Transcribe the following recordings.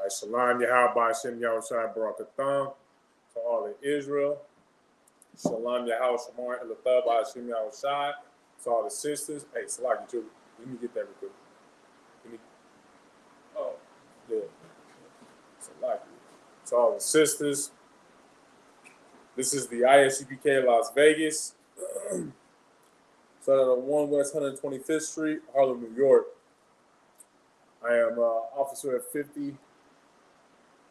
Shalom Yahweh Shem Yahushai Barakatham to all of Israel. Shalom Yahweh Shemar Elathab Shem Yahushai to all the sisters. Hey, Salaki, let me get that real quick. Oh, yeah. Salaki. To all the sisters. This is the ISUPK Las Vegas. So on 1 West 125th Street, Harlem, New York. I am officer of 50.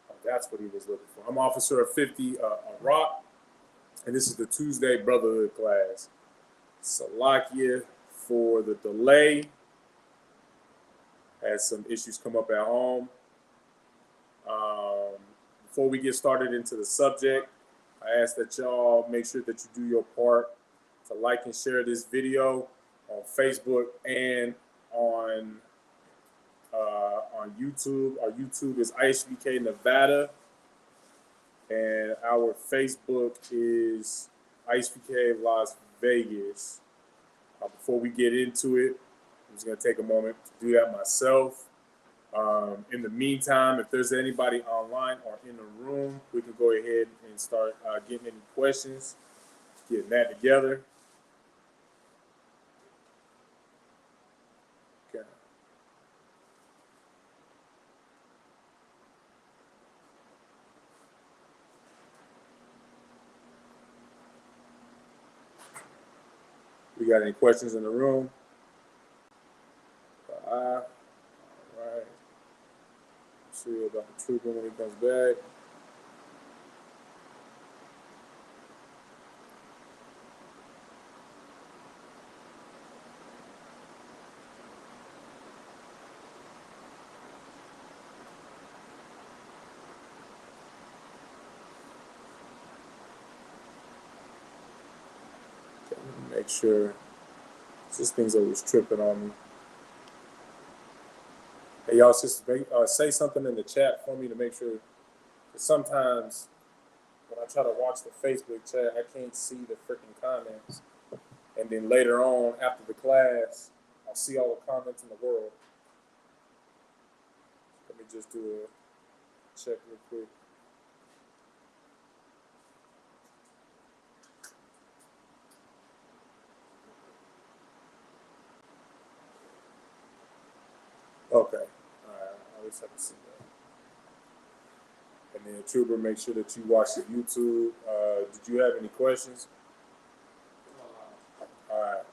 Oh, that's what he was looking for. I'm officer of 50 Rock. And this is the Tuesday Brotherhood class. Salakia for the delay. Had some issues come up at home. Before we get started into the subject, I ask that y'all make sure that you do your part to like and share this video on Facebook and on YouTube. Our YouTube is ISUPK Nevada, and our Facebook is ISUPK Las Vegas. Before we get into it, I'm just going to take a moment to do that myself. In the meantime, if there's anybody online or in the room, we can go ahead and start getting any questions, getting that together. Okay. We got any questions in the room? All right. See about the trooper when he comes back. Okay, let me make sure. This thing's always tripping on me. Hey, y'all, say something in the chat for me to make sure. Because sometimes when I try to watch the Facebook chat, I can't see the freaking comments. And then later on, after the class, I'll see all the comments in the world. Let me just do a check real quick. Okay. At least I can see that. And then, Trooper, make sure that you watch the YouTube. Did you have any questions? All right.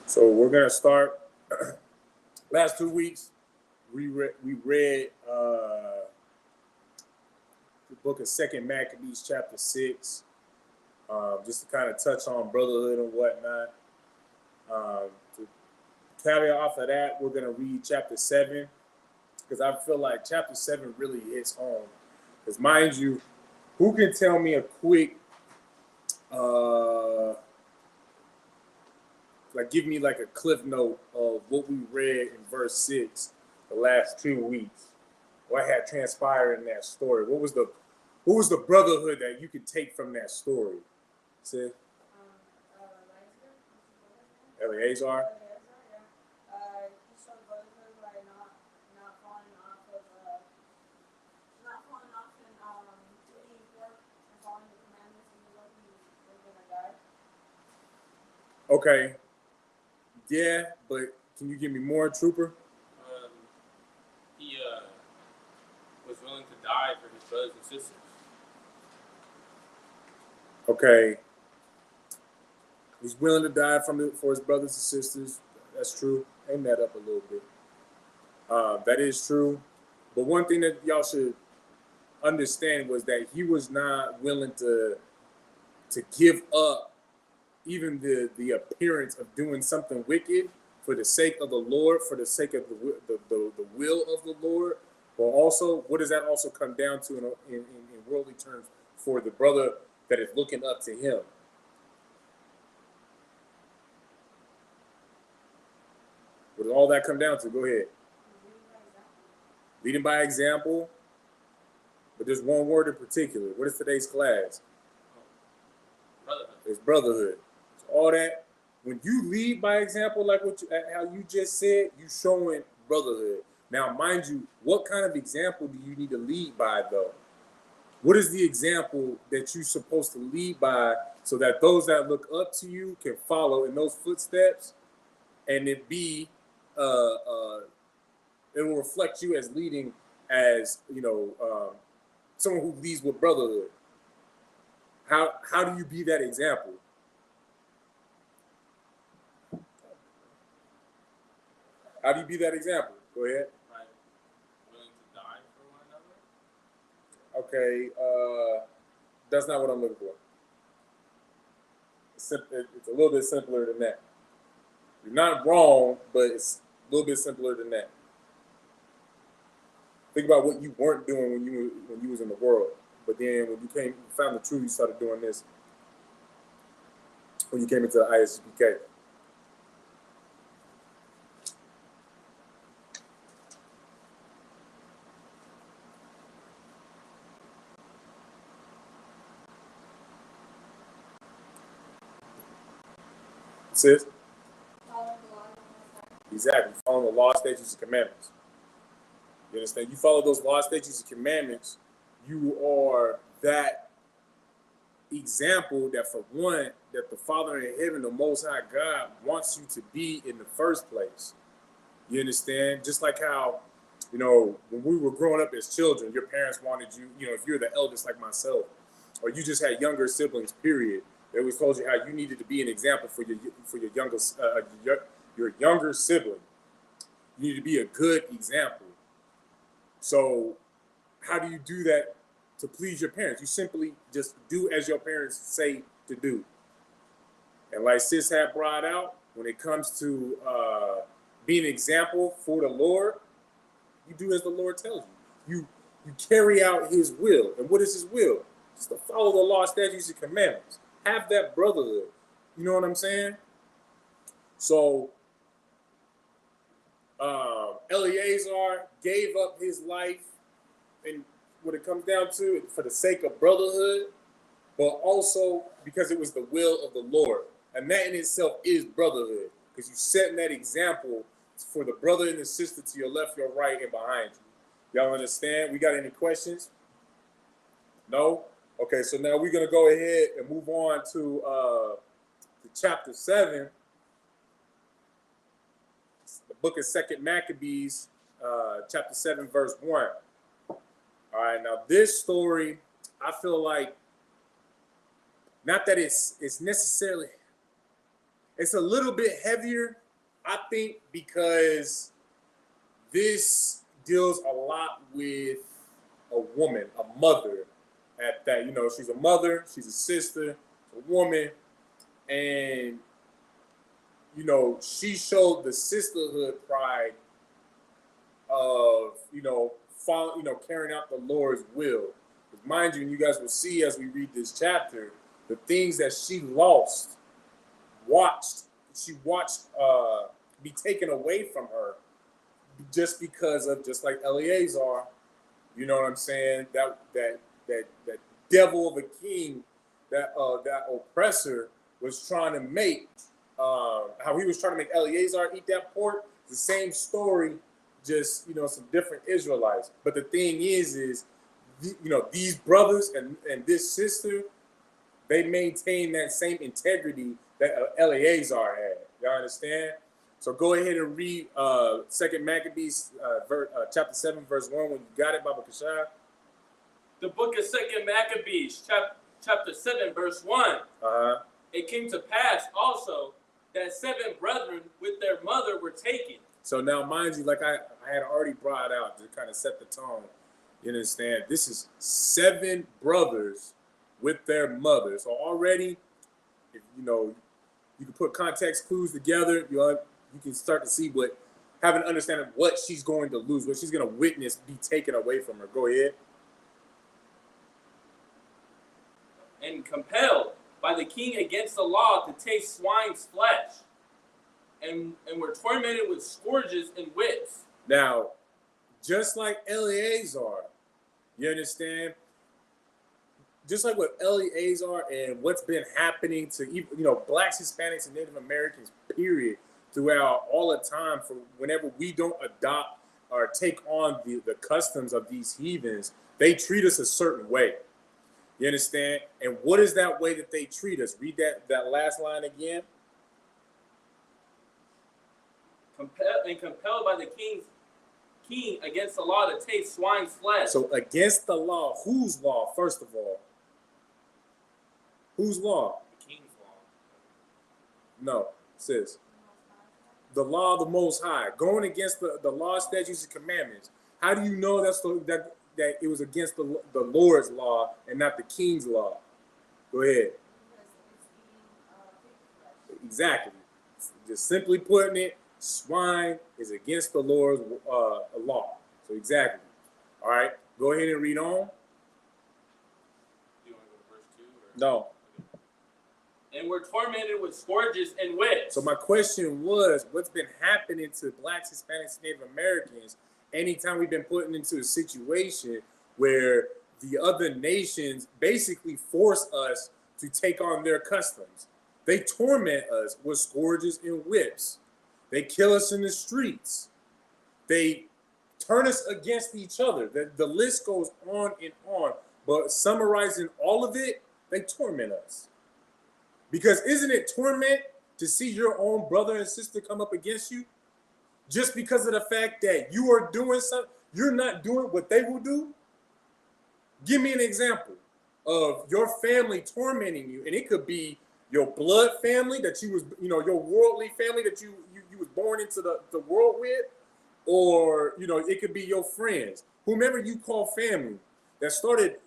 So we're going to start. Last 2 weeks, we read the book of 2 Maccabees, chapter 6, just to kind of touch on brotherhood and whatnot. To caveat off of that, we're going to read chapter 7, because I feel like chapter 7 really hits home. Because mind you, who can tell me a quick, give me like a cliff note of what we read in verse 6 the last 2 weeks? What had transpired in that story? What was the brotherhood that you could take from that story? See? Eleazar? Okay. Yeah, but can you give me more, Trooper? He was willing to die for his brothers and sisters. Okay. He's willing to die for his brothers and sisters. That's true. Aim that up a little bit. That is true. But one thing that y'all should understand was that he was not willing to give up even the appearance of doing something wicked for the sake of the Lord, for the sake of the will of the Lord. But also, what does that also come down to in worldly terms for the brother that is looking up to him? What does all that come down to? Go ahead. Leading by example. But there's one word in particular. What is today's class? Brotherhood. It's brotherhood. So all that. When you lead by example, like how you just said, you showing brotherhood. Now, mind you, what kind of example do you need to lead by, though? What is the example that you're supposed to lead by so that those that look up to you can follow in those footsteps, and it be it will reflect you as leading as someone who leads with brotherhood. How do you be that example? How do you be that example? Go ahead. Right. Willing to die for one another. Okay, that's not what I'm looking for. It's a little bit simpler than that. You're not wrong, but it's a little bit simpler than that. Think about what you weren't doing when you was in the world, but then when you found the truth, you started doing this. When you came into the ISUPK. Sis? Exactly. Following the law, statutes, and commandments. You understand? You follow those law, statutes, and commandments, you are that example that, for one, that the Father in heaven, the Most High God, wants you to be in the first place. You understand? Just like how, when we were growing up as children, your parents wanted you, if you're the eldest like myself, or you just had younger siblings, period, they always told you how you needed to be an example for your younger sibling. You need to be a good example. So how do you do that to please your parents? You simply just do as your parents say to do. And like Sis had brought out, when it comes to being an example for the Lord, you do as the Lord tells you. You carry out his will. And what is his will? Just to follow the law, statutes, and commandments. Have that brotherhood. You know what I'm saying? So Eleazar gave up his life, and what it comes down to, for the sake of brotherhood, but also because it was the will of the Lord. And that in itself is brotherhood, because you're setting that example for the brother and the sister to your left, your right, and behind you. Y'all understand? We got any questions? No? Okay, so now we're going to go ahead and move on to chapter 7. The book of 2 Maccabees, chapter 7, verse 1. All right, now this story, I feel like, not that it's necessarily, it's a little bit heavier, I think, because this deals a lot with a woman, a mother at that. She's a mother, she's a sister, a woman, and she showed the sisterhood pride of carrying out the Lord's will. Because mind you, and you guys will see as we read this chapter, the things that she watched be taken away from her, just because of, just like Eleazar, you know what I'm saying? That devil of a king, that oppressor was trying to make, how he was trying to make Eleazar eat that pork. The same story, just some different Israelites. But the thing is these brothers and this sister, they maintain that same integrity that Eleazar had. Y'all understand? So go ahead and read 2 Maccabees chapter 7, verse 1 when you got it, Baba Kashai. The book of 2 Maccabees, chapter 7, verse 1. Uh-huh. It came to pass also that 7 brethren with their mother were taken. So now, mind you, like I had already brought out to kind of set the tone, you understand? This is 7 brothers with their mother. So already, if you can put context clues together, you can start to see have an understanding of what she's going to lose, what she's going to witness be taken away from her. Go ahead. And compelled by the king against the law to taste swine's flesh. and were tormented with scourges and whips. Now, just like Eleazar, you understand? Just like what Eleazar and what's been happening to blacks, Hispanics, and Native Americans, period, throughout all the time, for whenever we don't adopt or take on the customs of these heathens, they treat us a certain way. You understand? And what is that way that they treat us? Read that last line again. Compelled by the king against the law to taste swine's flesh. So against the law, whose law, first of all? Whose law? The king's law. No, sis. The law of the Most High, going against the law, statutes, and commandments. How do you know that it was against the Lord's law and not the king's law? Go ahead. Exactly. Just simply putting it, swine is against the Lord's law. So exactly. All right. Go ahead and read on. Do you want to go to verse 2? Or? No. And were tormented with scourges and whips. So my question was, what's been happening to blacks, Hispanics, and Native Americans anytime we've been put into a situation where the other nations basically force us to take on their customs? They torment us with scourges and whips. They kill us in the streets. They turn us against each other. The list goes on and on. But summarizing all of it, they torment us. Because isn't it torment to see your own brother and sister come up against you? Just because of the fact that you are doing something, you're not doing what they will do? Give me an example of your family tormenting you. And it could be your blood family that you was, your worldly family that you was born into the world with, or, it could be your friends, whomever you call family, that started,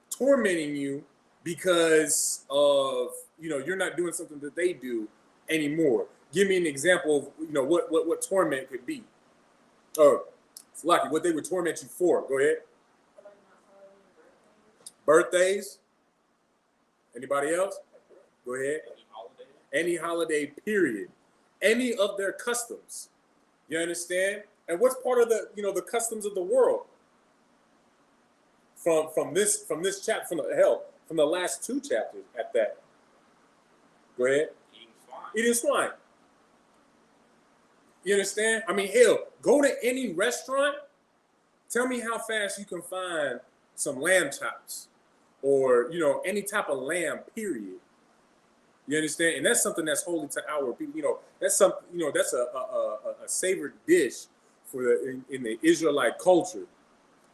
tormenting you because of, you're not doing something that they do anymore. Give me an example of, what torment could be. Or, Lucky, what they would torment you for. Go ahead. Birthdays. Anybody else? Go ahead. Any holiday, period. Any of their customs. You understand? And what's part of the, the customs of the world? From this chapter, from the last 2 chapters at that. Go ahead. Eating swine. You understand? I mean, hell, go to any restaurant. Tell me how fast you can find some lamb chops, or any type of lamb. Period. You understand? And that's something that's holy to our people. That's something. That's a savored dish in the Israelite culture,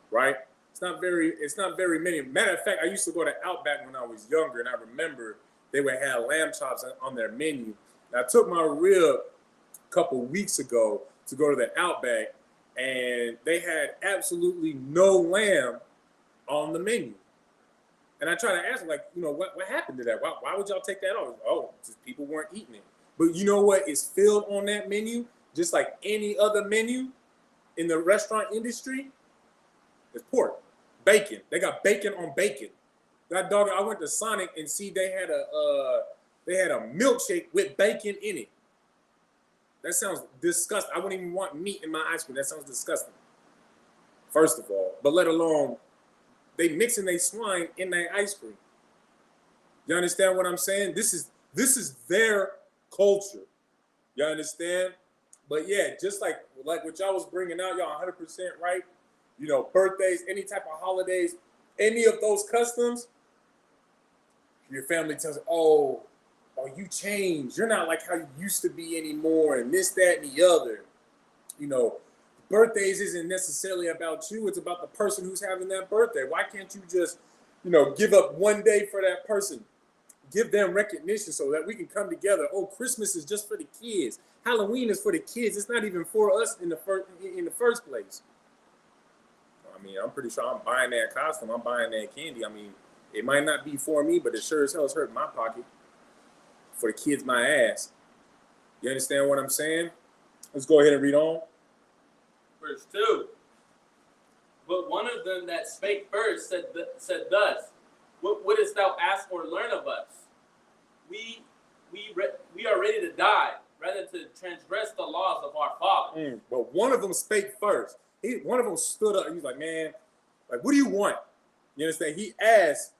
right? It's not very many. Matter of fact, I used to go to Outback when I was younger, and I remember they would have lamb chops on their menu. And I took my rib a couple weeks ago to go to the Outback, and they had absolutely no lamb on the menu. And I tried to ask them, what happened to that? Why would y'all take that off? Oh, just people weren't eating it. But you know what is filled on that menu, just like any other menu in the restaurant industry? It's pork, bacon. They got bacon on bacon. That dog, I went to Sonic and see they had a milkshake with bacon in it. That sounds disgusting. I wouldn't even want meat in my ice cream. That sounds disgusting. First of all, but let alone they mixing their swine in their ice cream. You understand what I'm saying? This is their culture. You understand? But yeah, just like what y'all was bringing out, y'all 100% right. Birthdays, any type of holidays, any of those customs, your family tells you, oh, you changed. You're not like how you used to be anymore, and this, that, and the other. Birthdays isn't necessarily about you. It's about the person who's having that birthday. Why can't you just, give up one day for that person? Give them recognition so that we can come together. Oh, Christmas is just for the kids. Halloween is for the kids. It's not even for us in the first place. I mean, I'm pretty sure I'm buying that costume. I'm buying that candy. I mean, it might not be for me, but it sure as hell is hurting my pocket. For the kids, my ass. You understand what I'm saying? Let's go ahead and read on. Verse 2. But one of them that spake first said thus, What wouldest thou ask or learn of us? We are ready to die. rather to transgress the laws of our fathers. But one of them spake first. One of them stood up. He was like, man, like, what do you want? You understand? He asked,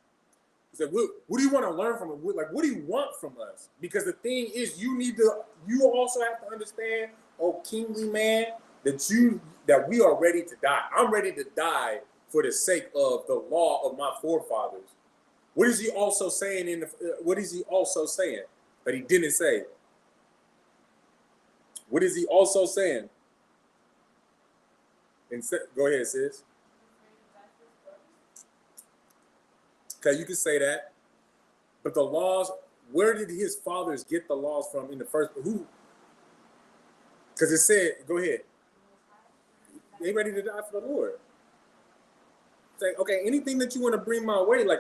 he said, what do you want to learn from him? Like, what do you want from us? Because the thing is, you also have to understand, oh kingly man, that we are ready to die. I'm ready to die for the sake of the law of my forefathers. What is he also saying what is he also saying that he didn't say? What is he also saying? Go ahead, sis. Okay, you can say that. But the laws, where did his fathers get the laws from in the first? Who? Because it said, go ahead. They ready to die for the Lord. Say, okay, anything that you want to bring my way, like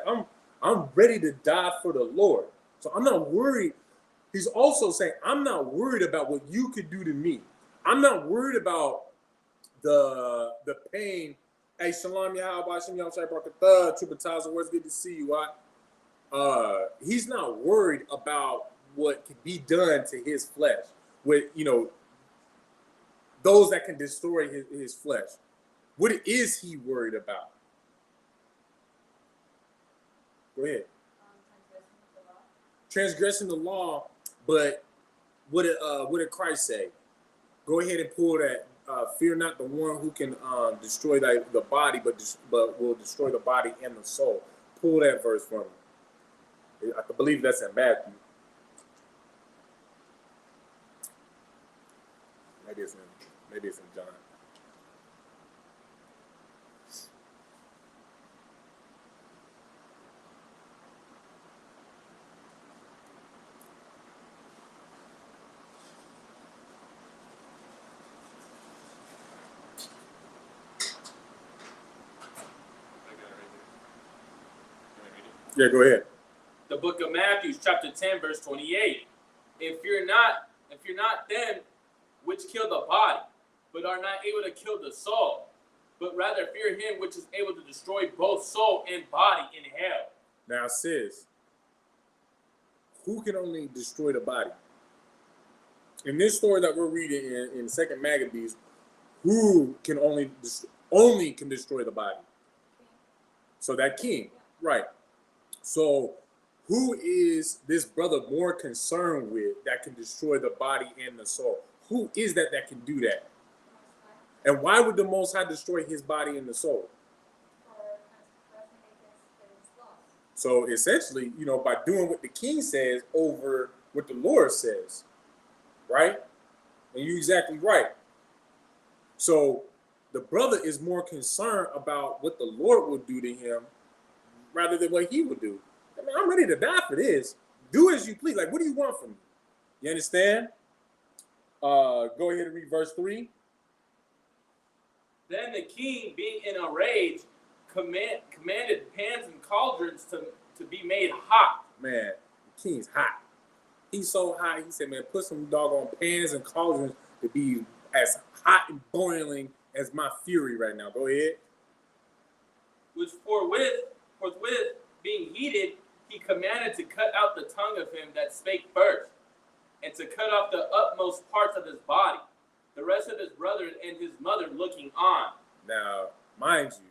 I'm ready to die for the Lord. So I'm not worried. He's also saying, I'm not worried about what you could do to me. I'm not worried about the pain. Hey, Shalom Yahweh, Shem Yahweh Barakatah, Tributaza, what's good to see you, right? He's not worried about what can be done to his flesh with, those that can destroy his flesh. What is he worried about? Go ahead. Transgressing the law, but what did Christ say? Go ahead and pull that. Fear not the one who can destroy the body, but will destroy the body and the soul. Pull that verse from me. I believe that's in Matthew. Maybe it's in John. Yeah, go ahead. The book of Matthew, chapter 10, verse 28. And fear not them which kill the body, but are not able to kill the soul, but rather fear him which is able to destroy both soul and body in hell. Now, sis, who can only destroy the body? In this story that we're reading in 2nd Maccabees, who can only can destroy the body? So that king, right? So who is this brother more concerned with that can destroy the body and the soul? Who is that can do that? And why would the Most High destroy his body and the soul? So essentially, by doing what the king says over what the Lord says, right? And you're exactly right. So the brother is more concerned about what the Lord will do to him rather than what he would do. I mean, I'm ready to die for this. Do as you please. Like, what do you want from me? You understand? Go ahead and read verse 3. Then the king, being in a rage, commanded pans and cauldrons to be made hot. Man, the king's hot. He's so hot. He said, man, put some doggone pans and cauldrons to be as hot and boiling as my fury right now. Go ahead. Which forthwith being heated, he commanded to cut out the tongue of him that spake first, and to cut off the utmost parts of his body, the rest of his brethren and his mother looking on. Now, mind you,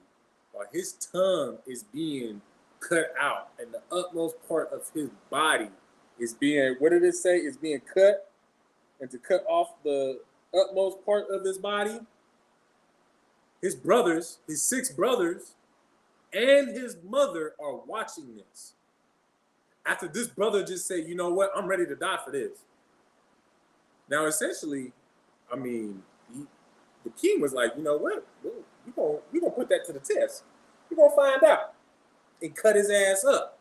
while his tongue is being cut out and the utmost part of his body is being, what did it say? Is being cut, and to cut off the utmost part of his body, his brothers, his 6 brothers, and his mother are watching this. After this brother just said, you know what, I'm ready to die for this. Now, essentially, I mean, the king was like, you know what, we're gonna put that to the test. We're gonna find out. And cut his ass up.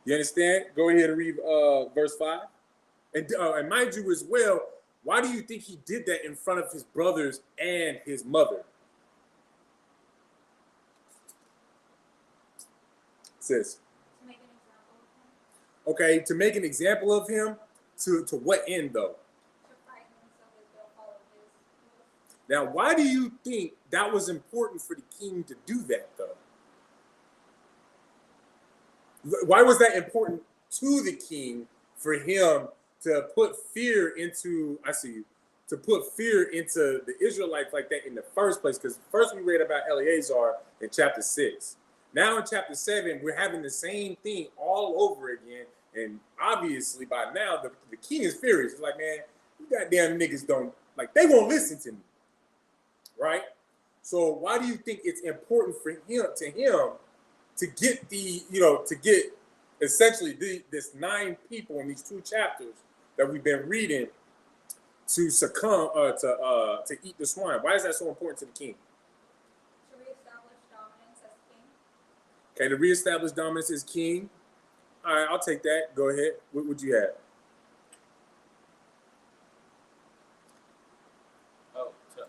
You understand? Go ahead and read verse 5. And mind you as well, why do you think he did that in front of his brothers and his mother? Sis. To make an example of him. Okay, to make an example of him, to what end though? To frighten him so that they'll follow his. Now, why do you think that was important for the king to do that though? Why was that important to the king for him to put fear into, I see you, to put fear into the Israelites like that in the first place. Because first we read about Eleazar in chapter 6. Now in chapter 7, we're having the same thing all over again. And obviously by now, the king is furious. It's like, man, you goddamn niggas don't, like, they won't listen to me. Right? So why do you think it's important for him to get the, to get essentially this 9 people in these 2 chapters that we've been reading to succumb to eat the swine? Why is that so important to the king? To reestablish dominance as king. Okay, to reestablish dominance as king. All right, I'll take that. Go ahead. What would you have? Oh, so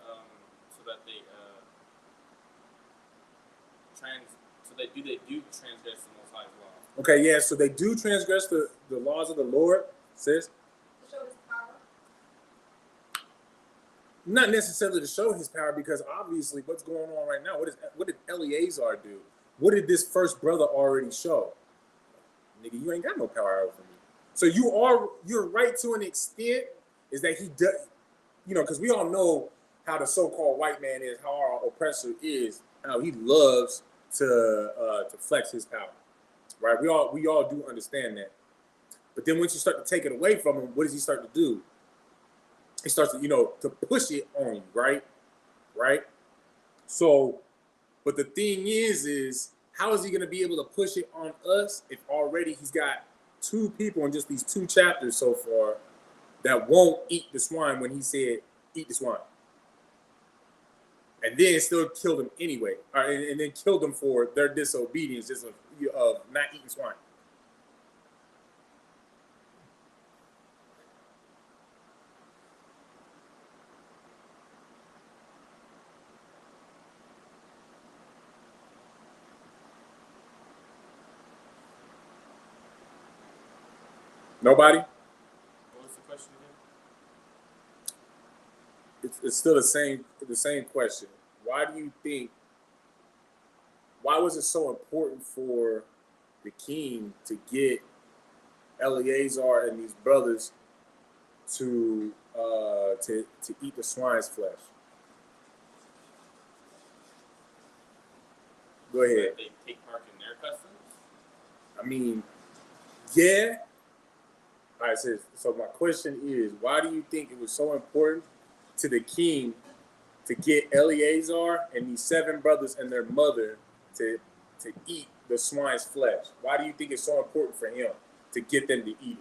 that they do transgress the Most High's law. Okay, yeah, so they do transgress the laws of the Lord, sis. To show his power. Not necessarily to show his power, because obviously what's going on right now, what did Eleazar do? What did this first brother already show? Nigga, you ain't got no power over me. So you're right to an extent, is that he does, because we all know how the so-called white man is, how our oppressor is, how he loves to flex his power. Right? We all do understand that. But then once you start to take it away from him, what does he start to do? He starts to, to push it on you, right? Right? So, but the thing is how is he going to be able to push it on us if already he's got 2 people in just these 2 chapters so far that won't eat the swine when he said, eat the swine. And then still killed them anyway. And then killed them for their disobedience just of not eating swine. Nobody? What was the question again? It's still the same question. Why was it so important for the king to get Eleazar and these brothers to eat the swine's flesh? Go ahead. They take part in their customs? I mean, yeah. All right, so my question is, why do you think it was so important to the king to get Eleazar and these 7 brothers and their mother to eat the swine's flesh? Why do you think it's so important for him to get them to eat it? He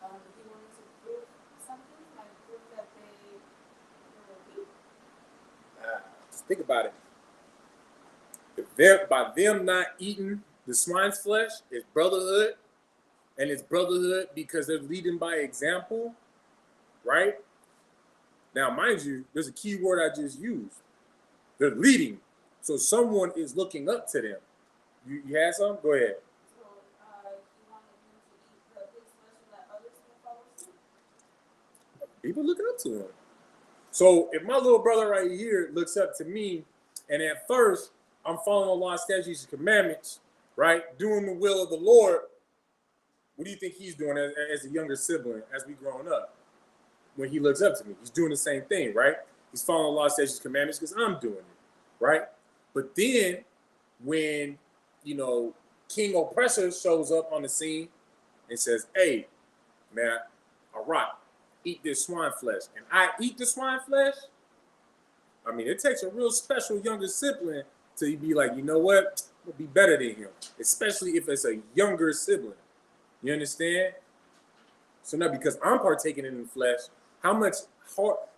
wanted to prove something, like prove that they were weak. Just think about it. By them not eating the swine's flesh, it's brotherhood. And it's brotherhood because they're leading by example, right? Now, mind you, there's a key word I just used. They're leading. So someone is looking up to them. You had some? Go ahead. So he wanted them to eat his flesh so that others can follow suit. People looking up to him. So if my little brother right here looks up to me, and at first I'm following the law, statutes, and commandments, right? Doing the will of the Lord, what do you think he's doing as a younger sibling as we growing up? When he looks up to me, he's doing the same thing, right? He's following the law, statutes, commandments because I'm doing it, right? But then when, King Oppressor shows up on the scene and says, hey, man, all right, eat this swine flesh. And I eat the swine flesh. I mean, it takes a real special younger sibling to be like, you know what? I'll be better than him, especially if it's a younger sibling. You understand? So now, because I'm partaking in the flesh, how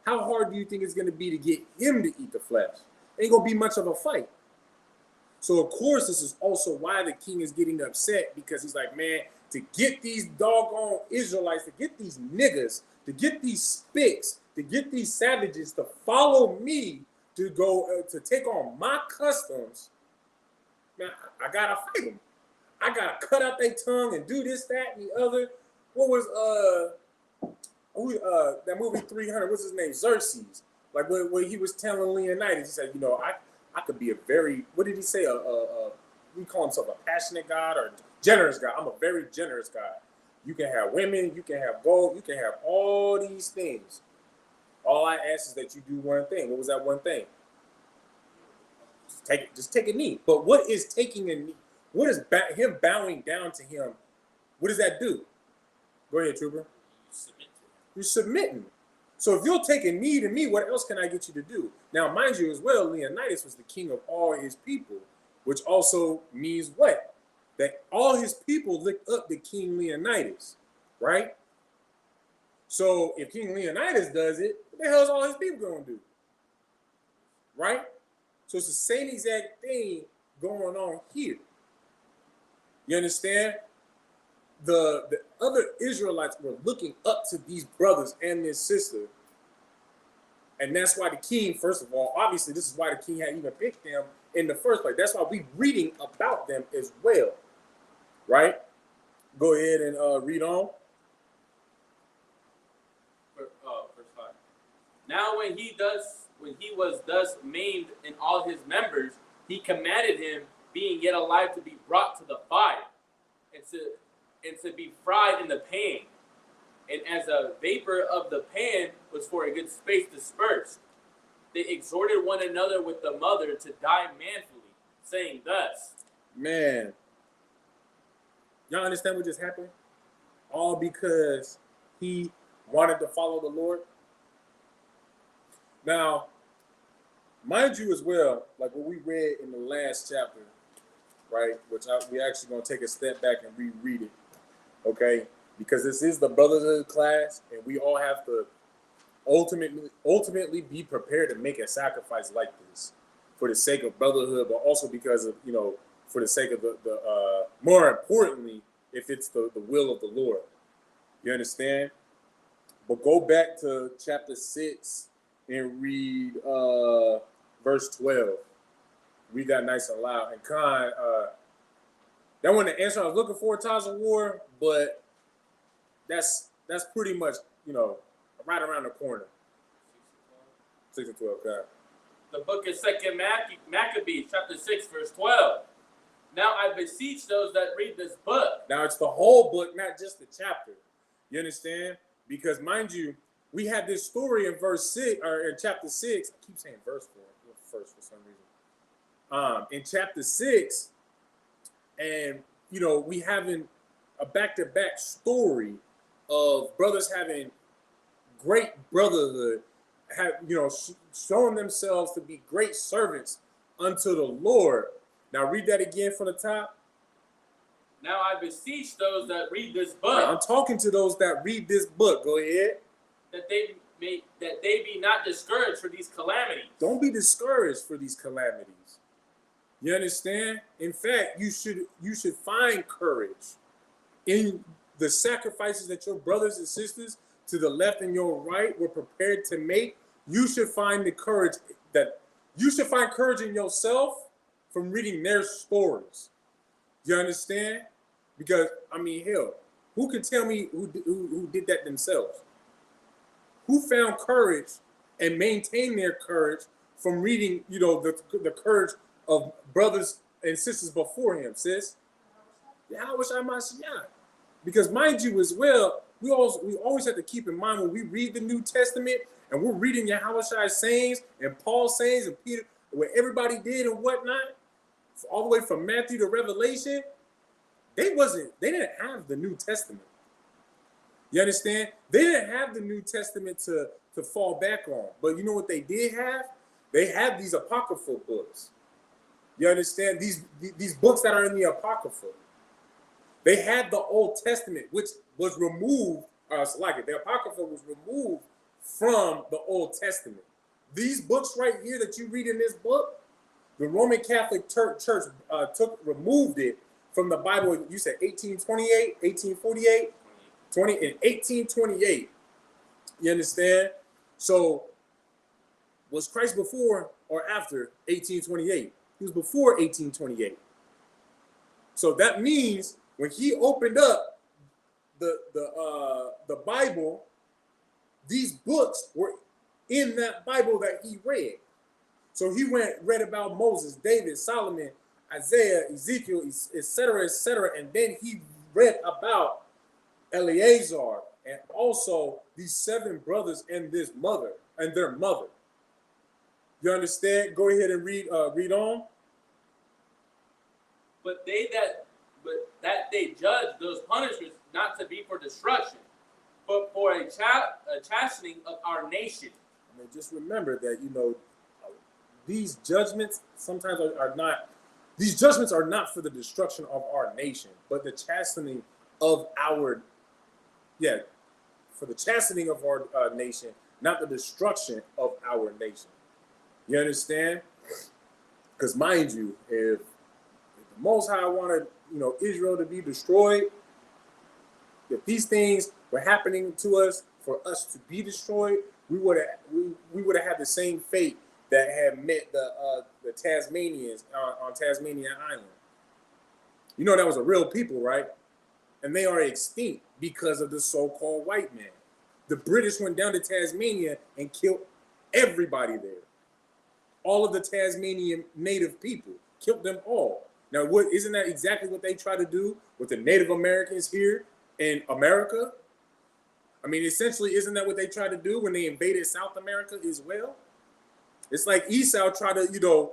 hard do you think it's going to be to get him to eat the flesh? Ain't going to be much of a fight. So, of course, this is also why the king is getting upset, because he's like, man, to get these doggone Israelites, to get these niggas, to get these spicks, to get these savages to follow me to go to take on my customs, man, I got to fight them. I got to cut out their tongue and do this, that, and the other. What was that movie 300? What's his name? Xerxes. Like when he was telling Leonidas, he said, I could be a very, what did he say? We call himself a passionate God or generous God. I'm a very generous God. You can have women, you can have gold, you can have all these things. All I ask is that you do one thing. What was that one thing? Just take a knee. But what is taking a knee? What is him bowing down to him? What does that do? Go ahead, Trooper. You're submitting. So if you'll take a knee to me, what else can I get you to do? Now, mind you as well, Leonidas was the king of all his people, which also means what? That all his people looked up to King Leonidas, right? So if King Leonidas does it, what the hell is all his people going to do? Right? So it's the same exact thing going on here. You understand? The other Israelites were looking up to these brothers and this sister. And that's why the king, first of all, obviously, this is why the king had even picked them in the first place. That's why we're reading about them as well. Right? Go ahead and read on. Verse 5. Now when he was thus maimed in all his members, he commanded him, being yet alive, to be brought to the fire, and to be fried in the pan. And as a vapor of the pan was for a good space dispersed, they exhorted one another with the mother to die manfully, saying thus. Man, y'all understand what just happened? All because he wanted to follow the Lord. Now, mind you as well, like what we read in the last chapter, right? We actually going to take a step back and reread it, okay? Because this is the Brotherhood class, and we all have to ultimately be prepared to make a sacrifice like this for the sake of brotherhood, but also because of, for the sake of the more importantly, if it's the will of the Lord. You understand? But go back to chapter 6 and read verse 12. Read that nice and loud. And Khan, that wasn't the answer I was looking for, Times of War, but that's pretty much, right around the corner. 6 and 12, God. The book of 2nd Maccabees, chapter 6, verse 12. Now I beseech those that read this book. Now it's the whole book, not just the chapter. You understand? Because mind you, we had this story in verse 6 or in chapter 6. I keep saying verse 4 first for some reason. In chapter 6, and we having a back-to-back story of brothers having great brotherhood, have showing themselves to be great servants unto the Lord. Now read that again from the top. Now I beseech those that read this book. Now, I'm talking to those that read this book. Go ahead. That they be not discouraged for these calamities. Don't be discouraged for these calamities. You understand? In fact, you should find courage in the sacrifices that your brothers and sisters to the left and your right were prepared to make. You should find the courage in yourself from reading their stories. You understand? Because hell, who can tell me who did that themselves? Who found courage and maintained their courage from reading, the courage of brothers and sisters before him, sis? Yahushua Mashiach. Because mind you as well, we always have to keep in mind when we read the New Testament and we're reading Yahushua's sayings and Paul's sayings and Peter, what everybody did and whatnot, all the way from Matthew to Revelation, they didn't have the New Testament. You understand? They didn't have the New Testament to fall back on. But you know what they did have? They had these apocryphal books. You understand? These books that are in the Apocrypha. They had the Old Testament, which was removed, the Apocrypha was removed from the Old Testament. These books right here that you read in this book, the Roman Catholic Church removed it from the Bible. You said 1828, 1848, in 1828. You understand? So was Christ before or after 1828? He was before 1828. So that means when he opened up the Bible, these books were in that Bible that he read. So he read about Moses, David, Solomon, Isaiah, Ezekiel, etc., and then he read about Eleazar, and also these 7 brothers and this mother and their mother. You understand? Go ahead and read on. But that they judge those punishments not to be for destruction, but for a chastening of our nation. I mean, just remember that, these judgments sometimes are not. These judgments are not for the destruction of our nation, but the chastening of our, for the chastening of our nation, not the destruction of our nation. You understand? Because mind you, if the Most High wanted, Israel to be destroyed, if these things were happening to us for us to be destroyed, we would have had the same fate that had met the Tasmanians on Tasmanian Island. You know that was a real people, right? And they are extinct because of the so-called white man. The British went down to Tasmania and killed everybody there. All of the Tasmanian native people, killed them all. Now, isn't that exactly what they try to do with the Native Americans here in America? I mean, essentially, isn't that what they tried to do when they invaded South America as well? It's like Esau tried to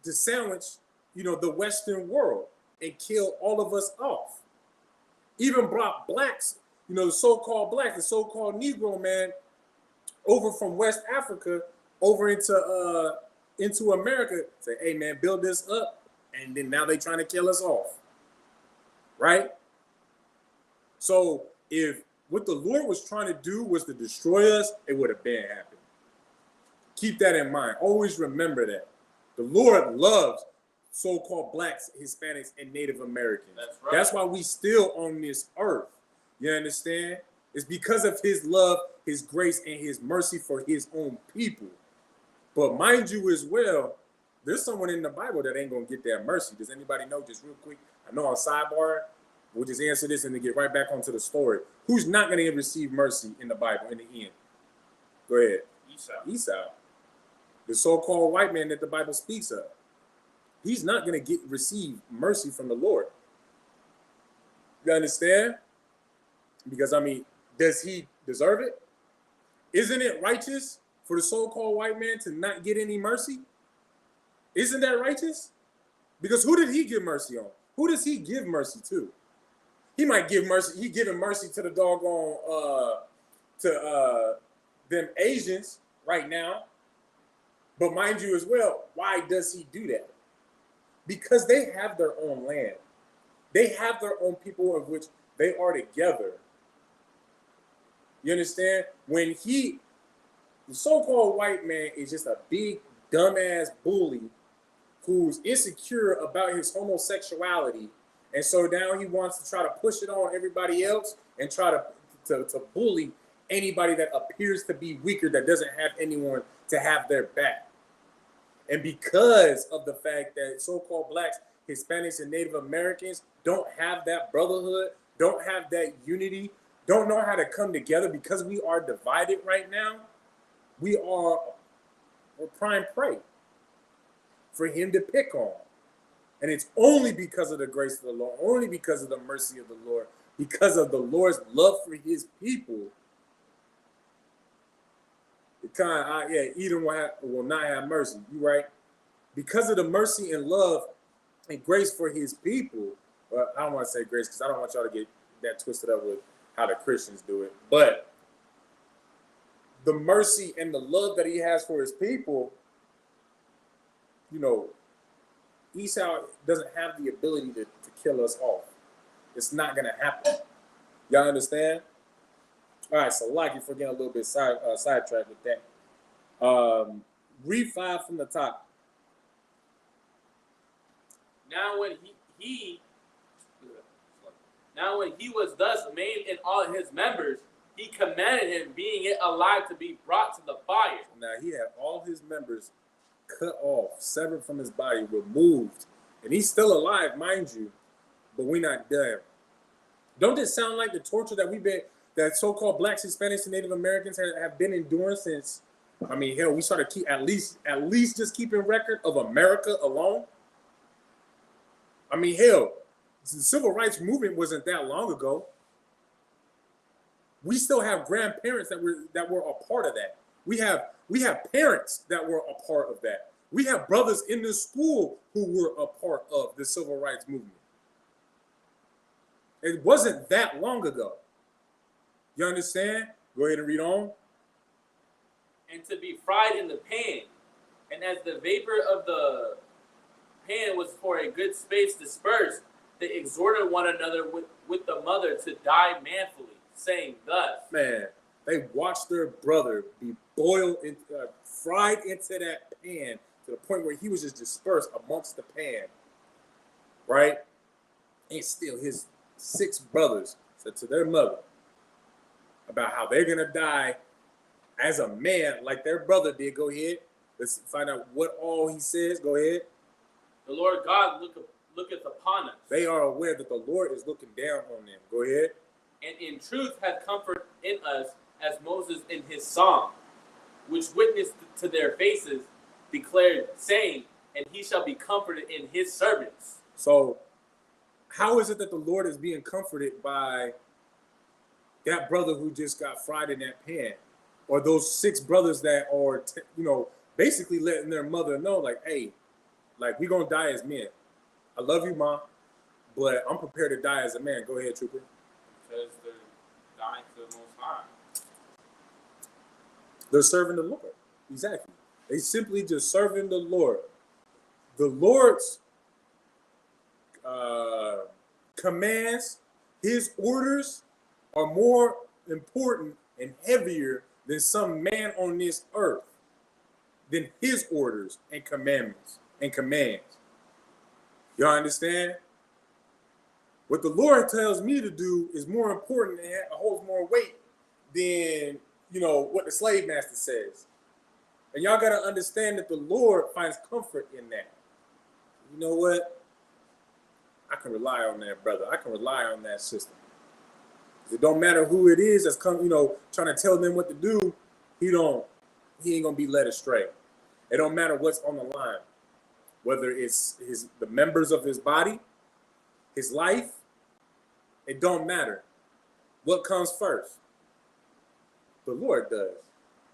sandwich, the Western world and kill all of us off. Even brought blacks, the so-called black, the so-called Negro man, over from West Africa over into America. Say, hey man, build this up, and then now they trying to kill us off, right? So if what the Lord was trying to do was to destroy us, it would have been happened. Keep that in mind. Always remember that. The Lord loves so-called blacks, Hispanics, and Native Americans. That's right. That's why we still on this earth. You understand? It's because of his love, his grace, and his mercy for his own people. But mind you as well, there's someone in the Bible that ain't going to get that mercy. Does anybody know? Just real quick. I know on sidebar, we'll just answer this and then get right back onto the story. Who's not going to receive mercy in the Bible in the end? Go ahead. Esau. The so-called white man that the Bible speaks of. He's not going to receive mercy from the Lord. You understand? Because, does he deserve it? Isn't it righteous for the so-called white man to not get any mercy? Isn't that righteous? Because who did he give mercy on? Who does he give mercy to? He might give mercy. He giving mercy to the doggone, them Asians right now. But mind you as well, why does he do that? Because they have their own land. They have their own people of which they are together. You understand? When the so-called white man is just a big dumbass bully who's insecure about his homosexuality, and so now he wants to try to push it on everybody else and try to bully anybody that appears to be weaker, that doesn't have anyone to have their back. And because of the fact that so-called blacks, Hispanics, and Native Americans don't have that brotherhood, don't have that unity, don't know how to come together, because we are divided right now, we're prime prey for him to pick on. And it's only because of the grace of the Lord, only because of the mercy of the Lord, because of the Lord's love for his people. Edom will not have mercy. You right? Because of the mercy and love and grace for his people. Well, I don't want to say grace because I don't want y'all to get that twisted up with how the Christians do it. But the mercy and the love that he has for his people, Esau doesn't have the ability to kill us off. It's not going to happen. Y'all understand? All right, so like you for getting a little bit sidetracked with that. Read 5 from the top. Now when he was thus made in all his members, he commanded him, being yet alive, to be brought to the fire. Now he had all his members cut off, severed from his body, removed, and he's still alive, mind you, but we're not done. Don't this sound like the torture that so-called blacks, Hispanics, and Native Americans have been enduring since? Hell, we started keep at least just keeping record of America alone. Hell, The civil rights movement wasn't that long ago. We still have grandparents that were a part of that. We have parents that were a part of that. We have brothers in the school who were a part of the civil rights movement. It wasn't that long ago. You understand? Go ahead and read on. And to be fried in the pan, and as the vapor of the pan was for a good space dispersed, they exhorted one another with the mother to die manfully, saying thus. Man, they watched their brother be fried into that pan to the point where he was just dispersed amongst the pan. Right? And still his 6 brothers said to their mother about how they're going to die as a man like their brother did. Go ahead. Let's find out what all he says. Go ahead. The Lord God looketh upon us. They are aware that the Lord is looking down on them. Go ahead. And in truth hath comfort in us, as Moses in his song, which witnessed to their faces, declared, saying, and he shall be comforted in his servants. So, how is it that the Lord is being comforted by that brother who just got fried in that pan? Or those 6 brothers that are, basically letting their mother know, like, hey, like, we're going to die as men. I love you, Mom, but I'm prepared to die as a man. Go ahead, Trooper. Because they're dying to the Most High. They're serving the Lord. Exactly. They simply just serving the Lord. The Lord's commands, his orders are more important and heavier than some man on this earth, than his orders and commandments and commands. Y'all understand? What the Lord tells me to do is more important and holds more weight than, what the slave master says. And y'all got to understand that the Lord finds comfort in that. You know what? I can rely on that brother. I can rely on that sister. It don't matter who it is that's trying to tell them what to do. He ain't gonna be led astray. It don't matter what's on the line, whether it's the members of his body, his life. It don't matter. What comes first? The Lord does.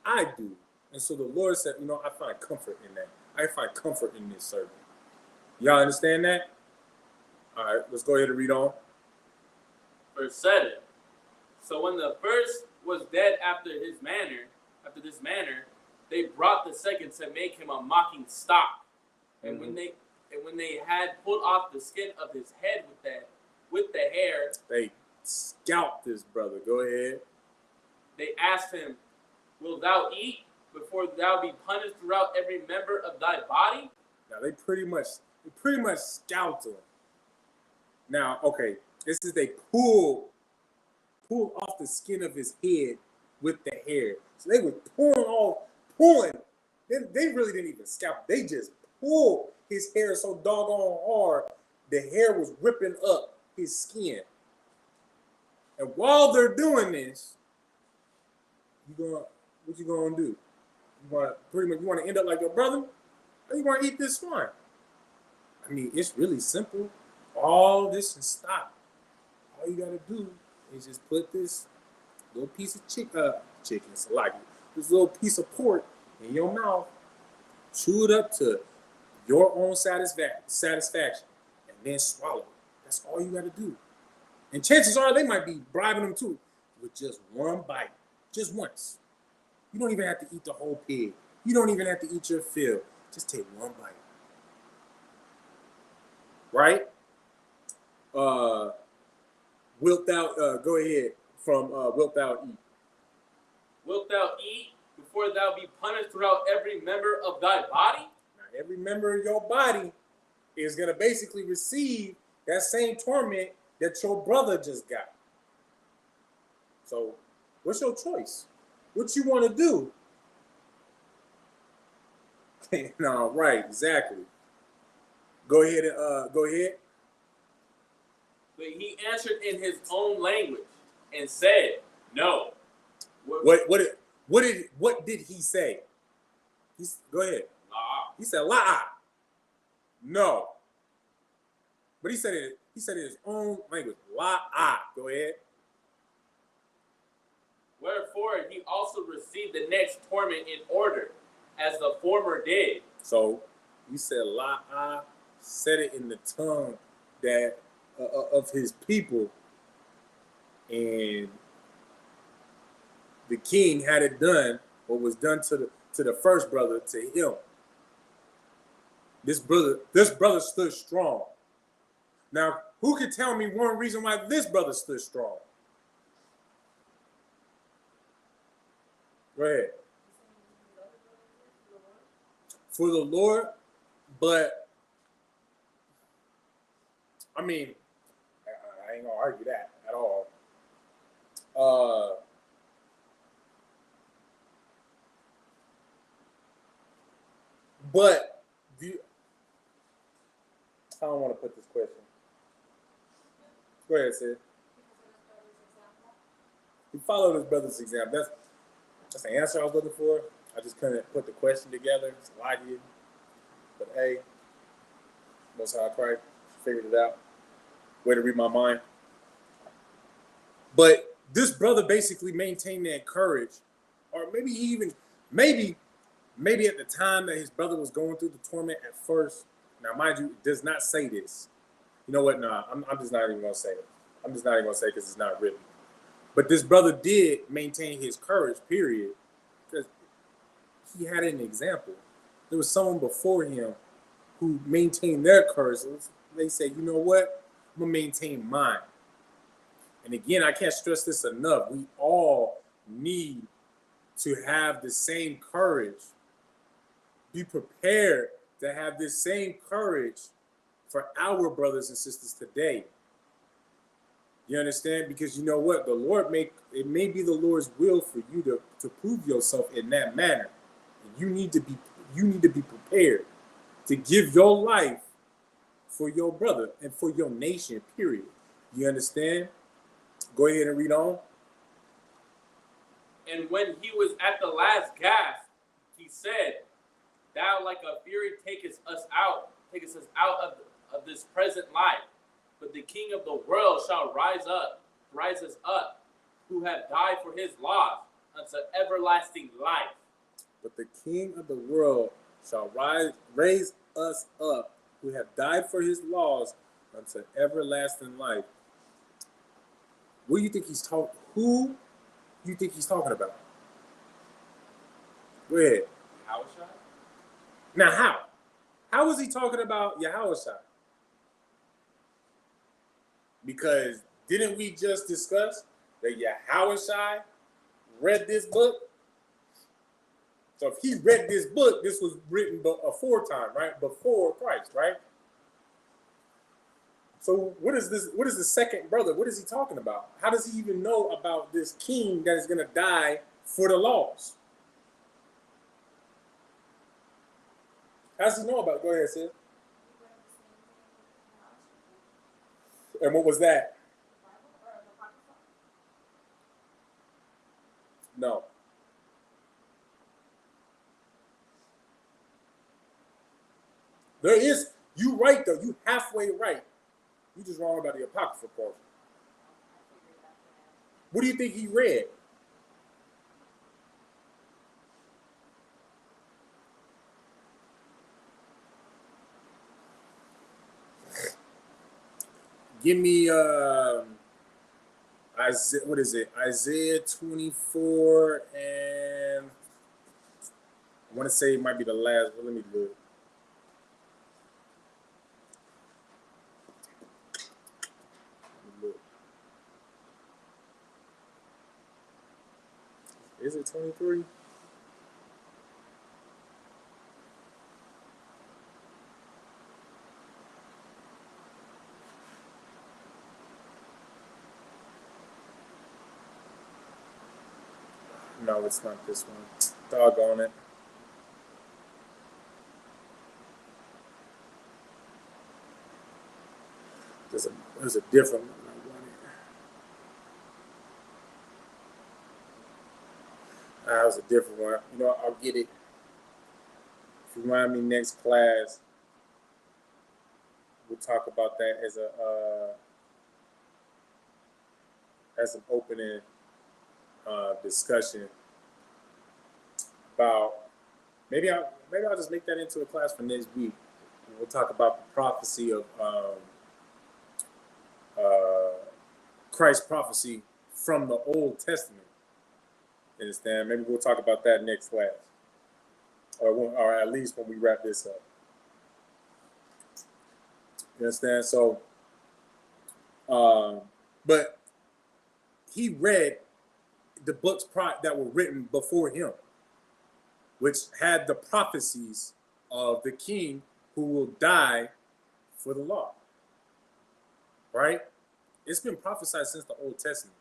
I do. And so the Lord said, I find comfort in that. I find comfort in this servant. Y'all understand that? All right, let's go ahead and read on. Verse 7. So when the first was dead after this manner, they brought the second to make him a mocking stock. And when they had pulled off the skin of his head with the hair, they scalped this brother. Go ahead. They asked him, "Wilt thou eat before thou be punished throughout every member of thy body?" Now they pretty much scalped him. Now, okay, this is they pulled off the skin of his head with the hair. So they were pulling. They really didn't even scalp. They just pulled his hair so doggone hard, the hair was ripping up his skin. And while they're doing this, what you gonna do? You want to end up like your brother? Or you want to eat this swine? I mean, it's really simple. All this and stop. All you gotta do is just put this little piece of chicken, this little piece of pork in your mouth, chew it up to your own satisfaction, and then swallow it. That's all you gotta do. And chances are they might be bribing them too with just one bite, just once. You don't even have to eat the whole pig. You don't even have to eat your fill. Just take one bite. Right? Wilt thou, go ahead from wilt thou eat? Wilt thou eat before thou be punished throughout every member of thy body? Now, every member of your body is going to basically receive that same torment that your brother just got. So, what's your choice? What you want to do? No, right, exactly. Go ahead. But he answered in his own language and said, "No." What did he say? Go ahead. Nah. He said, "La." No. But he said it He said in his own language, la'a. Go ahead. Wherefore he also received the next torment in order, as the former did. So he said la'a, said it in the tongue that of his people, and the king had it done what was done to the first brother to him. This brother stood strong. Now, who could tell me one reason why this brother stood strong? Go ahead. For the Lord, but I mean, I ain't gonna argue that at all. But I don't want to put this question. Go ahead, Sid. He followed his brother's example. That's the answer I was looking for. I just couldn't put the question together, so I did. But hey, Most High Christ figured it out. Way to read my mind. But this brother basically maintained that courage, or maybe he even maybe at the time that his brother was going through the torment at first. Now, mind you, it does not say this. You know what? Nah, I'm just not even gonna say it. I'm just not even gonna say it because it's not written. But this brother did maintain his courage, period, because he had an example. There was someone before him who maintained their courage. They say, you know what? I'm gonna maintain mine. And again, I can't stress this enough. We all need to have the same courage. Be prepared to have this same courage for our brothers and sisters today. You understand? Because you know what? It may be the Lord's will for you to prove yourself in that manner. And you need to be prepared to give your life for your brother and for your nation, period. You understand? Go ahead and read on. And when he was at the last gasp, he said, Thou like a fury takest us out of this present life. But the King of the world shall rise us up, who have died for his laws, unto everlasting life. But the King of the world shall raise us up, who have died for his laws, unto everlasting life. What do you think he's talking? Who do you think he's talking about? Go ahead. Yahushua? Now, how? How is he talking about Yahushua? Because didn't we just discuss that Yahushua read this book? So if he read this book, this was written aforetime, right? Before Christ, right? So what is this? What is the second brother? What is he talking about? How does he even know about this king that is going to die for the laws? How does he know about it? Go ahead, Sid. And what was that? No. There is, you right though, you halfway right. You just wrong about the Apocrypha portion. What do you think he read? Give me Isaiah, what is it? Isaiah 24 and I want to say it might be the last, but let me look. Is it 23? No, it's not this one. Doggone it. There's a different one I wanted. That was a different one. You know, I'll get it. If you remind me next class. we'll talk about that as an opening discussion about maybe I'll just make that into a class for next week. We'll talk about the prophecy of Christ's prophecy from the Old Testament. Understand? Maybe we'll talk about that next class, or at least when we wrap this up. You understand? So, but he read the books that were written before him, which had the prophecies of the king who will die for the law. Right? It's been prophesied since the Old Testament.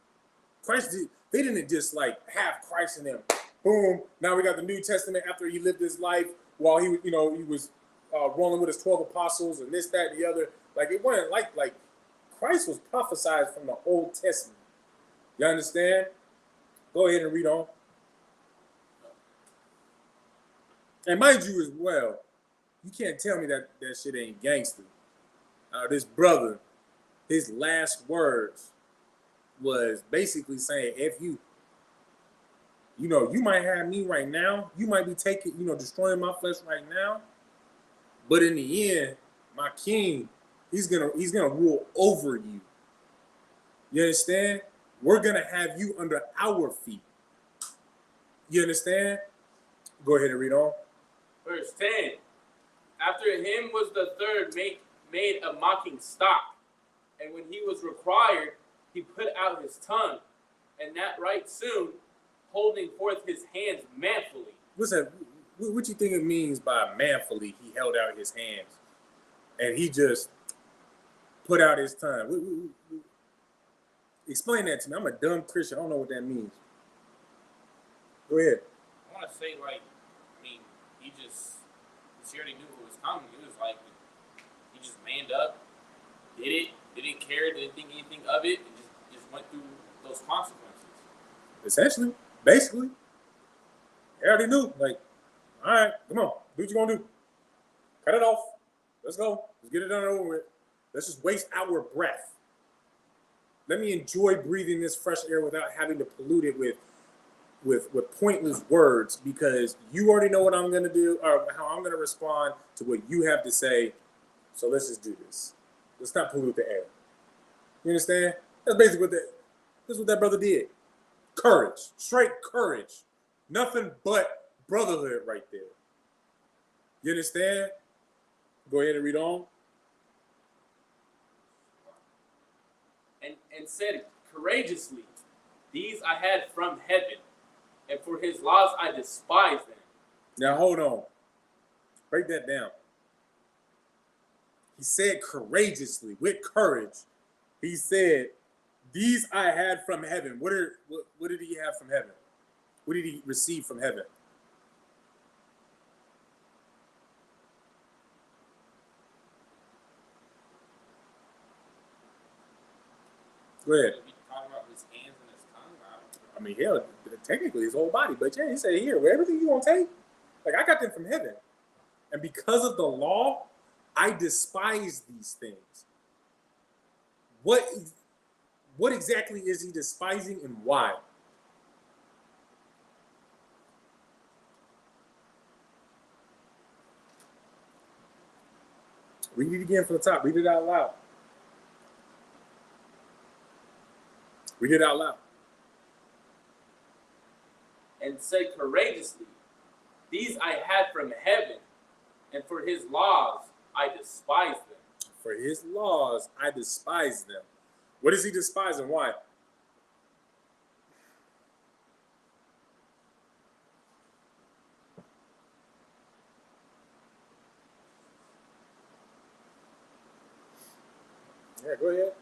They didn't just like have Christ in them. Boom. Now we got the New Testament after he lived his life while he was rolling with his 12 apostles and this, that, and the other. Like it wasn't like Christ was prophesied from the Old Testament. You understand? Go ahead and read on. And mind you as well, you can't tell me that shit ain't gangster. This brother, his last words was basically saying, F you. You might have me right now. You might be destroying my flesh right now. But in the end, my king, he's gonna rule over you. You understand? We're gonna have you under our feet. You understand? Go ahead and read on. Verse 10. After him was the third made a mocking stock, and when he was required, he put out his tongue, and that right soon, holding forth his hands manfully. What's that? What you think it means by manfully? He held out his hands, and he just put out his tongue. Explain that to me. I'm a dumb Christian. I don't know what that means. Go ahead. I want to say, he already knew what was coming. He was like, he just manned up, did it, didn't care, didn't think anything of it, and just went through those consequences. Essentially, basically, he already knew. Like, all right, come on, do what you gonna do. Cut it off. Let's go. Let's get it done and over with. Let's just waste our breath. Let me enjoy breathing this fresh air without having to pollute it with pointless words, because you already know what I'm going to do or how I'm going to respond to what you have to say. So let's just do this. Let's not pollute the air. You understand? That's basically what that brother did. Courage. Straight courage. Nothing but brotherhood right there. You understand? Go ahead and read on. And said courageously, these I had from heaven, and for his laws I despise them. Now hold on. Break that down. He said courageously, with courage. He said, these I had from heaven. What did he have from heaven? What did he receive from heaven? Go ahead. Talking about his hands and his tongue. I mean, hell, technically his whole body. But yeah, he said, here, everything you want to take, like I got them from heaven. And because of the law, I despise these things. What exactly is he despising and why? Read it again from the top. Read it out loud. Read it out loud. And said courageously, these I had from heaven, and for his laws I despise them. For his laws I despise them. What is he despising? Why? Yeah, go ahead.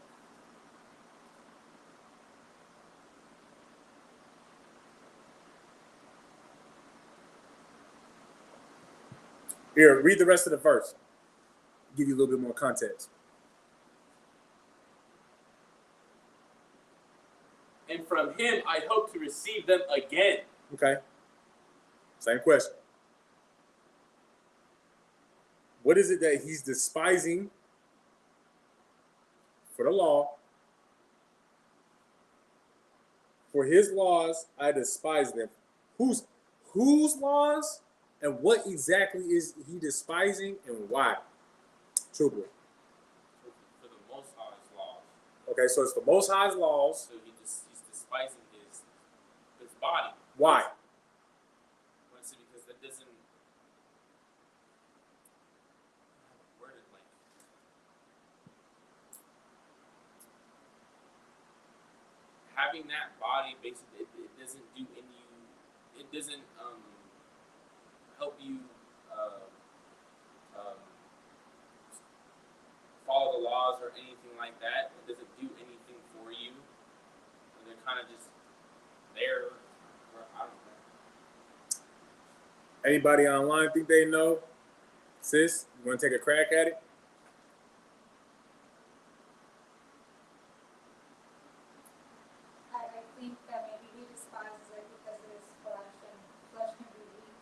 Here, read the rest of the verse. Give you a little bit more context. And from him I hope to receive them again. Okay. Same question. What is it that he's despising for the law. For his laws, I despise them. Whose laws and what exactly is he despising and why? Trooper. For the Most High's laws. Okay, so it's the Most High's laws. So he's despising his body. Why? Because that doesn't word it like having that body basically it doesn't do any it doesn't help you um, follow the laws or anything like that. It doesn't do anything for you. And they're kind of just there. I don't know. Anybody online think they know? Sis, you want to take a crack at it? I think that maybe he despises it because it is flesh and flesh can be weak.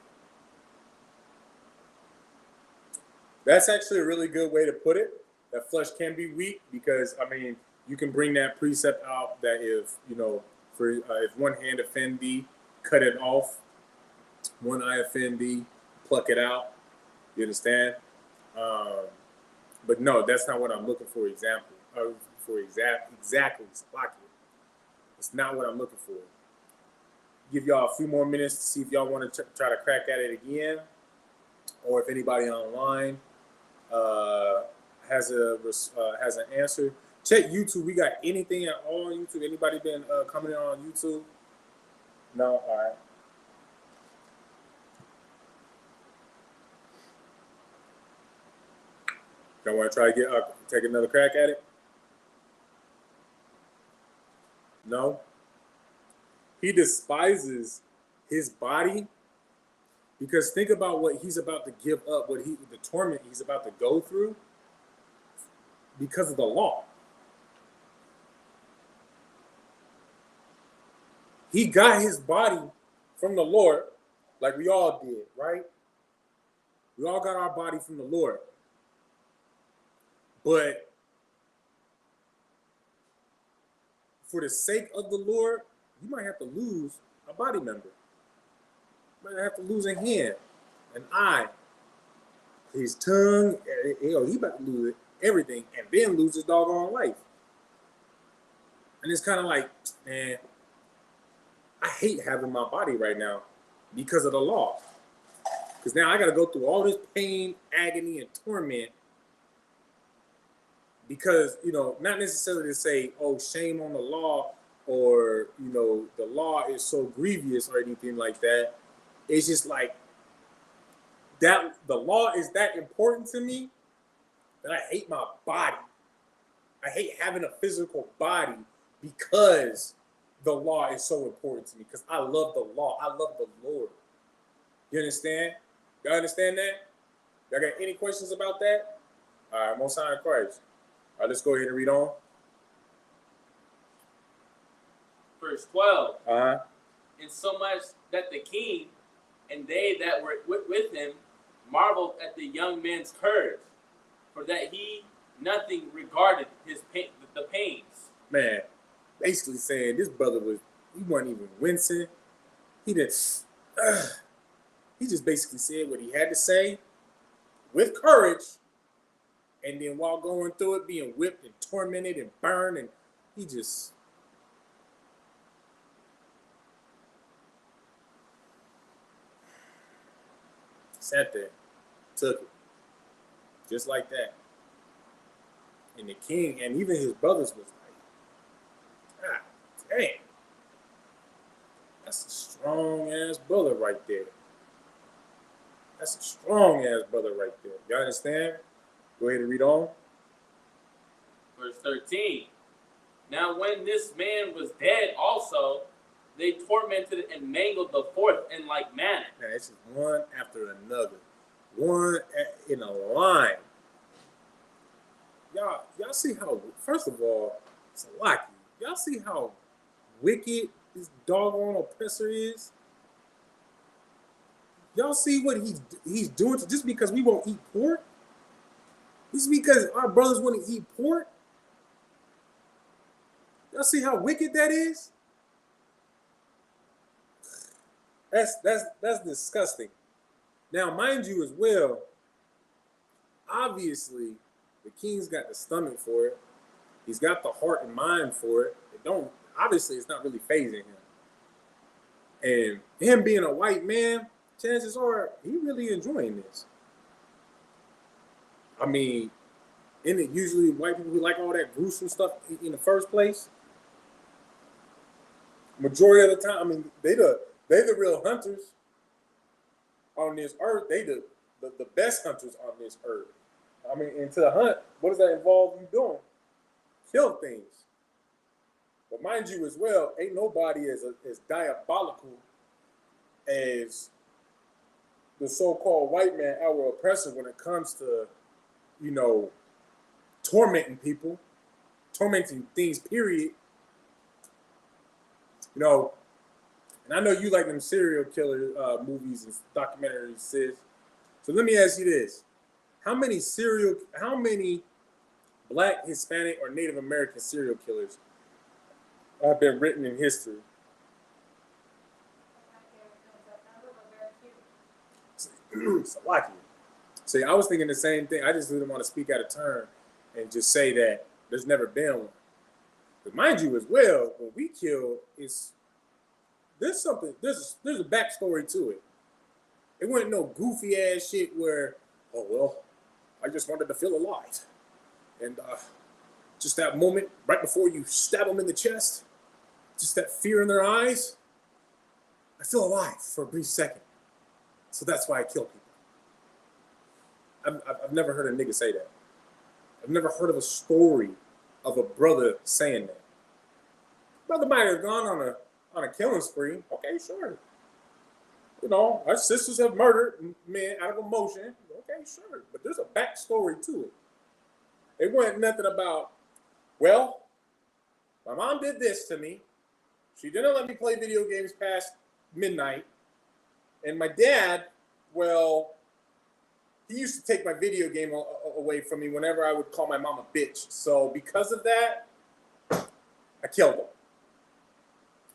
That's actually a really good way to put it. That flesh can be weak because, I mean, you can bring that precept out that if, if one hand offend thee, cut it off. One eye offend thee, pluck it out. You understand? But no, that's not what I'm looking for. Exactly. It's not what I'm looking for. Give y'all a few more minutes to see if y'all want to try to crack at it again, or if anybody online has an answer. Check YouTube. We got anything at all on YouTube? Anybody been coming in on YouTube? No. All right. Y'all want to try to take another crack at it? No. He despises his body because think about what he's about to give up, the torment he's about to go through because of the law. He got his body from the Lord, like we all did, right? We all got our body from the Lord. But for the sake of the Lord, you might have to lose a body member. You might have to lose a hand, an eye, his tongue. He about to lose everything and then lose his doggone life. And it's kind of like, man, I hate having my body right now because of the law. Because now I got to go through all this pain, agony, and torment. Because, not necessarily to say, oh, shame on the law or, the law is so grievous or anything like that. It's just like that the law is that important to me that I hate my body. I hate having a physical body because the law is so important to me because I love the law. I love the Lord. You understand? Y'all understand that? Y'all got any questions about that? All right, Most High in Christ. All right, let's go ahead and read on. Verse 12. Uh-huh. Insomuch that the king and they that were with him marveled at the young man's courage, for that he nothing regarded his pain, the pains. Man, basically saying this brother he wasn't even wincing. He just basically said what he had to say with courage. And then while going through it, being whipped and tormented and burned, and he just sat there, took it, just like that. And the king and even his brothers was like, ah, dang, that's a strong ass brother right there. That's a strong ass brother right there. You understand? Go ahead and read on. Verse 13. Now when this man was dead also, they tormented and mangled the fourth in like manner. Now, it's just one after another. One in a line. Y'all see how, first of all, Salaki, y'all see how wicked this doggone oppressor is? Y'all see what he's doing just because we won't eat pork? This is because our brothers want to eat pork? Y'all see how wicked that is? That's disgusting. Now, mind you, as well, obviously, the king's got the stomach for it. He's got the heart and mind for it. It don't obviously it's not really phasing him. And him being a white man, chances are he really enjoying this. I mean, isn't it usually white people who like all that gruesome stuff in the first place? Majority of the time, I mean, they the real hunters on this earth. They the best hunters on this earth. I mean, and to hunt, what does that involve you doing? Kill things. But mind you as well, ain't nobody as diabolical as the so-called white man, our oppressor, when it comes to, tormenting people, tormenting things, period. And I know you like them serial killer movies and documentaries, sis. So let me ask you this. How many Black, Hispanic, or Native American serial killers have been written in history? Salaki. See, I was thinking the same thing. I just didn't want to speak out of turn and just say that there's never been one. But mind you, as well, when we kill, there's a backstory to it. It wasn't no goofy ass shit where, oh well, I just wanted to feel alive, and just that moment right before you stab them in the chest, just that fear in their eyes. I feel alive for a brief second, so that's why I kill people. I've never heard a nigga say that. I've never heard of a story of a brother saying that. Brother might have gone on a killing spree. Okay, sure. Our sisters have murdered men out of emotion. Okay, sure. But there's a backstory to it. It wasn't nothing about, well, my mom did this to me. She didn't let me play video games past midnight. And my dad, well, he used to take my video game away from me whenever I would call my mom a bitch. So because of that, I killed him.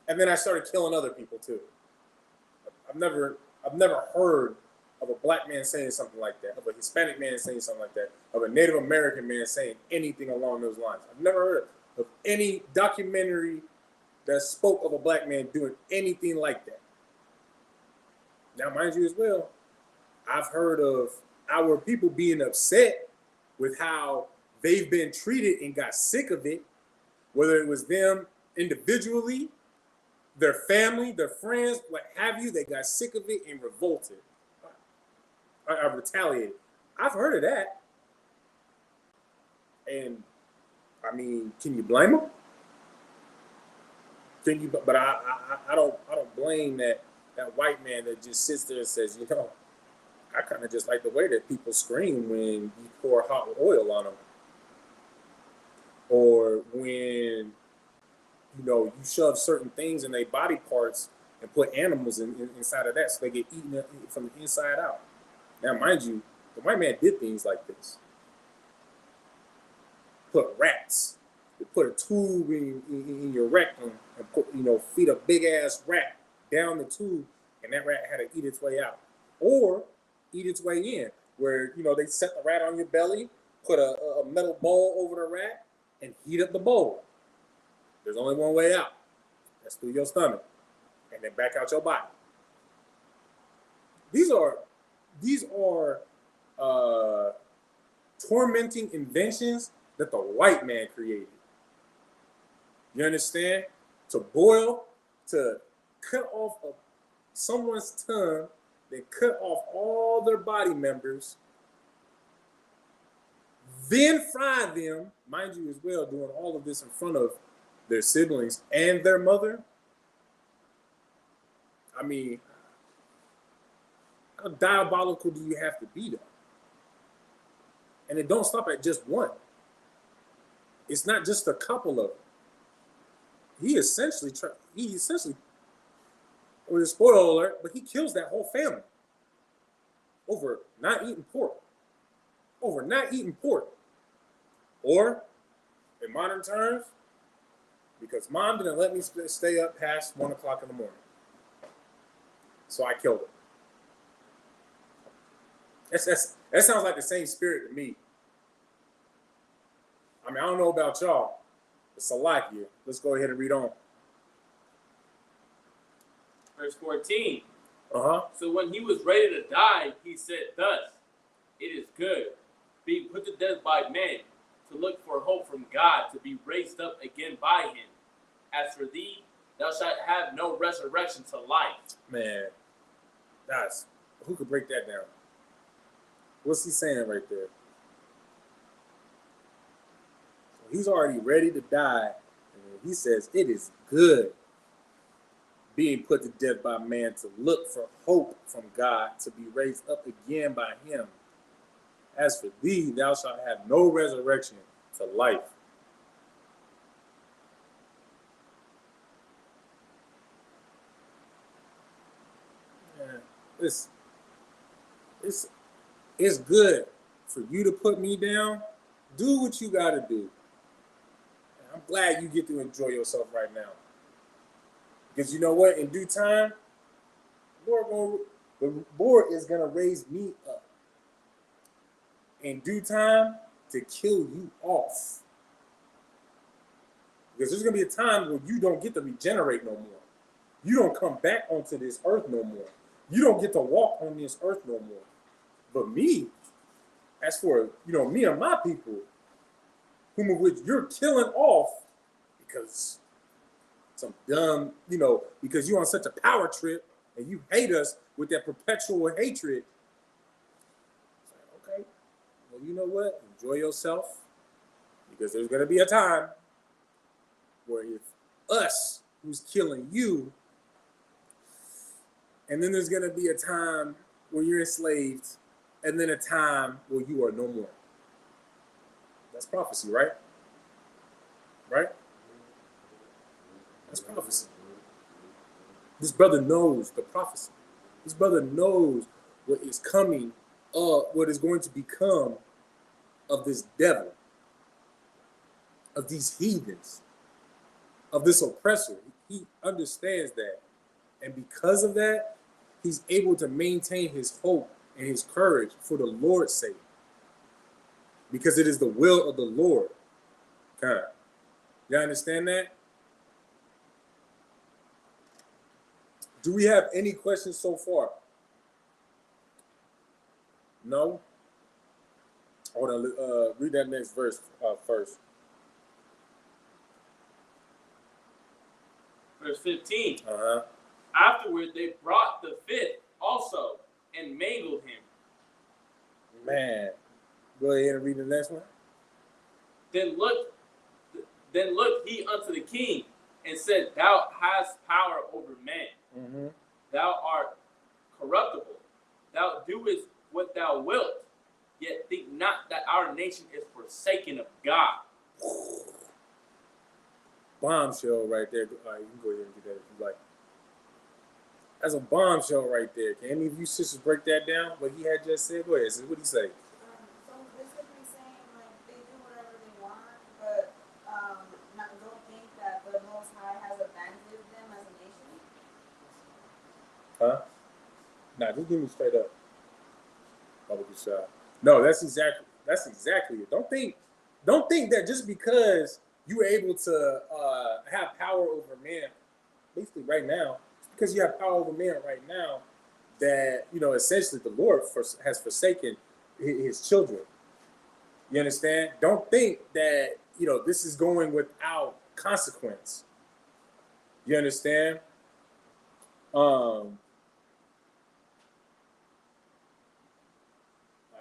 And then I started killing other people too. I've never heard of a Black man saying something like that, of a Hispanic man saying something like that, of a Native American man saying anything along those lines. I've never heard of any documentary that spoke of a Black man doing anything like that. Now, mind you as well, I've heard of our people being upset with how they've been treated and got sick of it, whether it was them individually, their family, their friends, what have you. They got sick of it and revolted. I retaliated. I've heard of that. And I mean, can you blame them? But I don't blame that white man that just sits there and says, I kind of just like the way that people scream when you pour hot oil on them, or when you shove certain things in their body parts and put animals inside of that so they get eaten from the inside out. Now, mind you, the white man did things like this. Put rats. They put a tube in your rectum and feed a big ass rat down the tube, and that rat had to eat its way out, or eat its way in, where they set the rat on your belly, put a metal bowl over the rat, and heat up the bowl. There's only one way out. That's through your stomach, and then back out your body. These are tormenting inventions that the white man created. You understand? To boil, to cut off someone's tongue, then cut off all their body members, then fry them, mind you as well, doing all of this in front of their siblings and their mother. I mean, how diabolical do you have to be though? And it don't stop at just one. It's not just a couple of them. He essentially, with a spoiler alert, but he kills that whole family over not eating pork. Or, in modern terms, because mom didn't let me stay up past 1 o'clock in the morning. So I killed her. That sounds like the same spirit to me. I mean, I don't know about y'all. It's a lot here. Let's go ahead and read on. Verse 14. Uh-huh. So when he was ready to die, he said thus, it is good, being put to death by men, to look for hope from God, to be raised up again by him. As for thee, thou shalt have no resurrection to life. Man, who could break that down? What's he saying right there? He's already ready to die. And he says, it is good being put to death by man, to look for hope from God, to be raised up again by him. As for thee, thou shalt have no resurrection to life. Yeah, it's good for you to put me down. Do what you got to do. I'm glad you get to enjoy yourself right now. Because you know what? In due time, the Lord is going to raise me up. In due time, to kill you off. Because there's going to be a time where you don't get to regenerate no more. You don't come back onto this earth no more. You don't get to walk on this earth no more. But me, as for, me and my people, whom of which you're killing off because some dumb, because you're on such a power trip and you hate us with that perpetual hatred. It's like, okay, well, you know what? Enjoy yourself, because there's going to be a time where if us who's killing you, and then there's going to be a time where you're enslaved, and then a time where you are no more. That's prophecy, right? Right? That's prophecy. This brother knows the prophecy. This brother knows what is coming, what is going to become of this devil, of these heathens, of this oppressor. He understands that. And because of that, he's able to maintain his hope and his courage for the Lord's sake. Because it is the will of the Lord. Okay. You understand that? Do we have any questions so far? No? Hold on, read that next verse first. Verse 15. Uh-huh. Afterward, they brought the fifth also and mangled him. Man. Go ahead and read the next one. Then looked he unto the king and said, Thou hast power over men. Mm-hmm. Thou art corruptible. Thou doest what thou wilt. Yet think not that our nation is forsaken of God. Bombshell right there. All right, you can go ahead and do that if you like. That's a bombshell right there. Can any of you sisters break that down? What he had just said? Go ahead. What did he say? So basically saying like they do whatever they want, but don't think that the Most High has abandoned them as a nation. Huh? Nah, just give me straight up. No, that's exactly it. Don't think that just because you were able to have power over men, basically right now, because you have power over men right now, that essentially the Lord has forsaken his children. You understand? Don't think that this is going without consequence. You understand?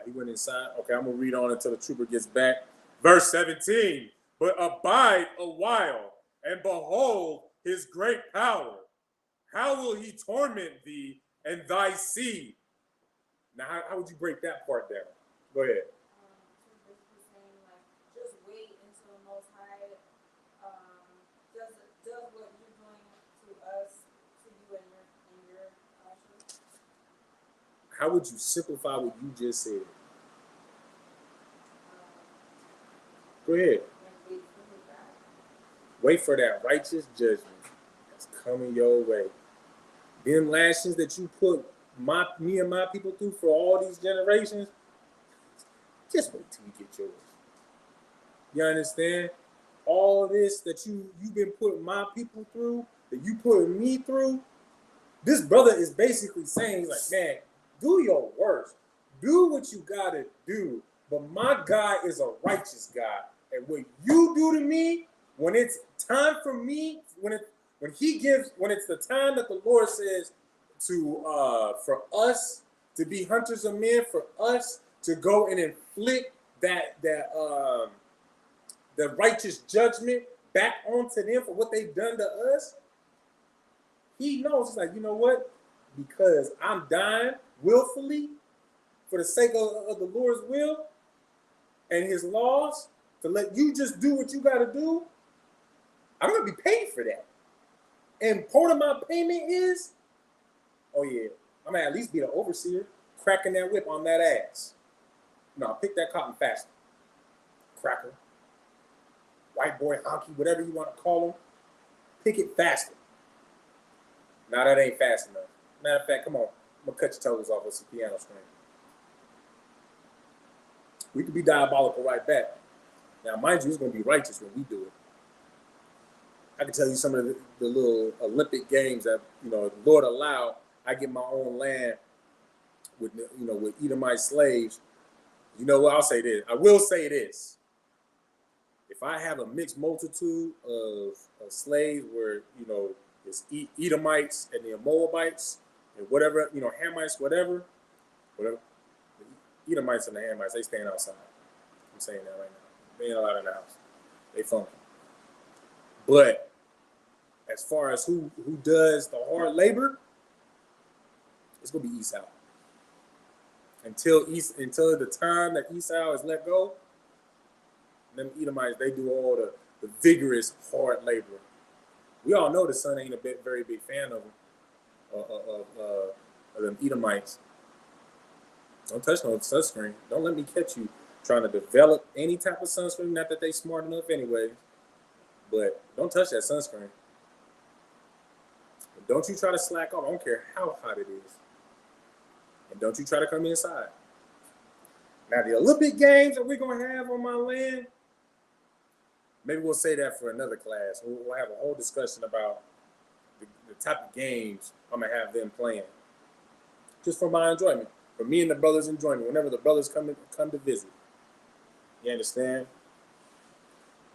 He went inside. Okay, I'm going to read on until the trooper gets back. Verse 17. But abide a while, and behold his great power. How will he torment thee and thy seed? Now, how would you break that part down? Go ahead. So basically saying like just wait until the Most High does what you're doing to us, to you and your culture. How would you simplify what you just said? Go ahead. Wait for that righteous judgment that's coming your way. Them lashings that you put me and my people through for all these generations, just wait till you get yours. You understand? All this that you've been putting my people through, that you putting me through, this brother is basically saying, he's like, man, do your worst. Do what you gotta do. But my God is a righteous God. And what you do to me, when it's time for me, when it's the time that the Lord says to for us to be hunters of men, for us to go and inflict the righteous judgment back onto them for what they've done to us, he knows. It's like, you know what? Because I'm dying willfully for the sake of the Lord's will and his laws, to let you just do what you got to do, I'm going to be paid for that. And part of my payment is, oh yeah, I'm going to at least be the overseer, cracking that whip on that ass. No, pick that cotton faster. Cracker. White boy, honky, whatever you want to call him. Pick it faster. Now that ain't fast enough. Matter of fact, come on. I'm going to cut your toes off with some piano string. We could be diabolical right back. Now, mind you, it's going to be righteous when we do it. I can tell you some of the little Olympic games that, the Lord allowed. I get my own land with Edomite slaves. You know what? I'll say this. I will say this. If I have a mixed multitude of slaves where, it's Edomites and the Moabites and whatever, Hamites, whatever. The Edomites and the Hamites, they staying outside. I'm saying that right now. They ain't allowed in the house. They funky. But as far as who does the hard labor, it's gonna be Esau. Until the time that Esau is let go, them Edomites, they do all the vigorous hard labor. We all know the son ain't a very big fan of them Edomites. Don't touch no sunscreen. Don't let me catch you trying to develop any type of sunscreen. Not that they smart enough anyway, but don't touch that sunscreen. And don't you try to slack off. I don't care how hot it is. And don't you try to come inside. Now, the Olympic Games that we're going to have on my land, maybe we'll say that for another class. We'll have a whole discussion about the type of games I'm going to have them playing. Just for my enjoyment. For me and the brothers' enjoyment. Whenever the brothers come to visit. You understand?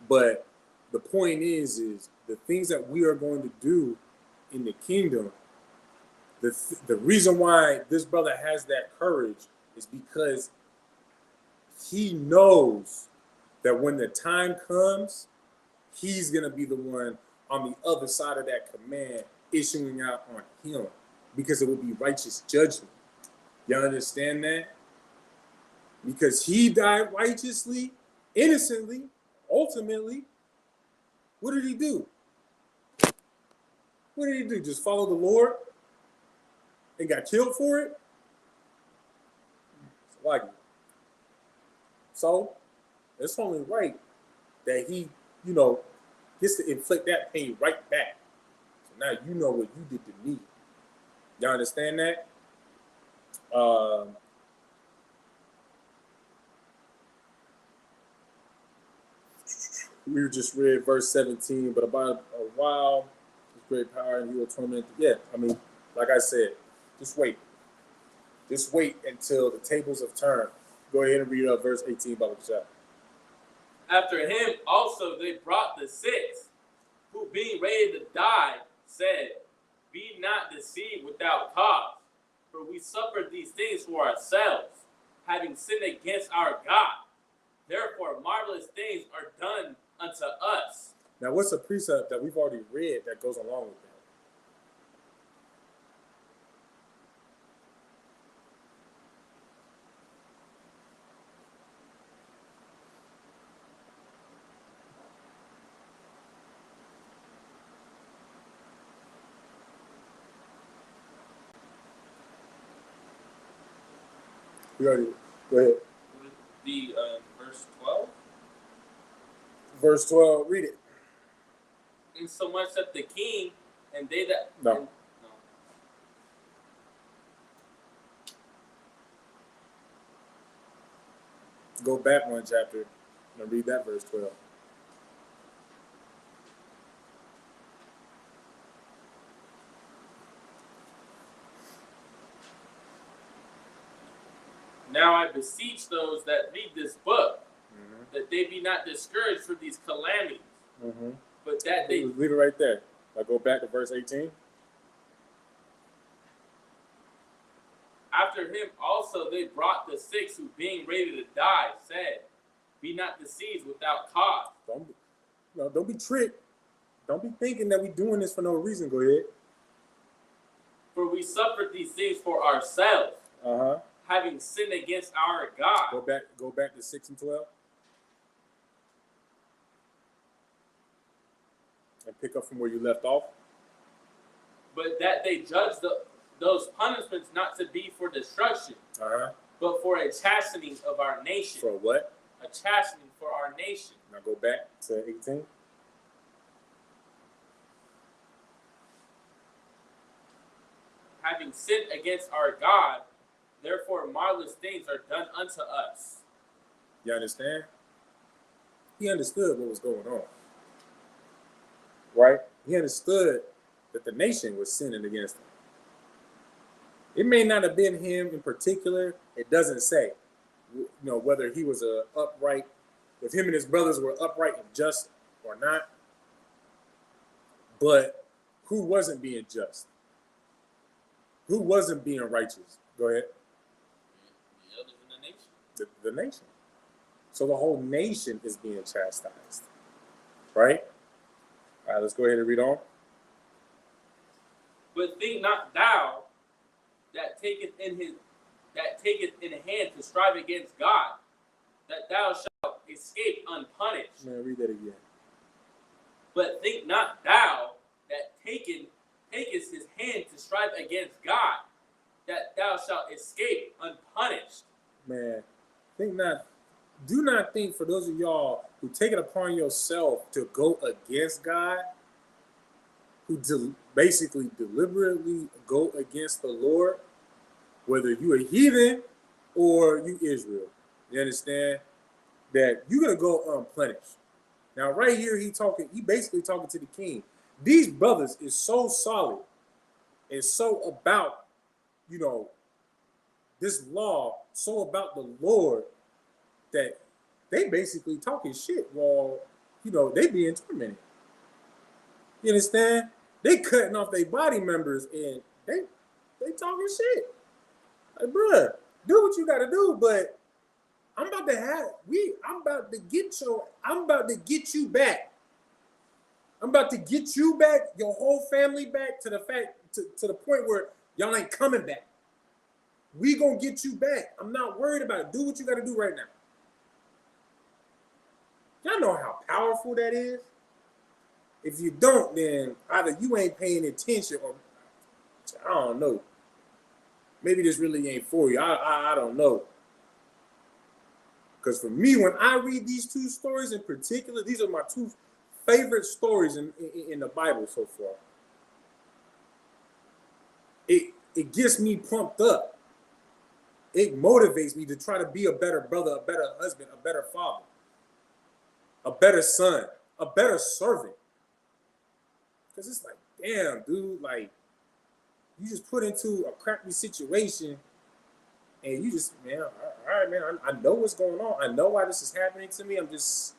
But the point is the things that we are going to do in the kingdom, the reason why this brother has that courage is because he knows that when the time comes, he's going to be the one on the other side of that command issuing out on him, because it will be righteous judgment. Y'all understand that? Because he died righteously, innocently, ultimately. What did he do? What did he do? Just follow the Lord and got killed for it? It's like it. So it's only right that he, gets to inflict that pain right back. So now you know what you did to me. Y'all understand that? We just read verse 17, but about a while, his great power and he will torment. Yeah, like I said, just wait. Just wait until the tables have turned. Go ahead and read up verse 18, Baba Kashab. After him also they brought the six, who being ready to die, said, be not deceived without cause, for we suffered these things for ourselves, having sinned against our God. Therefore marvelous things are done unto us. Now, what's a precept that we've already read that goes along with that? We already, go ahead. Would be verse 12? Verse 12, read it. in so much that the king and they that No. and, Go back one chapter and read that verse 12. Now I beseech those that read this book Mm-hmm. that they be not discouraged for these calamities, Mm-hmm. but that they Leave it right there. Now go back to verse 18. after him also they brought the six who being ready to die said, be not deceived without cause. Don't be tricked. Don't be thinking that we doing this for no reason. Go ahead. For we suffered these things for ourselves, Uh-huh. having sinned against our God. Go back to 6 and 12. And pick up from where you left off. But that they judge those punishments not to be for destruction, Uh-huh. but for a chastening of our nation. For what? A chastening for our nation. Now go back to 18. Having sinned against our God, therefore marvelous things are done unto us. You understand? He understood what was going on. Right? He understood that the nation was sinning against him. It may not have been him in particular. It doesn't say, whether he was a upright, if him and his brothers were upright and just or not. But who wasn't being just? Who wasn't being righteous? Go ahead. The others in the nation. The nation. So the whole nation is being chastised. Right? All right, let's go ahead and read on. But think not thou that taketh in hand to strive against God, that thou shalt escape unpunished. Man, read that again. But think not thou that takest his hand to strive against God, that thou shalt escape unpunished. Man, do not think, for those of y'all who take it upon yourself to go against God, who basically deliberately go against the Lord, whether you a heathen or you Israel, you understand that you're gonna go unpunished. Now, right here, he basically talking to the king. These brothers is so solid and so about, this law, so about the Lord, that they basically talking shit while, they being tormented. You understand? They cutting off their body members and they talking shit. Like, bruh, do what you gotta do, but I'm about to get you back. I'm about to get you back, your whole family back, to the point where y'all ain't coming back. We gonna get you back. I'm not worried about it. Do what you gotta do right now. Y'all know how powerful that is? If you don't, then either you ain't paying attention or I don't know. Maybe this really ain't for you. I don't know. Because for me, when I read these two stories in particular, these are my two favorite stories in the Bible so far. It gets me pumped up. It motivates me to try to be a better brother, a better husband, a better father, a better son, a better servant. Because it's like, damn, dude, like, you just put into a crappy situation and you just, man, all right, man, I know what's going on. I know why this is happening to me. I'm just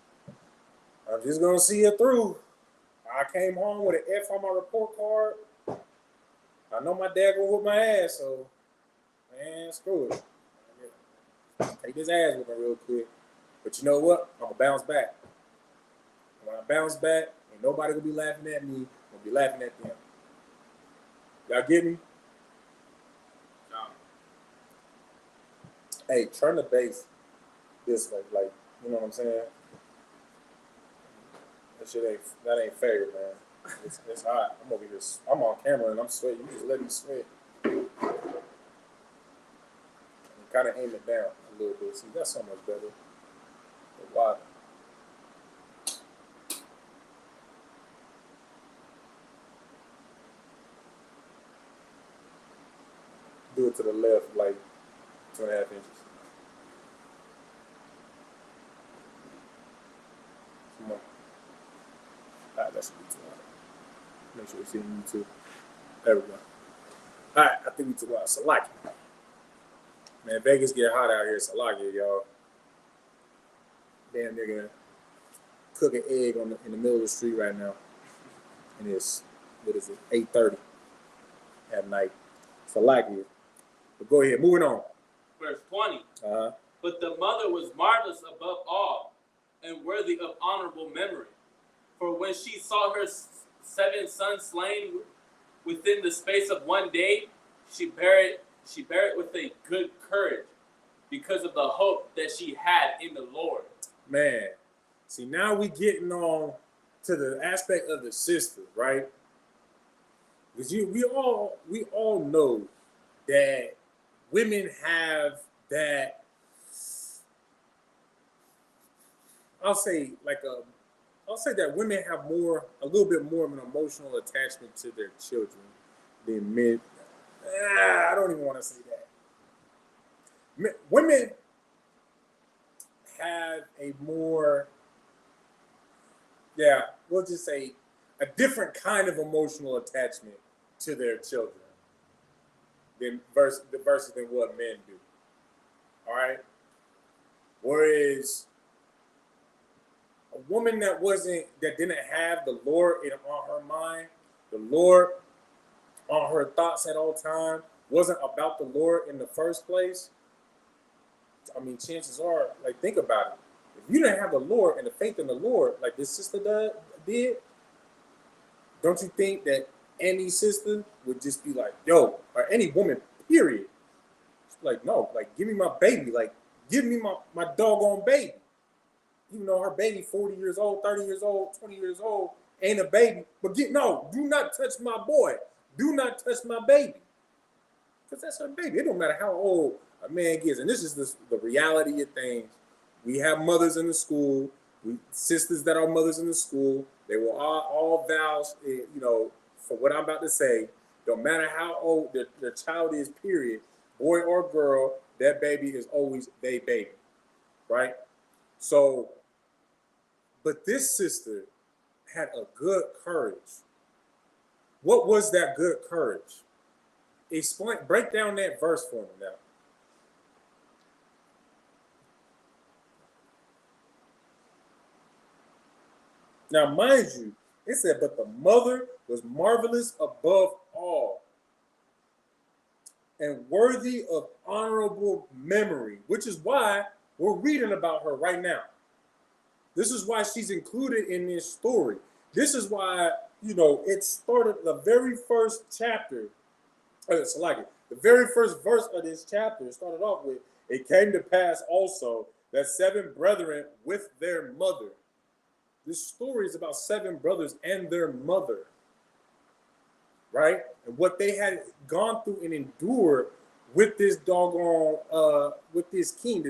going to see it through. I came home with an F on my report card. I know my dad going to whoop my ass, so, man, screw it. Take this ass whooping real quick. But you know what? I'm going to bounce back. When I bounce back, ain't nobody going to be laughing at me. I'm going to be laughing at them. Y'all get me? Hey, turn the bass this way, like, you know what I'm saying? That ain't fair, man. It's hot. I'm over here. I'm on camera and I'm sweating. You just let me sweat. And kind of aim it down a little bit. See, that's so much better. The water. it to the left like 2.5 inches. Come on. Alright, that should be too hard. Make sure it's in you too. There we go. Alright, I think we too loud. Salaki. Man, Vegas get hot out here. Salaki, y'all. Damn nigga cook an egg in the middle of the street right now. And it's, what is it, 8:30 at night. Salaki. But go ahead, moving on. Verse 20. Uh-huh. But the mother was marvelous above all and worthy of honorable memory. For when she saw her 7 sons slain within the space of one day, she bare it with a good courage because of the hope that she had in the Lord. Man, see, now we getting on to the aspect of the sister, right? Because we all know that women have that, I'll say that women have a little bit more of an emotional attachment to their children than men. I don't even want to say that. Women have a more, we'll just say a different kind of emotional attachment to their children versus than what men do. All right. Whereas a woman that didn't have the Lord on her mind, the Lord on her thoughts at all time, wasn't about the Lord in the first place. I mean, chances are, like, think about it. If you didn't have the Lord and the faith in the Lord, like this sister did, don't you think that any sister would just be like, yo, or any woman, period, like, no, like, give me my baby, like, give me my doggone baby. Even though her baby 40 years old, 30 years old, 20 years old, ain't a baby, but do not touch my boy. Do not touch my baby. Because that's her baby. It don't matter how old a man gets. And this is the reality of things. We have mothers in the school, sisters that are mothers in the school. They will all vows, for what I'm about to say. Don't matter how old their child is, period, boy or girl, that baby is always their baby, right? So, but this sister had a good courage. What was that good courage? Break down that verse for me now. Now, mind you, it said, but the mother was marvelous above all and worthy of honorable memory, which is why we're reading about her right now. This is why she's included in this story. This is why, it started the very first chapter. The very first verse of this chapter started off with, it came to pass also that 7 brethren with their mother. This story is about 7 brothers and their mother, right? And what they had gone through and endured with this doggone, with this king,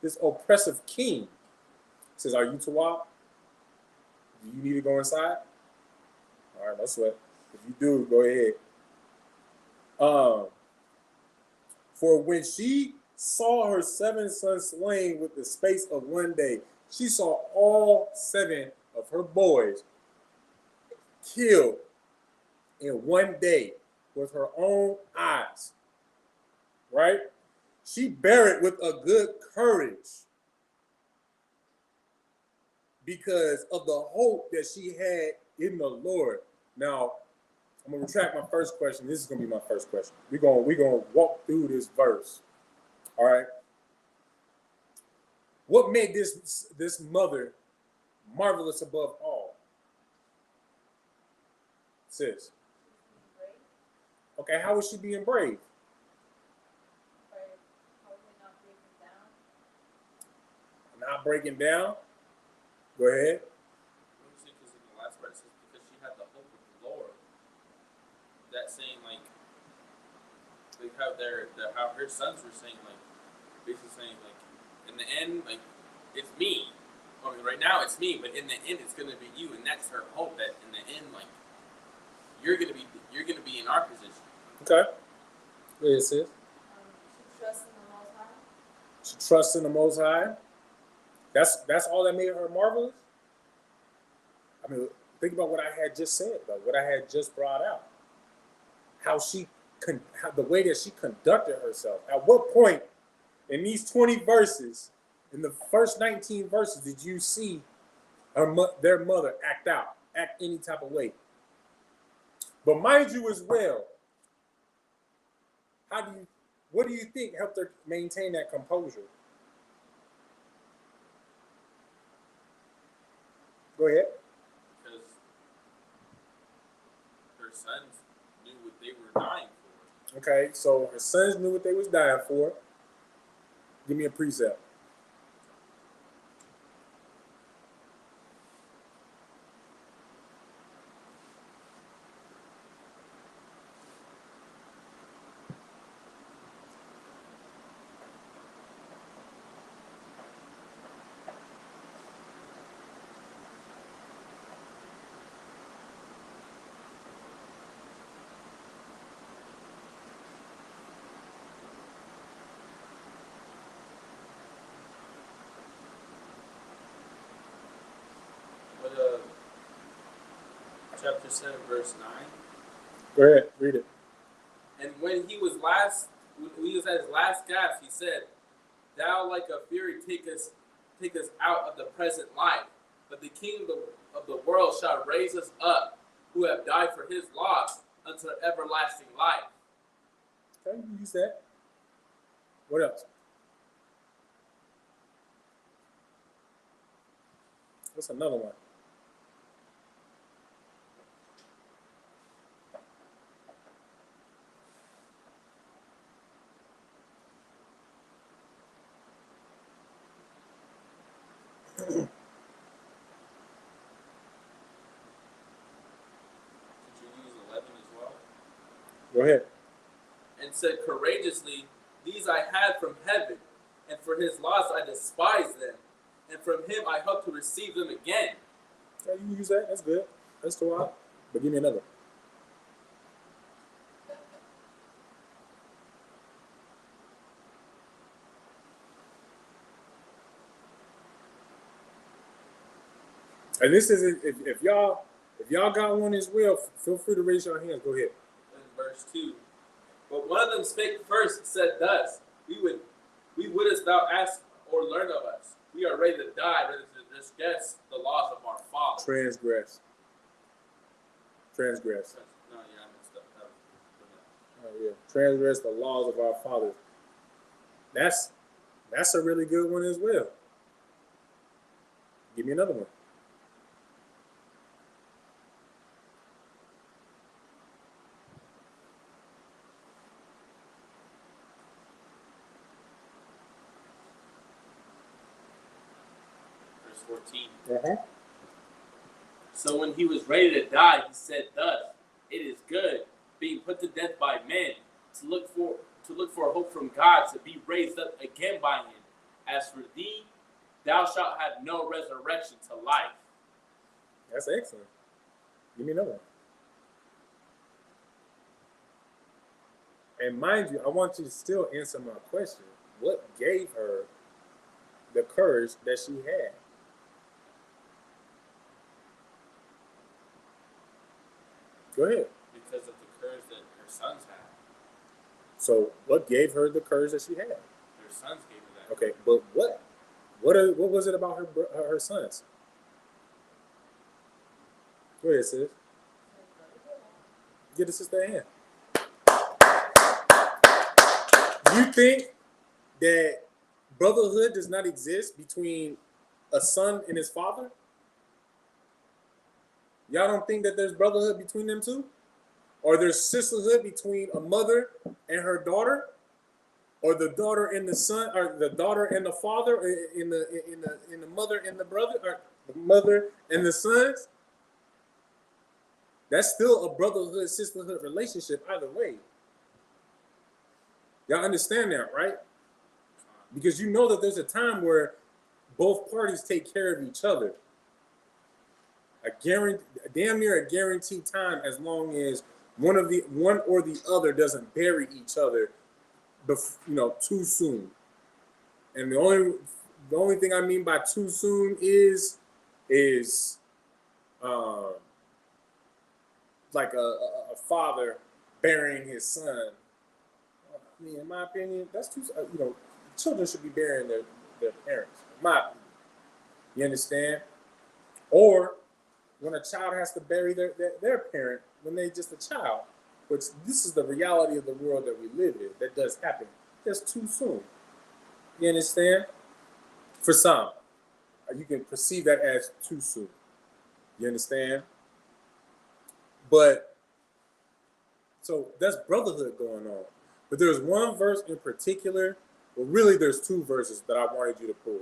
this oppressive king. He says, are you Tawab? Do you need to go inside? All right, no sweat. If you do, go ahead. For when she saw her 7 sons slain with the space of one day, she saw all 7 of her boys killed in one day with her own eyes, right? She bare it with a good courage because of the hope that she had in the Lord. Now, I'm gonna retract my first question. This is gonna be my first question. We're gonna walk through this verse. All right. What made this mother marvelous above all? Sis. Okay, how was she being brave? By probably not breaking down. Not breaking down? Go ahead. Because in the last part it says because she had the hope of the Lord. That saying like how her sons were saying, like, basically saying, like, in the end, like, it's me. I mean, right now it's me, but in the end it's gonna be you, and that's her hope that in the end, like, you're gonna be in our position. Okay. Yes, sis. trust in the Most High. That's all that made her marvelous. I mean, think about what I had just said, though, what I had just brought out. How the way that she conducted herself. At what point in these 20 verses, in the first 19 verses, did you see their mother act any type of way? But mind you as well, what do you think helped her maintain that composure? Go ahead. Because her sons knew what they were dying for. Okay, so her sons knew what they was dying for. Give me a precept. Chapter 7, verse 9. Go ahead, read it. And when he was at his last gasp, he said, "Thou like a fury take us out of the present life, but the King of the world shall raise us up, who have died for his loss, unto everlasting life." Okay, you use that. What else? What's another one? Did you use 11 as well? Go ahead. And said courageously, "These I had from heaven, and for his loss I despised them, and from him I hope to receive them again." Okay, you use that. That's good. That's the one. But give me another. And this is if y'all got one as well, feel free to raise your hands. Go ahead. In verse 2. But one of them spake first, said thus, We wouldest thou ask or learn of us. We are ready to die, rather than discuss the laws of our father. Transgress. No, yeah, I messed up. Oh, yeah. Transgress the laws of our fathers. That's a really good one as well. Give me another one. Verse 14. Uh-huh. So when he was ready to die, he said thus, It is good, being put to death by men, to look for a hope from God, to be raised up again by him. As for thee, thou shalt have no resurrection to life. That's excellent. Give me another one. And mind you, I want you to still answer my question. What gave her the courage that she had? Go ahead. Because of the courage that her sons had. So, what gave her the courage that she had? Her sons gave her that. Okay, but what was it about her sons? Go ahead, sis. Get the sister a hand. You think that brotherhood does not exist between a son and his father? Y'all don't think that there's brotherhood between them two? Or there's sisterhood between a mother and her daughter? Or the daughter and the son, or the daughter and the father, in the mother and the brother, or the mother and the sons? That's still a brotherhood, sisterhood relationship either way. Y'all understand that, right? Because you know that there's a time where both parties take care of each other. Damn near a guaranteed time, as long as one or the other doesn't bury each other, too soon. And the only thing I mean by too soon is um, like a father burying his son. I mean, in my opinion, that's too. Children should be burying their parents. In my opinion, you understand? Or when a child has to bury their parent when they're just a child, which this is the reality of the world that we live in. That does happen. Just too soon. You understand? For some, you can perceive that as too soon. You understand? But so that's brotherhood going on. But there's one verse in particular. Well, really, there's two verses that I wanted you to pull.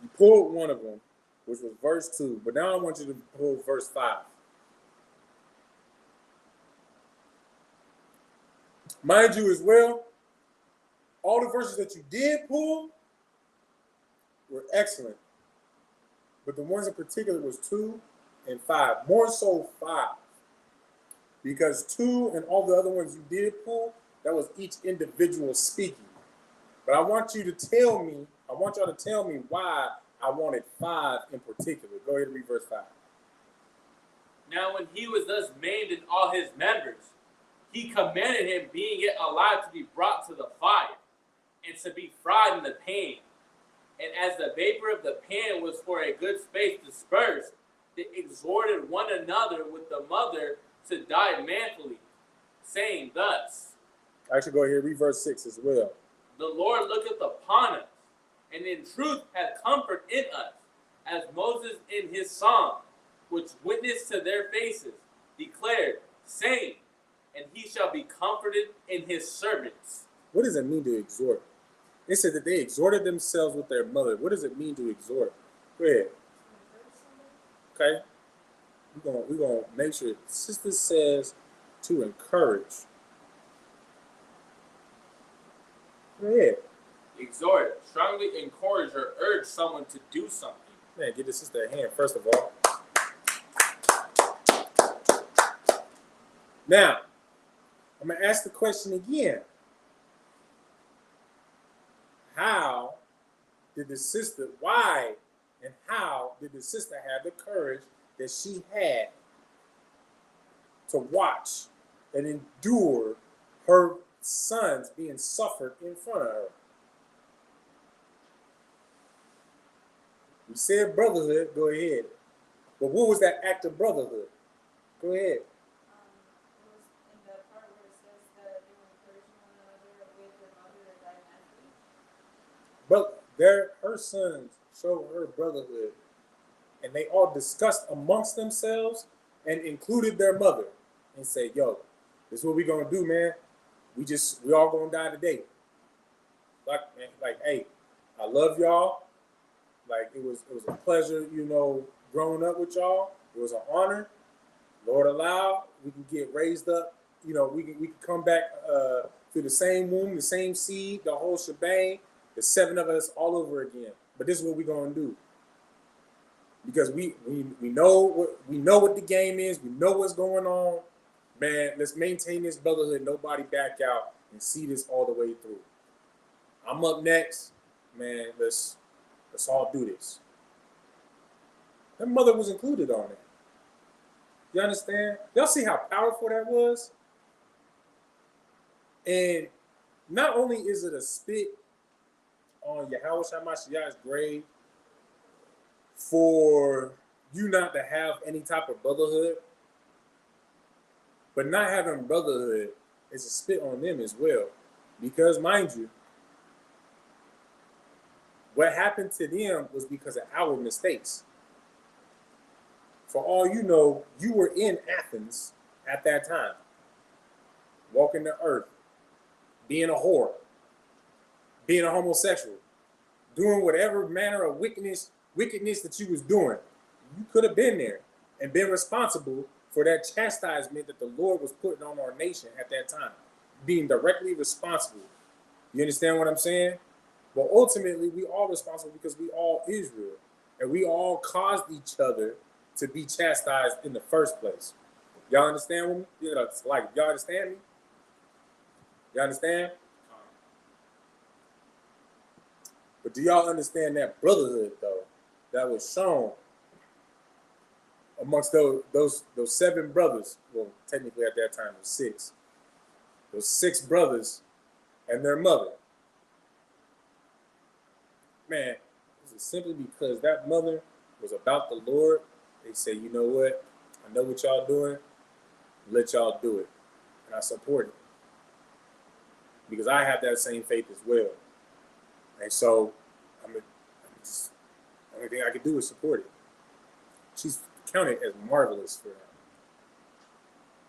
You pulled one of them, which was verse 2. But now I want you to pull verse 5. Mind you, as well, all the verses that you did pull were excellent. But the ones in particular was 2 and 5. More so 5. Because 2 and all the other ones you did pull, that was each individual speaking. But I want y'all to tell me why I wanted 5 in particular. Go ahead and read verse 5. Now when he was thus maimed in all his members, he commanded him, being yet alive, to be brought to the fire, and to be fried in the pan. And as the vapor of the pan was for a good space dispersed, they exhorted one another with the mother to die manfully, saying thus, Actually, go ahead and read verse 6 as well. The Lord looketh upon us, and in truth hath comfort in us, as Moses in his song, which witnessed to their faces, declared, saying, and he shall be comforted in his servants. What does it mean to exhort? It said that they exhorted themselves with their mother. What does it mean to exhort? Go ahead. Okay. We're gonna make sure. Sister says to encourage. Go ahead. Exhort, strongly encourage or urge someone to do something. Man, give the sister a hand, first of all. Now, I'm going to ask the question again. Why and how did the sister have the courage that she had to watch and endure her sons being suffered in front of her? You said brotherhood, go ahead. But what was that act of brotherhood? Go ahead. It was in the part where it says that they were encouraging one another with their mother that died naturally. But her sons showed her brotherhood, and they all discussed amongst themselves and included their mother and said, yo, this is what we gonna do, man. We all gonna die today. Like, hey, I love y'all. Like it was a pleasure, growing up with y'all. It was an honor. Lord allow, we can get raised up. We can come back through the same womb, the same seed, the whole shebang. The 7 of us all over again. But this is what we're gonna do. Because we know what the game is. We know what's going on. Man, let's maintain this brotherhood. Nobody back out and see this all the way through. I'm up next, man. Let's all do this. Her mother was included on it. You understand? Y'all see how powerful that was? And not only is it a spit on Yahweh Shamashiach's grave for you not to have any type of brotherhood, but not having brotherhood is a spit on them as well. Because, mind you, what happened to them was because of our mistakes. For all you know, you were in Athens at that time, walking the earth, being a whore, being a homosexual, doing whatever manner of wickedness that you was doing. You could have been there and been responsible for that chastisement that the Lord was putting on our nation at that time, being directly responsible. You understand what I'm saying? But ultimately, we all responsible because we all Israel, and we all caused each other to be chastised in the first place. Y'all understand me? Y'all understand me? Y'all understand? But do y'all understand that brotherhood though that was shown amongst those 7 brothers? Well, technically at that time it was 6. Those 6 brothers and their mother. Man, it's simply because that mother was about the Lord. They say, you know what? I know what y'all doing. Let y'all do it, and I support it because I have that same faith as well. And so, I'm just, the only thing I can do is support it. She's counted as marvelous for that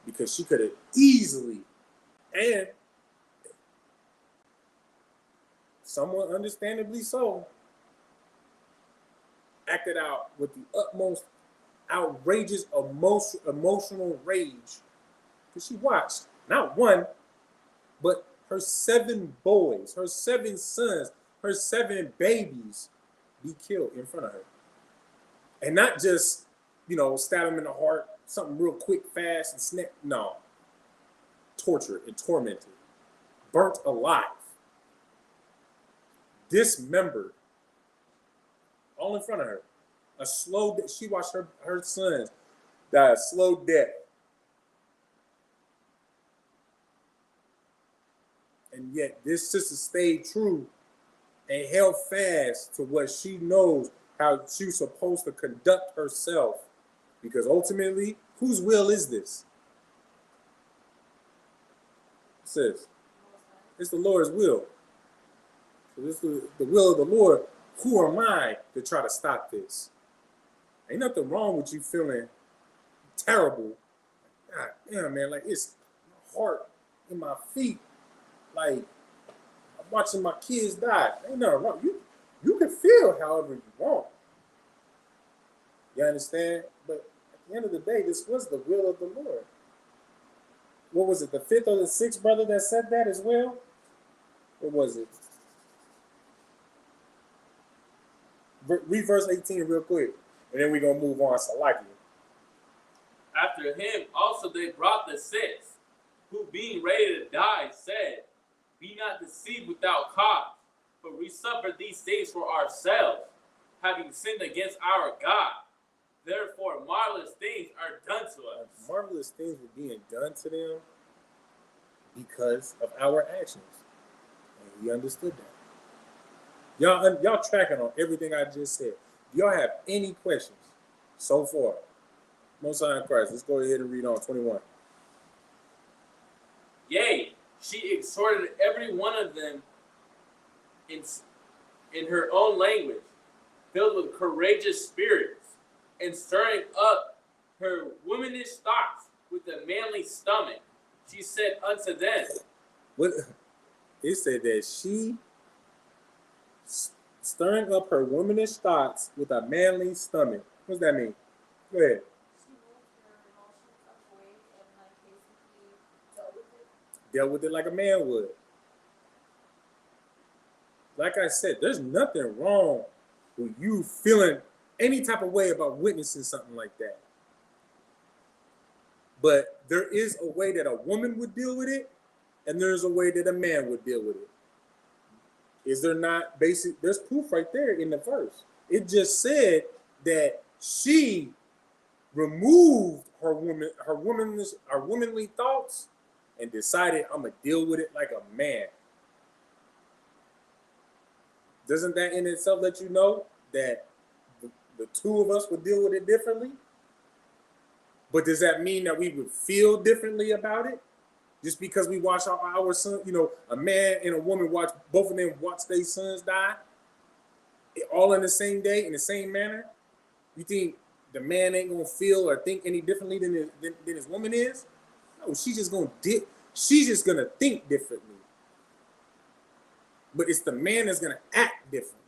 because she could have easily, and somewhat understandably so, acted out with the utmost outrageous emotional rage. Because she watched not one, but her 7 boys, her 7 sons, her 7 babies be killed in front of her. And not just, stab them in the heart, something real quick, fast, and snap. No. Tortured and tormented. Burnt alive. Dismembered. All in front of her. A slow death. She watched her sons die a slow death. And yet this sister stayed true and held fast to what she knows, how she's supposed to conduct herself. Because ultimately, whose will is this? It says, it's the Lord's will. So this is the will of the Lord. Who am I to try to stop this? Ain't nothing wrong with you feeling terrible. God damn, man, like it's my heart in my feet. Like, I'm watching my kids die. Ain't nothing wrong. You can feel however you want. You understand? But at the end of the day, this was the will of the Lord. What was it, the 5th or the 6th brother that said that as well? What was it? Read verse 18 real quick, and then we're going to move on. Salaki. After him also they brought the 6th, who being ready to die said, be not deceived without cause, but we suffer these things for ourselves, having sinned against our God. Therefore marvelous things are done to us. Marvelous things were being done to them because of our actions. And he understood that. Y'all tracking on everything I just said. Do y'all have any questions so far? Most High in Christ. Let's go ahead and read on 21. Yea, she exhorted every one of them in her own language, filled with courageous spirits, and stirring up her womanish thoughts with a manly stomach. She said unto them, What it said that she stirring up her womanish thoughts with a manly stomach. What does that mean? Go ahead. She moved her emotions up away and like basically dealt with it. Dealt with it like a man would. Like I said, there's nothing wrong with you feeling any type of way about witnessing something like that. But there is a way that a woman would deal with it, and there's a way that a man would deal with it. Is there not basic? There's proof right there in the verse. It just said that she removed her womanly thoughts and decided, I'm gonna deal with it like a man. Doesn't that in itself let you know that the two of us would deal with it differently? But does that mean that we would feel differently about it? Just because we watch our son, a man and a woman watch, both of them watch their sons die, all in the same day, in the same manner? You think the man ain't gonna feel or think any differently than his woman is? No, she's just gonna think differently. But it's the man that's gonna act differently.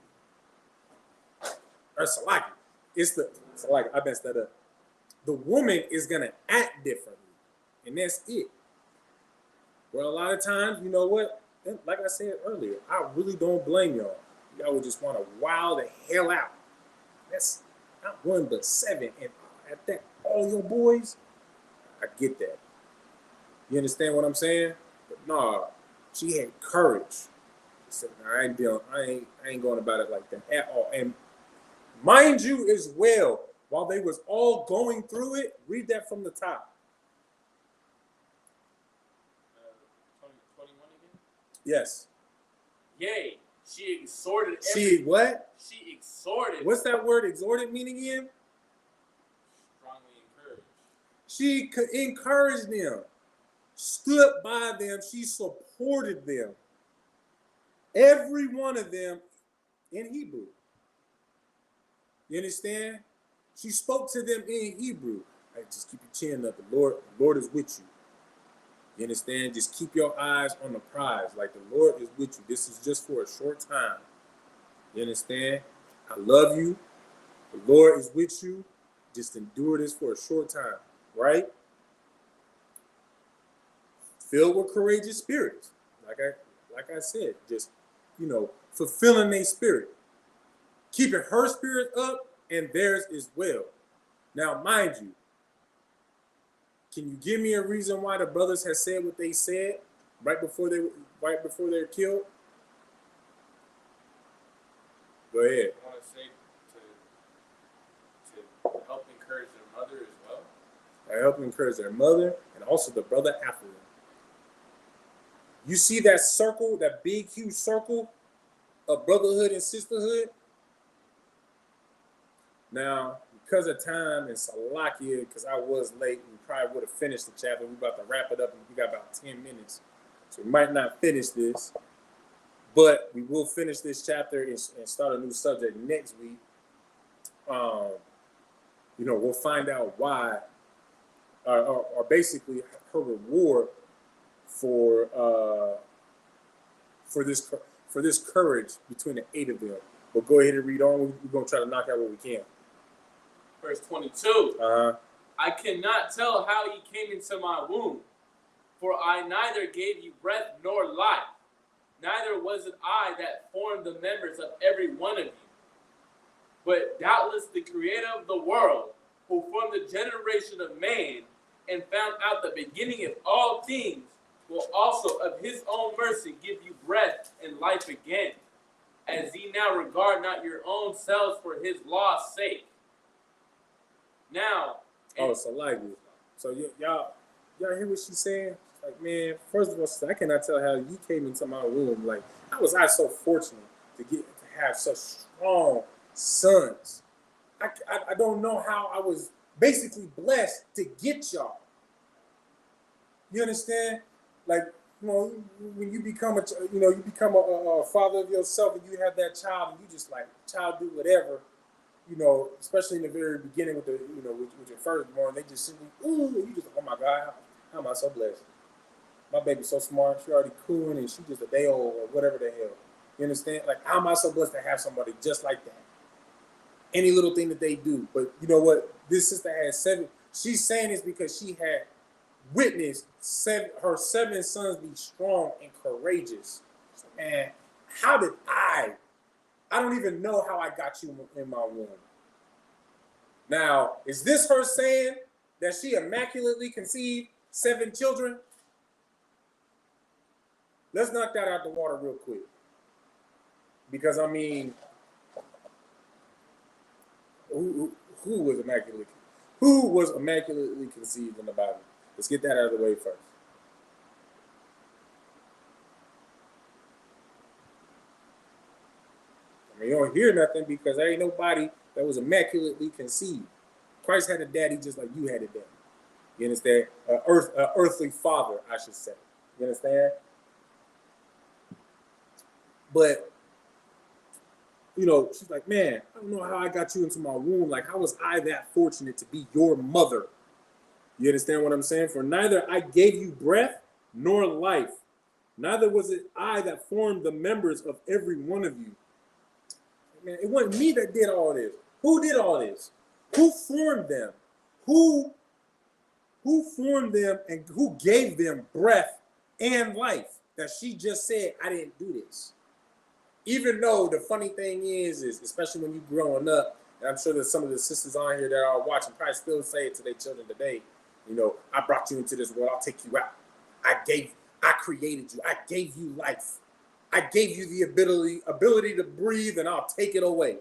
Or Salaki, I messed that up. The woman is gonna act differently, and that's it. Well, a lot of times, you know what? Like I said earlier, I really don't blame y'all. Y'all would just want to wow the hell out. That's not 1 but 7, and at that, all your boys. I get that. You understand what I'm saying? But nah, she had courage. So, I ain't going about it like that at all. And mind you as well, while they was all going through it, read that from the top. 21 again? Yes. Yea, she exhorted She what? She exhorted. What's that word exhorted meaning again? Strongly encouraged. She encouraged them, stood by them, she supported them. Every one of them in Hebrew. You understand? She spoke to them in Hebrew. Hey, just keep your chin up. The Lord is with you. You understand? Just keep your eyes on the prize. Like the Lord is with you. This is just for a short time. You understand? I love you. The Lord is with you. Just endure this for a short time. Right? Filled with courageous spirits. Like I said, just, fulfilling their spirit. Keeping her spirit up and theirs as well. Now, mind you, can you give me a reason why the brothers had said what they said right before they were killed? Go ahead. I want to say to help encourage their mother as well. I help encourage their mother and also the brother after them. You see that circle, that big, huge circle of brotherhood and sisterhood? Now, because of time and Salakia, because I was late, we probably would have finished the chapter. We're about to wrap it up, and we got about 10 minutes. So we might not finish this, but we will finish this chapter and start a new subject next week. We'll find out why, or basically her reward for this courage between the 8 of them. But go ahead and read on. We're going to try to knock out what we can. Verse 22. Uh-huh. I cannot tell how ye came into my womb, for I neither gave you breath nor life, neither was it I that formed the members of every one of you. But doubtless the Creator of the world, who formed the generation of man, and found out the beginning of all things, will also of his own mercy give you breath and life again, as ye now regard not your own selves for his law's sake. Now, so like it. So y'all hear what she's saying? Like, man, first of all, I cannot tell how you came into my womb. Like, how was I so fortunate to have such strong sons? I don't know how I was basically blessed to get y'all. You understand? Like, when you become a father of yourself and you have that child and you just like, child do whatever, especially in the very beginning with with your firstborn, they just simply, you just, oh my God, how am I so blessed? My baby's so smart, she already cooing and she just a day old or whatever the hell. You understand? Like, how am I so blessed to have somebody just like that? Any little thing that they do. But you know what? This sister had 7. She's saying this because she had witnessed her 7 sons be strong and courageous. So, man, how did I don't even know how I got you in my womb. Now, is this her saying that she immaculately conceived 7 children? Let's knock that out the water real quick. Because, I mean, who was immaculately conceived in the Bible? Let's get that out of the way first. I mean, you don't hear nothing because there ain't nobody that was immaculately conceived. Christ had a daddy just like you had a daddy. You understand? Earthly father, I should say. You understand? But, she's like, man, I don't know how I got you into my womb. Like, how was I that fortunate to be your mother? You understand what I'm saying? For neither I gave you breath nor life. Neither was it I that formed the members of every one of you. Man, it wasn't me that did all this. Who did all this? Who formed them? Who formed them and who gave them breath and life? That she just said, I didn't do this. Even though the funny thing is especially when you're growing up, and I'm sure that some of the sisters on here that are watching probably still say it to their children today, I brought you into this world, I'll take you out. I created you, I gave you life. I gave you the ability to breathe, and I'll take it away.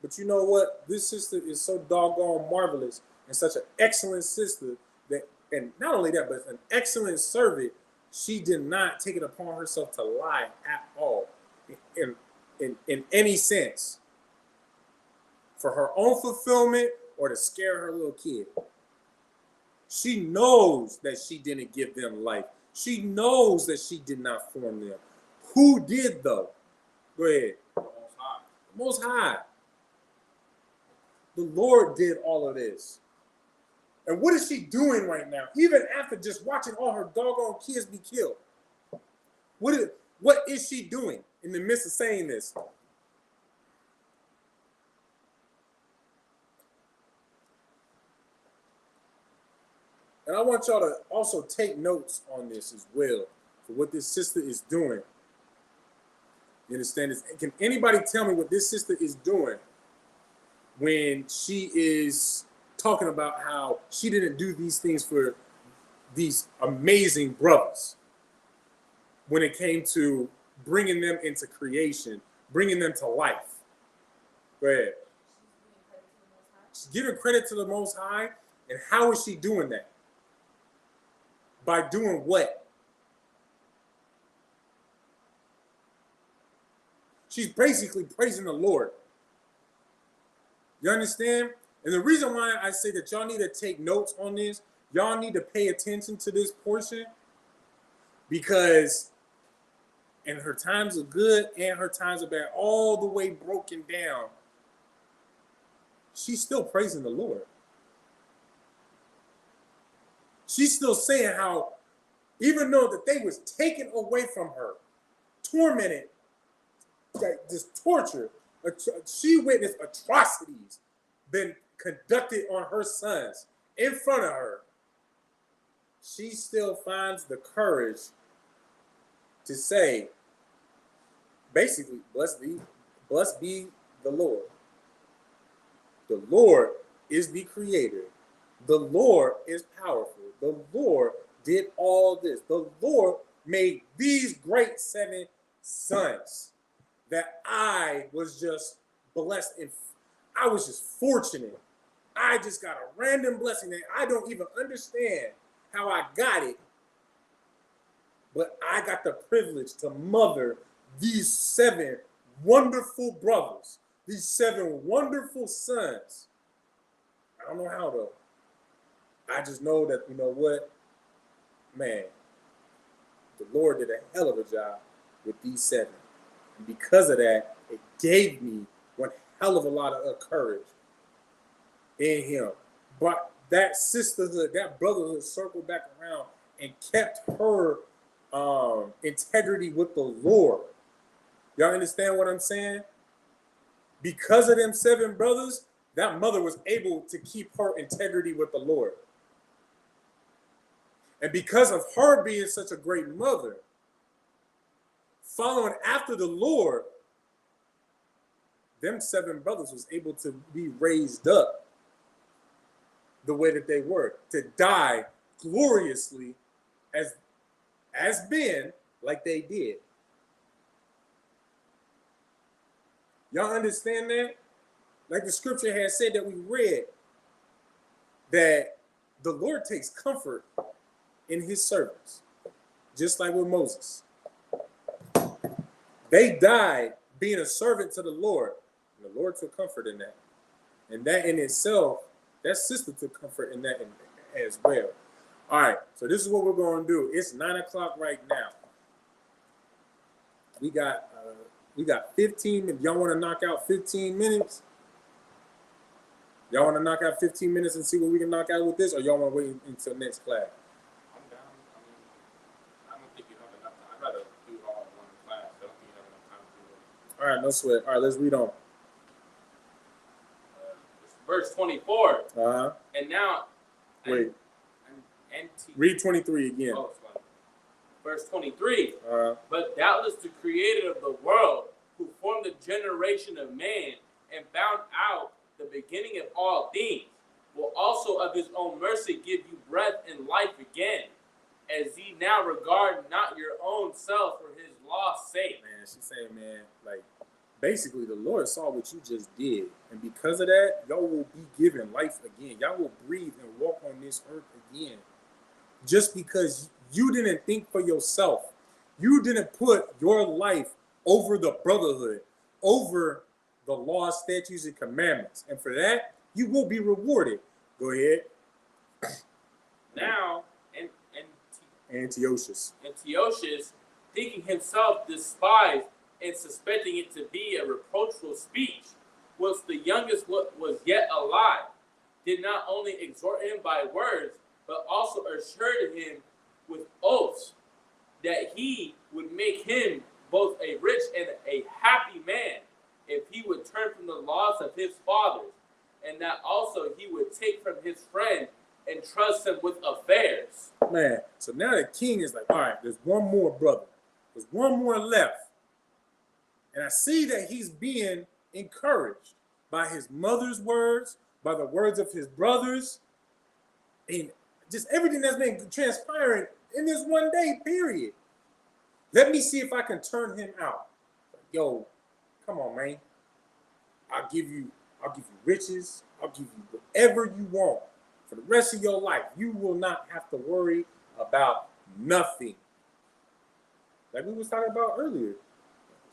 But you know what? This sister is so doggone marvelous and such an excellent sister that, and not only that, but an excellent servant. She did not take it upon herself to lie at all, in any sense, for her own fulfillment or to scare her little kid. She knows that she didn't give them life. She knows that she did not form them. Who did though? Go ahead. The Most High. The Most High. The Lord did all of this. And what is she doing right now? Even after just watching all her doggone kids be killed. What is she doing in the midst of saying this? And I want y'all to also take notes on this as well for what this sister is doing. You understand this? Can anybody tell me what this sister is doing when she is talking about how she didn't do these things for these amazing brothers when it came to bringing them into creation, bringing them to life? Go ahead. She's giving credit to the Most High. And how is she doing that? By doing what? She's basically praising the Lord. You understand? And the reason why I say that y'all need to take notes on this, y'all need to pay attention to this portion, because in her times of good and her times of bad, all the way broken down, she's still praising the Lord. She's still saying how, even though that they was taken away from her, tormented, just torture, she witnessed atrocities been conducted on her sons in front of her, she still finds the courage to say, basically, blessed be the Lord. The Lord is the creator. The Lord is powerful. The Lord did all this. The Lord made these great 7 sons that I was just blessed and I was just fortunate. I just got a random blessing that I don't even understand how I got it. But I got the privilege to mother these 7 wonderful brothers, these 7 wonderful sons. I don't know how though. I just know that, you know what, man, the Lord did a hell of a job with these 7. And because of that, it gave me one hell of a lot of courage in him. But that sisterhood, that brotherhood circled back around and kept her integrity with the Lord. Y'all understand what I'm saying? Because of them 7 brothers, that mother was able to keep her integrity with the Lord. And because of her being such a great mother, following after the Lord, them 7 brothers was able to be raised up the way that they were, to die gloriously as men like they did. Y'all understand that? Like the scripture has said that we read, that the Lord takes comfort in his servants, just like with Moses. They died being a servant to the Lord, and the Lord took comfort in that. And that in itself, that sister took comfort in that as well. All right, so this is what we're going to do. It's 9 o'clock right now. We got 15 minutes. Y'all want to knock out 15 minutes? Y'all want to knock out 15 minutes and see what we can knock out with this, or y'all want to wait until next class? I'm down. I don't think you have enough time. I'd rather do all in one class. I don't think you have enough time to do it. All right, no sweat. All right, let's read on. Verse 24. Uh-huh. And now, Wait. Read 23 again. Oh, verse 23. Uh-huh. But doubtless the creator of the world, who formed the generation of man and found out the beginning of all things, will also of his own mercy give you breath and life again, as ye now regard not your own self for his law's sake. Man, she's saying, man, like, basically, the Lord saw what you just did. And because of that, y'all will be given life again. Y'all will breathe and walk on this earth again. Just because you didn't think for yourself. You didn't put your life over the brotherhood, over the laws, statutes, and commandments. And for that, you will be rewarded. Go ahead. Now, Antiochus. Antiochus, thinking himself despised and suspecting it to be a reproachful speech, whilst the youngest was yet alive, did not only exhort him by words, but also assured him with oaths that he would make him both a rich and a happy man if he would turn from the laws of his fathers, and that also he would take from his friend and trust him with affairs. Man, so now the king is like, all right, there's one more brother. There's one more left. And I see that he's being encouraged by his mother's words, by the words of his brothers, and just everything that's been transpiring in this one day period. Let me see if I can turn him out. Yo, come on, man. I'll give you riches. I'll give you whatever you want. For the rest of your life, you will not have to worry about nothing. Like we was talking about earlier.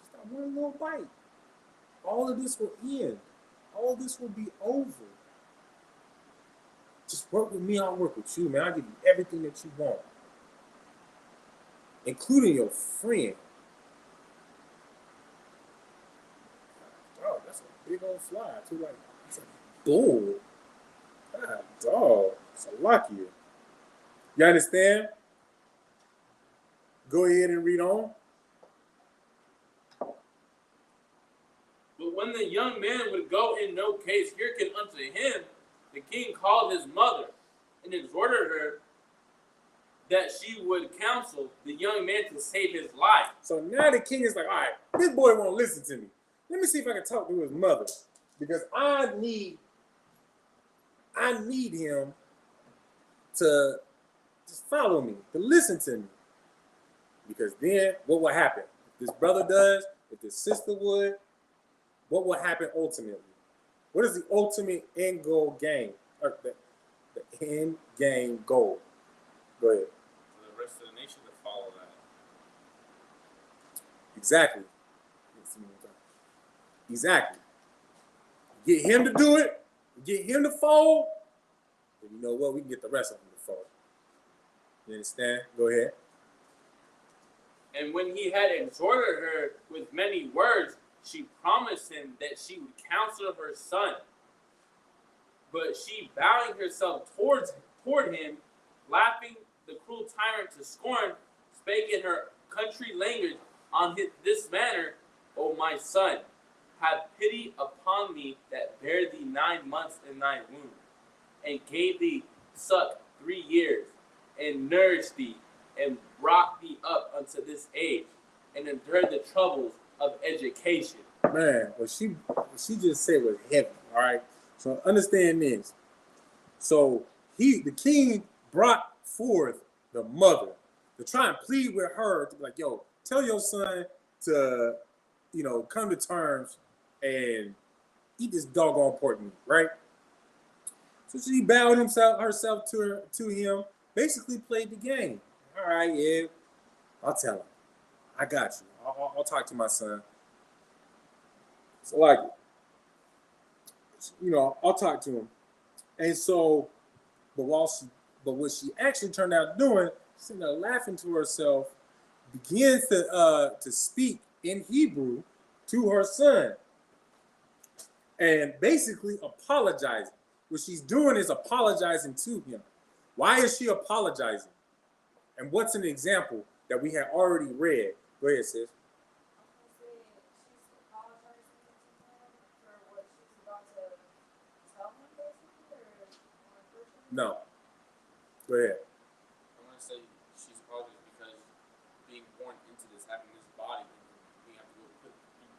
Just that one little bite. All of this will end. All of this will be over. Just work with me, I'll work with you, man. I'll give you everything that you want. Including your friend. Dog, that's a big old fly, too. Like, it's a bull. God, dog. It's a lucky. You understand? Go ahead and read on. But when the young man would go in no case hearken unto him, the king called his mother and exhorted her that she would counsel the young man to save his life. So now the king is like, all right, this boy won't listen to me. Let me see if I can talk to his mother. Because I need him to just follow me, to listen to me. Because then what will happen? If this brother does, if this sister would, what will happen ultimately? What is the ultimate end goal game? Or the end game goal? Go ahead. For the rest of the nation to follow that. Exactly. Exactly. Get him to do it, get him to fold, and you know what? We can get the rest of them to fold. You understand? Go ahead. And when he had exhorted her with many words, she promised him that she would counsel her son. But she, bowing herself toward him, laughing the cruel tyrant to scorn, spake in her country language on this manner, O my son, have pity upon me that bare thee 9 months in thy womb, and gave thee suck 3 years, and nourished thee, and brought thee up unto this age, and endured the troubles of education. Man, what she just said was heavy, all right? So understand this. So the king brought forth the mother to try and plead with her to be like, yo, tell your son to, come to terms and eat this doggone pork meat, right? So she bowed herself to him, basically played the game. All right, yeah, I'll tell him. I got you. I'll talk to my son. So like, I'll talk to him. And so, but what she actually turned out doing, sitting there laughing to herself, begins to speak in Hebrew to her son, and basically apologizing. What she's doing is apologizing to him. Why is she apologizing? And what's an example that we had already read? Go ahead, sis. No. Go ahead. I want to say she's apologizing because being born into this, having this body, we have to be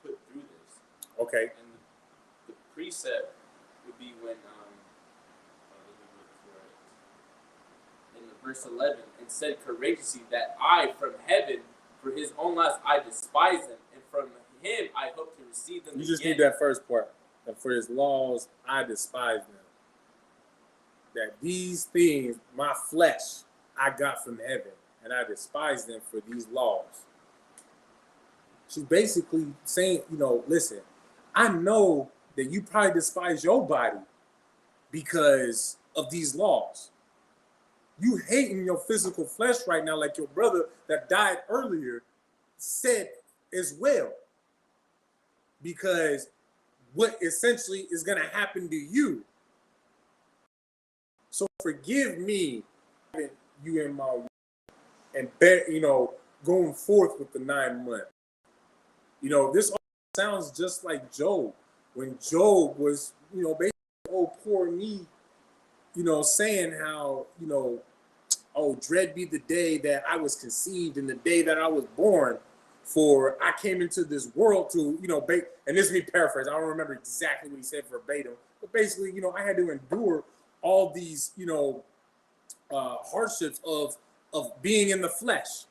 put through this. Okay. And the precept would be when, in the verse 11, and said courageously that I from heaven For his own life, I despise them, and from him I hope to receive them You just again. need that first part. And for his laws, I despise them. That these things, my flesh, I got from heaven, and I despise them for these laws. She's basically saying, listen, I know that you probably despise your body because of these laws. You hating your physical flesh right now, like your brother that died earlier said as well. Because what essentially is going to happen to you. So forgive me, you in my and going forth with the 9 months. This all sounds just like Job. When Job was, basically, oh, poor me, saying how, oh, dread be the day that I was conceived and the day that I was born, for I came into this world to, and this is me paraphrase. I don't remember exactly what he said verbatim, but basically, I had to endure all these, hardships of being in the flesh,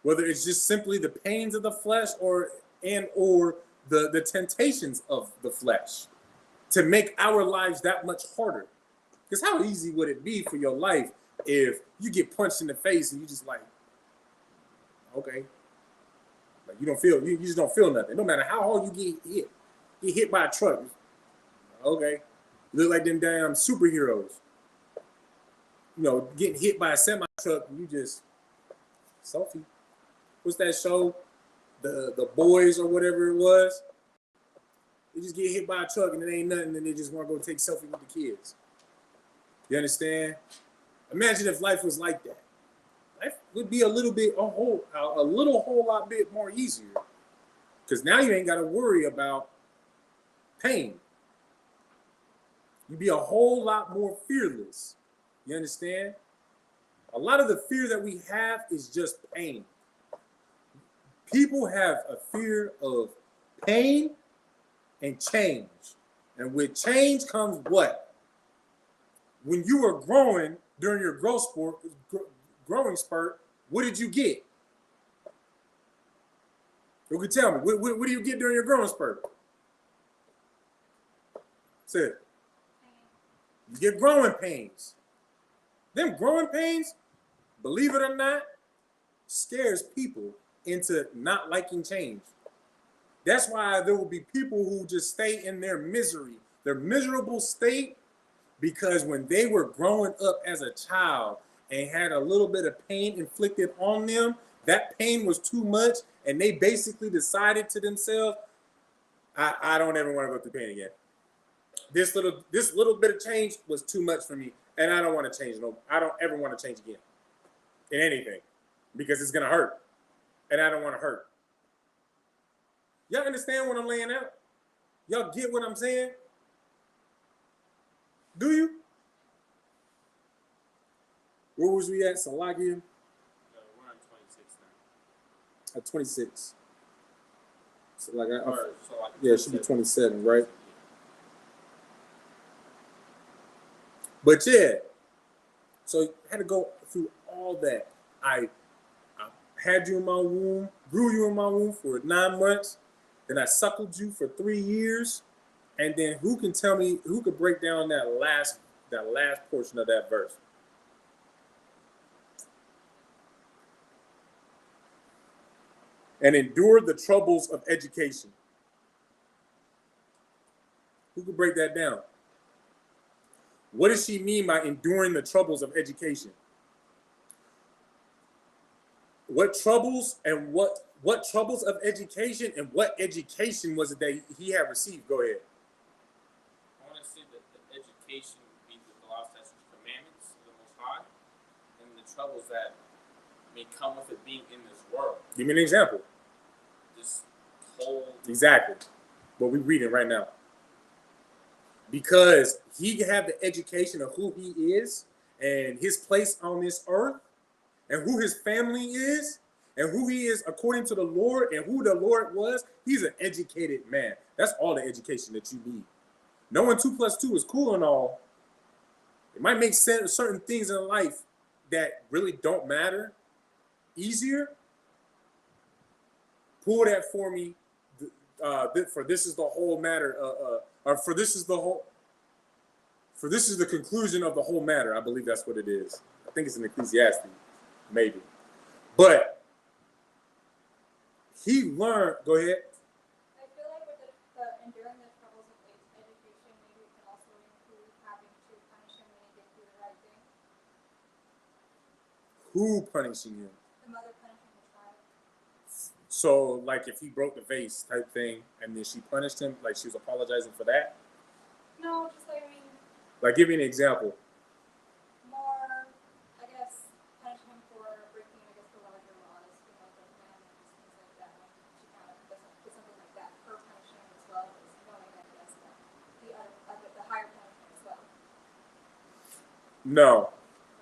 whether it's just simply the pains of the flesh or the temptations of the flesh to make our lives that much harder. Because how easy would it be for your life if you get punched in the face and you just like, okay, like you just don't feel nothing. No matter how hard you get hit by a truck, okay, you look like them damn superheroes. Getting hit by a semi truck, and you just Sophie. What's that show? The Boys or whatever it was. They just get hit by a truck and it ain't nothing, and they just want to go take selfie with the kids. You understand? Imagine if life was like that. Life would be a whole lot bit more easier. Because now you ain't got to worry about pain. You'd be a whole lot more fearless. You understand? A lot of the fear that we have is just pain. People have a fear of pain and change. And with change comes what? When you were growing during your growing spurt, what did you get? You can tell me, what do you get during your growing spurt? Say it. You get growing pains. Them growing pains, believe it or not, scares people into not liking change. That's why there will be people who just stay in their misery, their miserable state, because when they were growing up as a child and had a little bit of pain inflicted on them, that pain was too much, and they basically decided to themselves, I don't ever want to go through pain again. This little bit of change was too much for me, and I don't want to change. No, I don't ever want to change again in anything, because it's gonna hurt, and I don't want to hurt. Y'all understand what I'm laying out? Y'all get what I'm saying? Do you? Where was we at? Salakia? We're on 26 now. At 26. So like Yeah, it should be 27, right? But yeah, so I had to go through all that. I had you in my womb, grew you in my womb for 9 months, then I suckled you for 3 years, and then who could break down that last portion of that verse? And endured the troubles of education. Who could break that down? What does she mean by enduring the troubles of education? What troubles and what troubles of education and what education was it that he had received? Go ahead. I want to say that the education would be the law, statutes, commandments of the Most High, and the troubles that may come with it being in this world. Give me an example. This whole Exactly what we're reading right now. Because he had the education of who he is and his place on this earth and who his family is and who he is according to the Lord and who the Lord was. He's an educated man. That's all the education that you need. Knowing 2 + 2 is cool and all. It might make sense certain things in life that really don't matter easier, Pull that for me. For this is the whole matter. For this is the conclusion of the whole matter. I believe that's what it is. I think it's in Ecclesiastes, maybe. But he learned. Go ahead. I feel like with the enduring the troubles of education, maybe it can also include having to punish him when he did do the right thing. Who punishing him? The mother punishing the child. So, like, if he broke the vase type thing, and then she punished him, like she was apologizing for that. No, just like, I mean, Like, give me an example. more, I guess, punishing him for breaking, I guess, the larger laws, you know, the commandments, things like that. Like, she kind of does something like that. Her punishing him as well as knowing, I guess, that the higher punishment as well. No,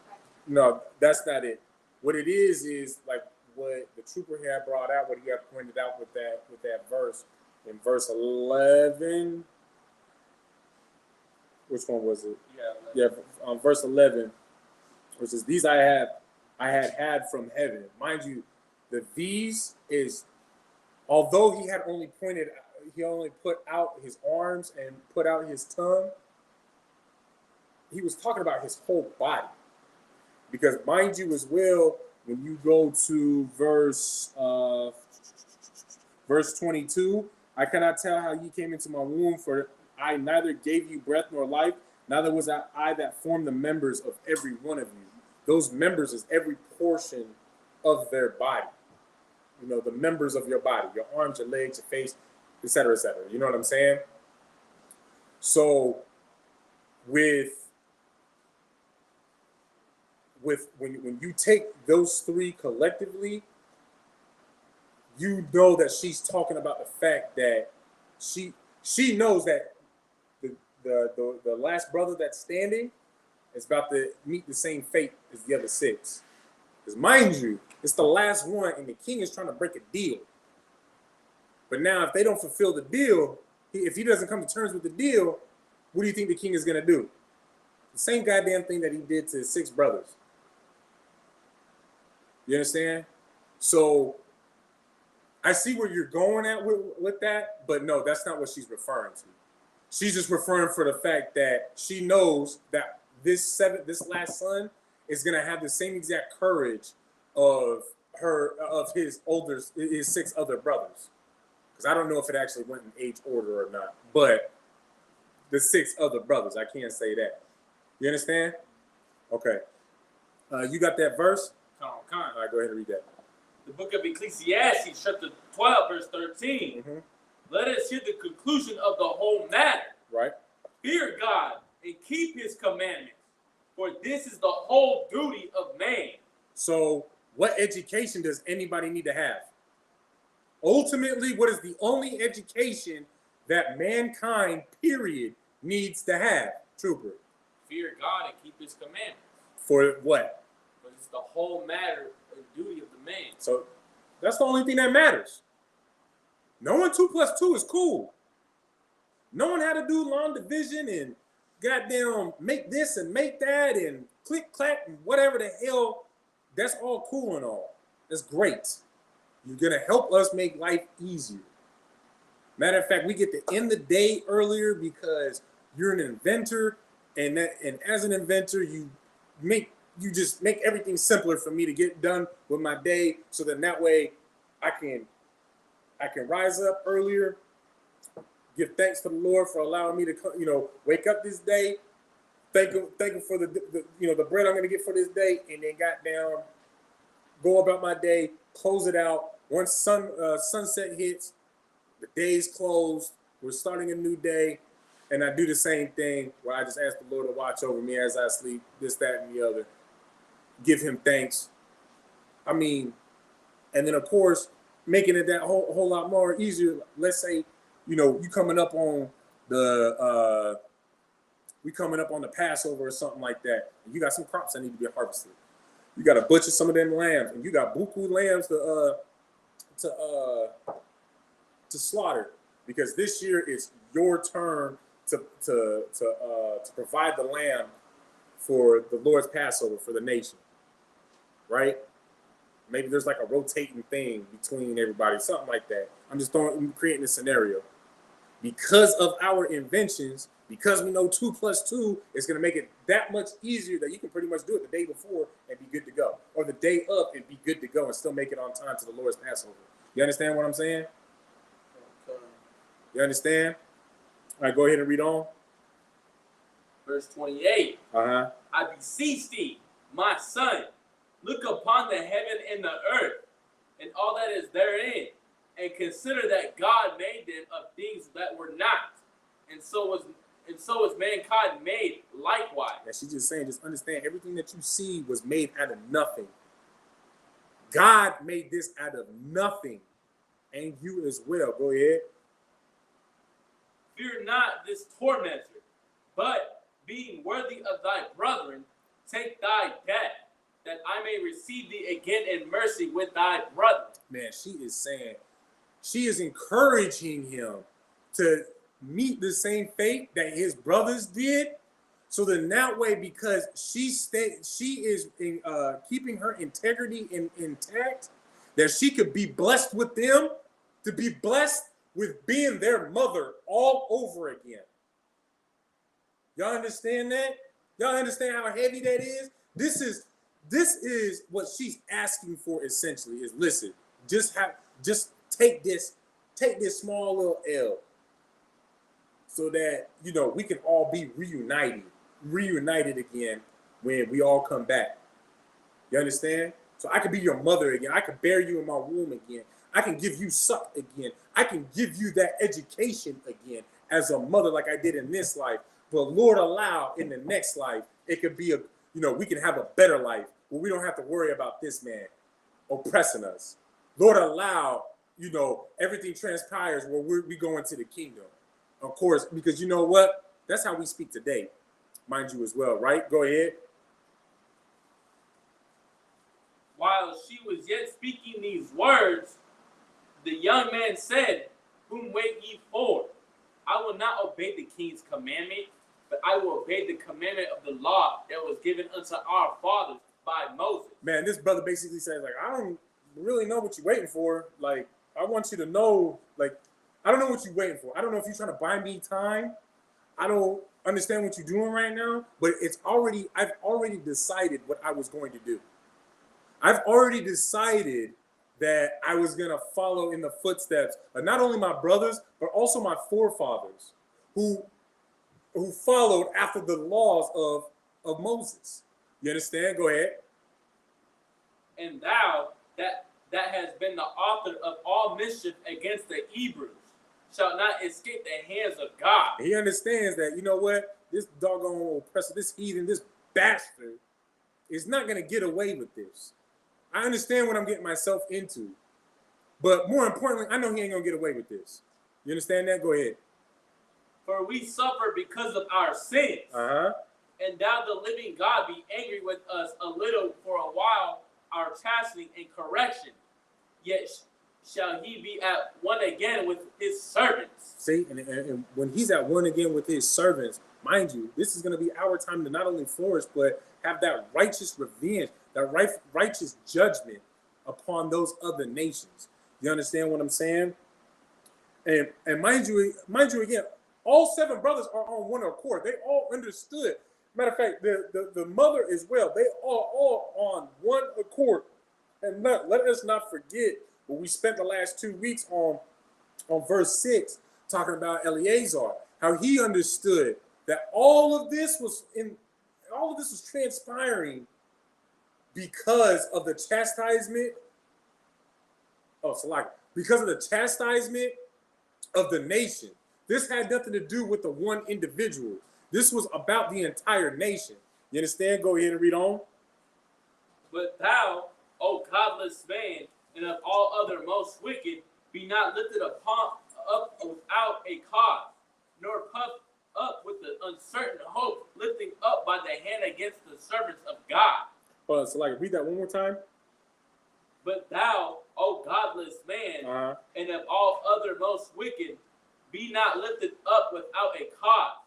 Okay. no, that's not it. What it is like what the trooper had brought out, what he had pointed out with that verse in verse 11. Which one was it? Yeah. Yeah, verse 11, which is these I had from heaven. Mind you, the these is, although he only put out his arms and put out his tongue, he was talking about his whole body. Because mind you as well, when you go to verse 22, I cannot tell how you came into my womb, for I neither gave you breath nor life, neither was I that formed the members of every one of you. Those members is every portion of their body. You know, the members of your body, your arms, your legs, your face, etc., etc. You know what I'm saying? So when you take those three collectively, you know that she's talking about the fact that she knows that the last brother that's standing is about to meet the same fate as the other six. Because mind you, it's the last one, and the king is trying to break a deal. But now, if they don't fulfill the deal, if he doesn't come to terms with the deal, what do you think the king is going to do? The same goddamn thing that he did to his six brothers. You understand? So I see where you're going at with that, but no, that's not what she's referring to. She's just referring for the fact that she knows that this last son is gonna have the same exact courage of his six other brothers. Because I don't know if it actually went in age order or not, but the six other brothers, I can't say that. You understand? Okay. You got that verse? Come. All right, go ahead and read that. The book of Ecclesiastes, chapter 12, verse 13. Mm-hmm. Let us hear the conclusion of the whole matter. Right. Fear God and keep his commandments, for this is the whole duty of man. So, what education does anybody need to have? Ultimately, what is the only education that mankind, period, needs to have, Trooper? Fear God and keep his commandments. For what? But it's the whole matter and duty of the man. So, that's the only thing that matters. Knowing 2 + 2 is cool. Knowing how to do long division and goddamn make this and make that and click clack and whatever the hell, that's all cool and all. That's great. You're gonna help us make life easier. Matter of fact, we get to end the day earlier because you're an inventor, and as an inventor, you just make everything simpler for me to get done with my day, so that way I can rise up earlier, give thanks to the Lord for allowing me to wake up this day, thank him for the bread I'm gonna get for this day, and then go about my day, close it out. Once sunset hits, the day's closed, we're starting a new day, and I do the same thing where I just ask the Lord to watch over me as I sleep, this, that, and the other. Give him thanks. I mean, and then of course, making it that whole lot more easier. Let's say, you coming up on the Passover or something like that. And you got some crops that need to be harvested. You got to butcher some of them lambs, and you got buku lambs to slaughter, because this year is your turn to provide the lamb for the Lord's Passover for the nation, right? Maybe there's like a rotating thing between everybody, something like that. I'm creating a scenario. Because of our inventions, because we know 2 + 2 is going to make it that much easier that you can pretty much do it the day before and be good to go, or the day of and be good to go and still make it on time to the Lord's Passover. You understand what I'm saying? Okay. You understand? All right, go ahead and read on. Verse 28. Uh-huh. I beseech thee, my son, look upon the heaven and the earth, and all that is therein, and consider that God made them of things that were not, and so was mankind made likewise. And she's just saying, just understand, everything that you see was made out of nothing. God made this out of nothing, and you as well. Go ahead. Fear not this tormentor, but being worthy of thy brethren, take thy death, that I may receive thee again in mercy with thy brethren. Man, she is saying, she is encouraging him to meet the same fate that his brothers did. So then that way, because she is keeping her integrity intact, that she could be blessed with them, to be blessed with being their mother all over again. Y'all understand that? Y'all understand how heavy that is? This is what she's asking for essentially. Is listen, just take this small little L, so that we can all be reunited again when we all come back. You understand? So I could be your mother again. I could bear you in my womb again. I can give you suck again. I can give you that education again as a mother, like I did in this life. But Lord, allow in the next life, it could be we can have a better life where we don't have to worry about this man oppressing us. Lord, allow, everything transpires where we go into the kingdom. Of course, because you know what? That's how we speak today, mind you as well, right? Go ahead. While she was yet speaking these words, the young man said, whom wait ye for? I will not obey the king's commandment, but I will obey the commandment of the law that was given unto our fathers by Moses. Man, this brother basically says, like, I don't really know what you're waiting for. Like, I want you to know, like, I don't know what you're waiting for. I don't know if you're trying to buy me time. I don't understand what you're doing right now, but I've already decided what I was going to do. I've already decided that I was going to follow in the footsteps of not only my brothers, but also my forefathers who followed after the laws of Moses. You understand? Go ahead. And thou, that has been the author of all mischief against the Hebrews, shall not escape the hands of God. He understands that, you know what? This doggone oppressor, this heathen, this bastard is not going to get away with this. I understand what I'm getting myself into. But more importantly, I know he ain't going to get away with this. You understand that? Go ahead. For we suffer because of our sins. Uh-huh. And thou, the living God, be angry with us a little for a while, our chastening and correction. Yet shall he be at one again with his servants. See, and when he's at one again with his servants, mind you, this is going to be our time to not only flourish, but have that righteous revenge, that righteous judgment upon those other nations. You understand what I'm saying? And mind you again, all 7 brothers are on one accord. They all understood. Matter of fact, the mother as well. They are all on one accord. And let us not forget what we spent the last 2 weeks on verse 6, talking about Eleazar, how he understood that all of this was transpiring because of the chastisement. Because of the chastisement of the nation. This had nothing to do with the one individual. This was about the entire nation. You understand? Go ahead and read on. But thou, O godless man, and of all other most wicked, be not lifted up without a cause, nor puffed up with the uncertain hope, lifting up by the hand against the servants of God. Hold on, so read that one more time. But thou, O godless man, and of all other most wicked, be not lifted up without a cause,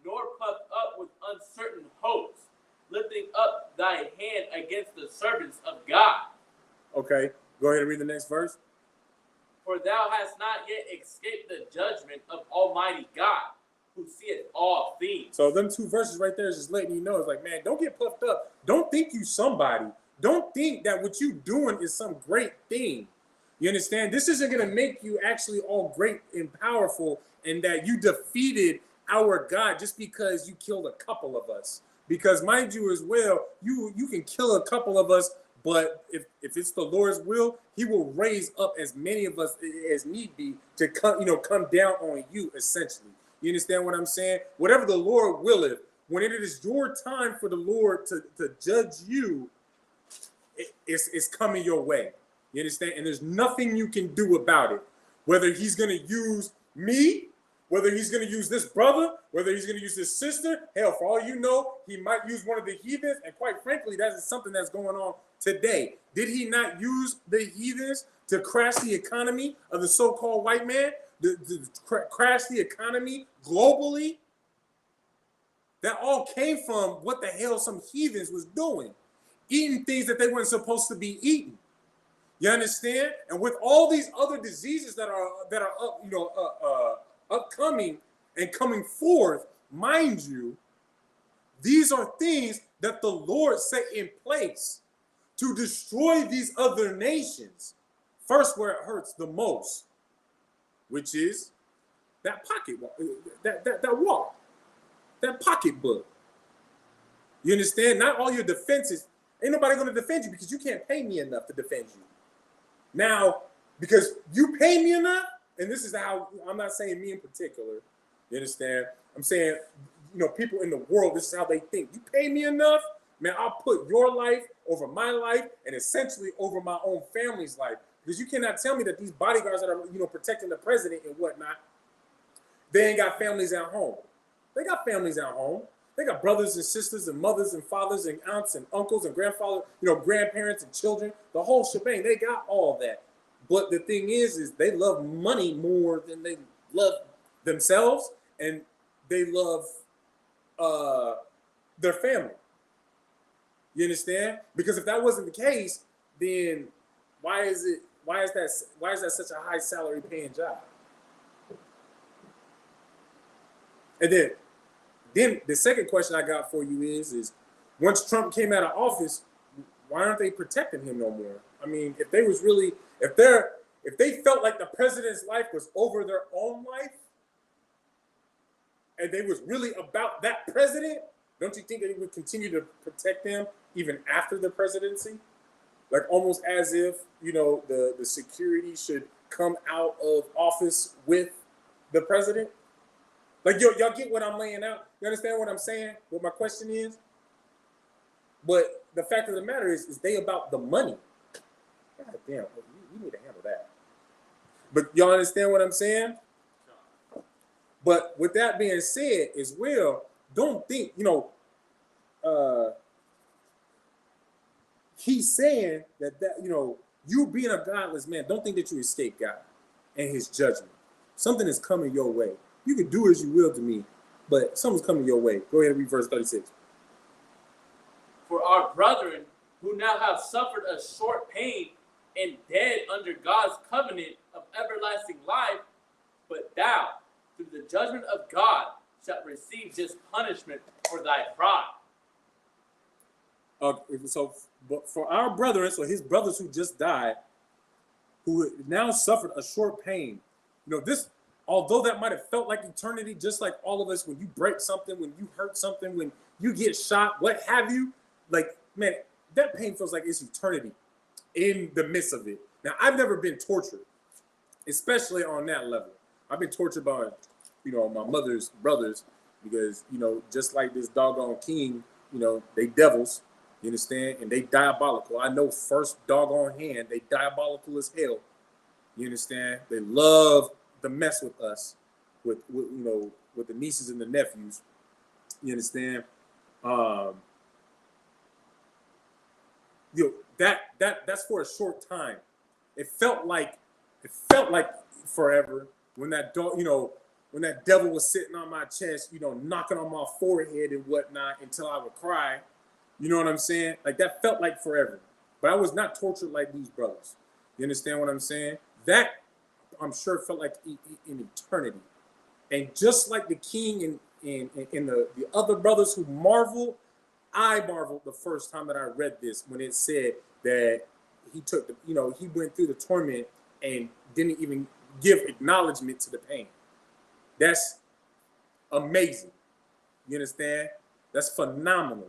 nor puffed up with uncertain hopes, lifting up thy hand against the servants of God. Okay, go ahead and read the next verse. For thou hast not yet escaped the judgment of Almighty God, who seeth all things. So them two verses right there is just letting you know, it's like, man, don't get puffed up. Don't think you somebody. Don't think that what you doing is some great thing. You understand? This isn't going to make you actually all great and powerful and that you defeated our God just because you killed a couple of us. Because mind you as well, you can kill a couple of us, but if it's the Lord's will, he will raise up as many of us as need be to come down on you, essentially. You understand what I'm saying? Whatever the Lord willeth, when it is your time for the Lord to judge you, it's coming your way. You understand? And there's nothing you can do about it. Whether he's going to use me, whether he's going to use this brother, whether he's going to use this sister, hell, for all you know, he might use one of the heathens. And quite frankly, that is something that's going on today. Did he not use the heathens to crash the economy of the so-called white man? To crash the economy globally? That all came from what the hell some heathens was doing. Eating things that they weren't supposed to be eating. You understand? And with all these other diseases that are upcoming and coming forth, mind you, these are things that the Lord set in place to destroy these other nations. First, where it hurts the most, which is that that pocketbook. You understand? Not all your defenses. Ain't nobody going to defend you because you can't pay me enough to defend you. Now, because you pay me enough, and this is how, I'm not saying me in particular, you understand? I'm saying, people in the world, this is how they think. You pay me enough, man, I'll put your life over my life and essentially over my own family's life. Because you cannot tell me that these bodyguards that are, protecting the president and whatnot, they ain't got families at home. They got families at home. They got brothers and sisters and mothers and fathers and aunts and uncles and grandfathers, grandparents and children, the whole shebang. They got all that. But the thing is they love money more than they love themselves, and they love their family. You understand? Because if that wasn't the case, then why is that such a high salary paying job? And then the second question I got for you is once Trump came out of office, why aren't they protecting him no more? I mean, if they felt like the president's life was over their own life, and they was really about that president, don't you think they would continue to protect him even after the presidency? Like almost as if, the security should come out of office with the president? Like, y'all get what I'm laying out? You understand what I'm saying? What my question is? But the fact of the matter is they about the money. God damn, we need to handle that. But y'all understand what I'm saying? But with that being said as well, don't think, he's saying that you being a godless man, don't think that you escape God and his judgment. Something is coming your way. You can do as you will to me, but something's coming your way. Go ahead and read verse 36. For our brethren who now have suffered a short pain and dead under God's covenant of everlasting life, but thou, through the judgment of God, shalt receive just punishment for thy pride. But for our brethren, so his brothers who just died, who now suffered a short pain, this, although that might have felt like eternity, just like all of us, when you break something, when you hurt something, when you get shot, what have you, like, man, that pain feels like it's eternity in the midst of it. Now, I've never been tortured, especially on that level. I've been tortured by, my mother's brothers because, just like this doggone king, they devils, you understand? And they diabolical. I know first doggone hand, they diabolical as hell. You understand? They love to mess with us, with the nieces and the nephews. You understand? That's for a short time. It felt like forever when that dog, when that devil was sitting on my chest, knocking on my forehead and whatnot until I would cry. You know what I'm saying? Like that felt like forever. but I was not tortured like these brothers. You understand what I'm saying? That, I'm sure, felt like an eternity. And just like the king and the other brothers who marveled, I marveled the first time that I read this when it said that he took the, he went through the torment and didn't even give acknowledgement to the pain. That's amazing. You understand? That's phenomenal.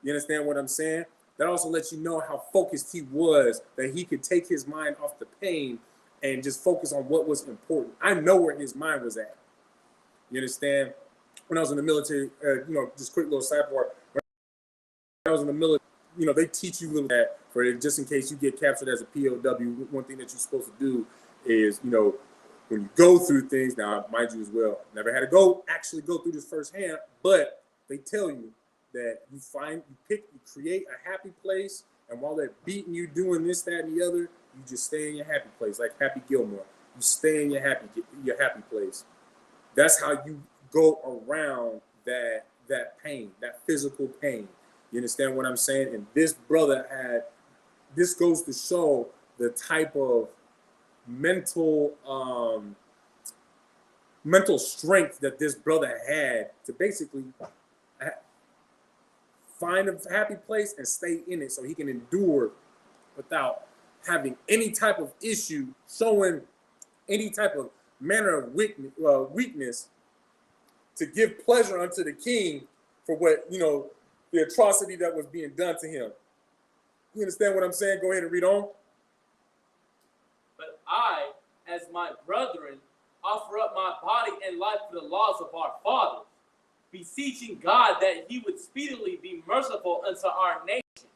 You understand what I'm saying? That also lets you know how focused he was, that he could take his mind off the pain and just focus on what was important. I know where his mind was at. You understand? When I was in the military, just quick little sidebar. When I was in the military, they teach you a little that for just in case you get captured as a POW. One thing that you're supposed to do is, when you go through things, now mind you as well, never had to actually go through this firsthand, but they tell you that you create a happy place, and while they're beating you, doing this, that, and the other, you just stay in your happy place, like Happy Gilmore. You stay in your happy place. That's how you go around that pain, that physical pain. You understand what I'm saying? And this brother this goes to show the type of mental strength that this brother had to basically find a happy place and stay in it so he can endure without having any type of issue, showing any type of manner of weakness to give pleasure unto the king for what, the atrocity that was being done to him. You understand what I'm saying? Go ahead and read on. But I, as my brethren, offer up my body and life for the laws of our fathers, beseeching God that he would speedily be merciful unto our nation,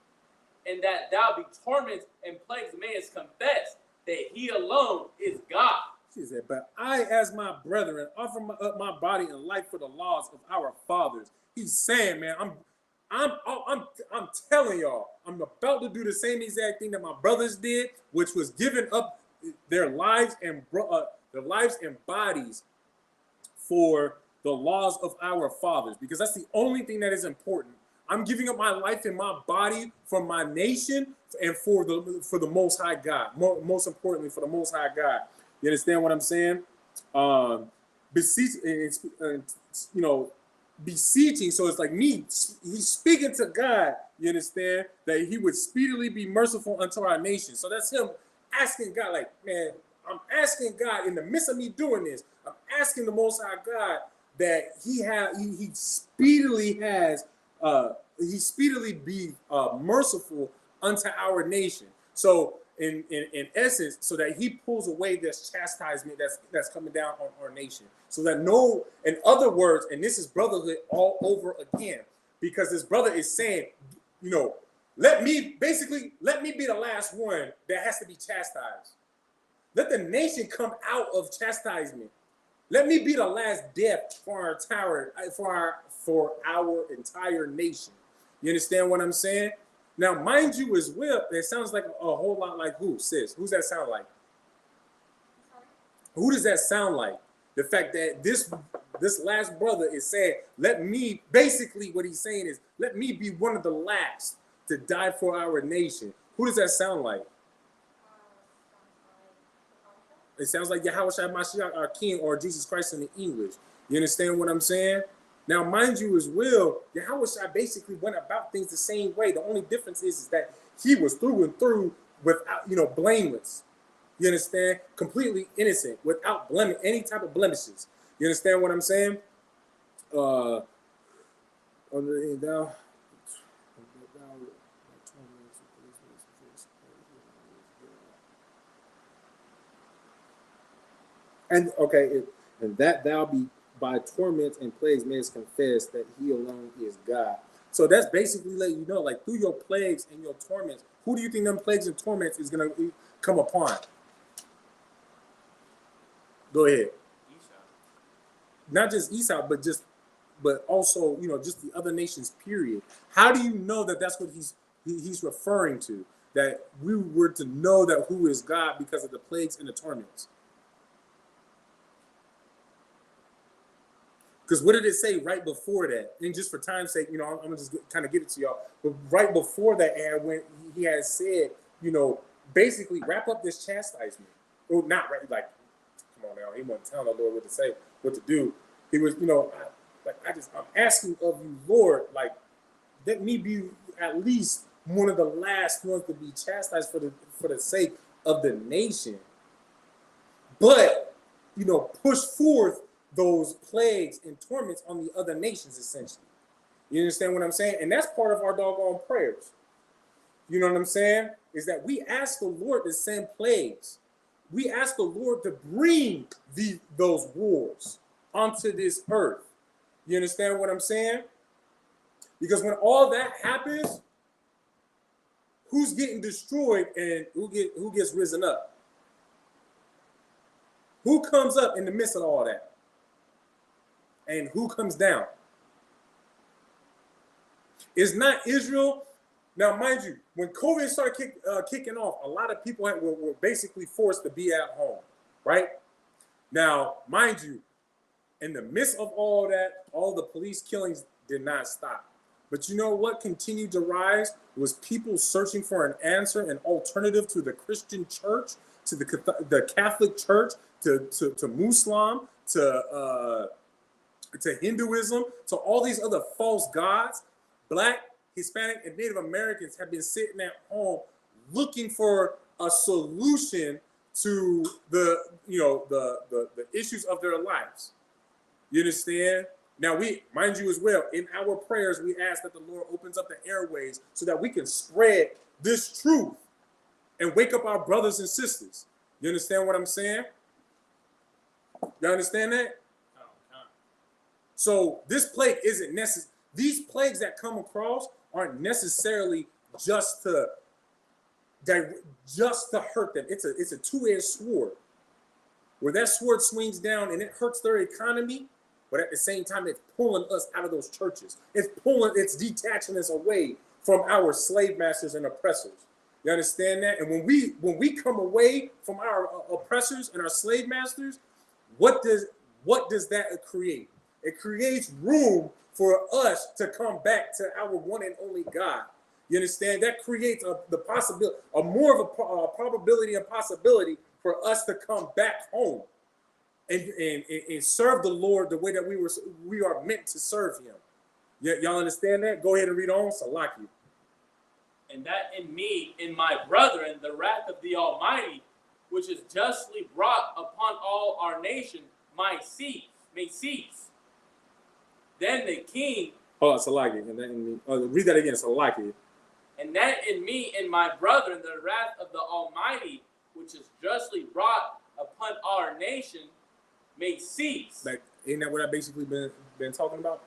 and that thou be tormented and plagues mayest confess that he alone is God. She said, but I, as my brethren, offer up my body and life for the laws of our fathers. He's saying, man, I'm telling y'all, I'm about to do the same exact thing that my brothers did, which was giving up their lives and bodies for the laws of our fathers, because that's the only thing that is important. I'm giving up my life and my body for my nation and for the Most High God. Most importantly, for the Most High God. You understand what I'm saying? Beseeching. So it's like me. He's speaking to God. You understand that he would speedily be merciful unto our nation. So that's him asking God, like, man, I'm asking God in the midst of me doing this. I'm asking the Most High God that he speedily be merciful unto our nation. So in essence, so that he pulls away this chastisement that's coming down on our nation. So that in other words, and this is brotherhood all over again, because this brother is saying, let me be the last one that has to be chastised. Let the nation come out of chastisement. Let me be the last death for our entire nation. You understand what I'm saying? Now, mind you as well, it sounds like a whole lot like who, sis? Who's that sound like? Who does that sound like? The fact that this last brother is saying, basically what he's saying is, let me be one of the last to die for our nation. Who does that sound like? It sounds like Yahushua Mashiach, our King, or Jesus Christ in the English. You understand what I'm saying? Now, mind you as well, Yahushua basically went about things the same way. The only difference is that he was through and through without, blameless. You understand? Completely innocent, without any type of blemishes. You understand what I'm saying? And okay, and that thou be by torments and plagues mayest confess that he alone is God. So that's basically letting you know, like, through your plagues and your torments, who do you think them plagues and torments is going to come upon? Go ahead. Esau. Not just Esau, but also, just the other nations, period. How do you know that that's what he's referring to? That we were to know that who is God because of the plagues and the torments? Because what did it say right before that? And just for time's sake, you know, I'm gonna just kind of give it to y'all. But right before that, and when he had said, you know, basically wrap up this chastisement. Well, not right, like, come on now, he wasn't telling the Lord what to say, what to do. He was, you know, I'm asking of you, Lord, like, let me be at least one of the last ones to be chastised for the sake of the nation. But, you know, push forth those plagues and torments on the other nations, essentially. You understand what I'm saying? And that's part of our doggone prayers. You know what I'm saying? Is that we ask the Lord to send plagues. We ask the Lord to bring those wars onto this earth. You understand what I'm saying? Because when all that happens, who's getting destroyed and who gets risen up? Who comes up in the midst of all that? And who comes down? It's not Israel. Now, mind you, when COVID started kicking off, a lot of people were basically forced to be at home, right? Now, mind you, in the midst of all that, all the police killings did not stop. But you know what continued to rise was people searching for an answer, an alternative to the Christian church, to the Catholic Church, to Muslim, to Hinduism, to all these other false gods. Black, Hispanic, and Native Americans have been sitting at home looking for a solution to the issues of their lives. You understand? Now, we, mind you as well, in our prayers, we ask that the Lord opens up the airways so that we can spread this truth and wake up our brothers and sisters. You understand what I'm saying? You understand that? So this plague isn't necessary. These plagues that come across aren't necessarily just to hurt them. It's a two-edged sword. Where that sword swings down and it hurts their economy, but at the same time, it's pulling us out of those churches. It's detaching us away from our slave masters and oppressors. You understand that? And when we come away from our oppressors and our slave masters, what does that create? It creates room for us to come back to our one and only God. You understand? That creates the possibility, more of a probability and possibility for us to come back home and serve the Lord the way that we are meant to serve Him. Y'all understand that? Go ahead and read on. Salaki. And that in me, in my brethren, the wrath of the Almighty, which is justly brought upon all our nation, may cease. Then the king. Oh, Salaki. And then read that again. Salaki. And that in me, in my brethren, the wrath of the Almighty, which is justly brought upon our nation, may cease. Like, ain't that what I basically been talking about?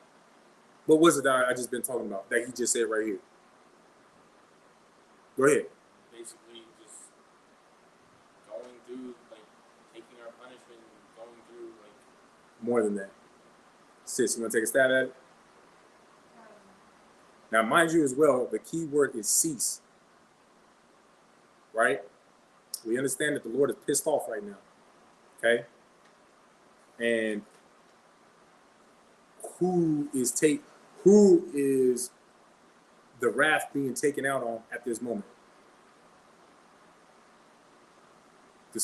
What was it that I just been talking about that he just said right here? Go ahead. Basically, just going through, like, taking our punishment, going through, like. More than that. Sis, you want to take a stab at it? Now, mind you as well, the key word is cease. Right? We understand that the Lord is pissed off right now. Okay? And who is the wrath being taken out on at this moment? The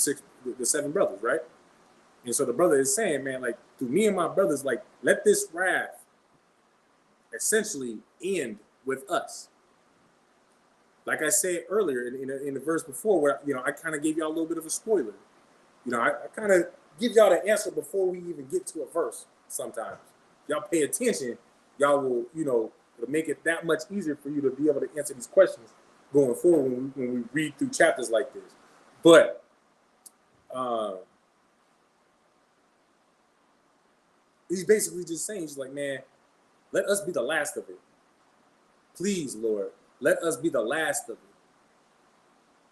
seven brothers, right? And so the brother is saying, man, like, through me and my brothers, like, let this wrath essentially end with us. Like I said earlier in the verse before, where, you know, I kind of gave y'all a little bit of a spoiler. You know, I kind of give y'all the answer before we even get to a verse sometimes. Y'all pay attention, y'all will, you know, it'll make it that much easier for you to be able to answer these questions going forward when we read through chapters like this. But he's basically just saying, he's like, man, let us be the last of it. Please, Lord, let us be the last of it.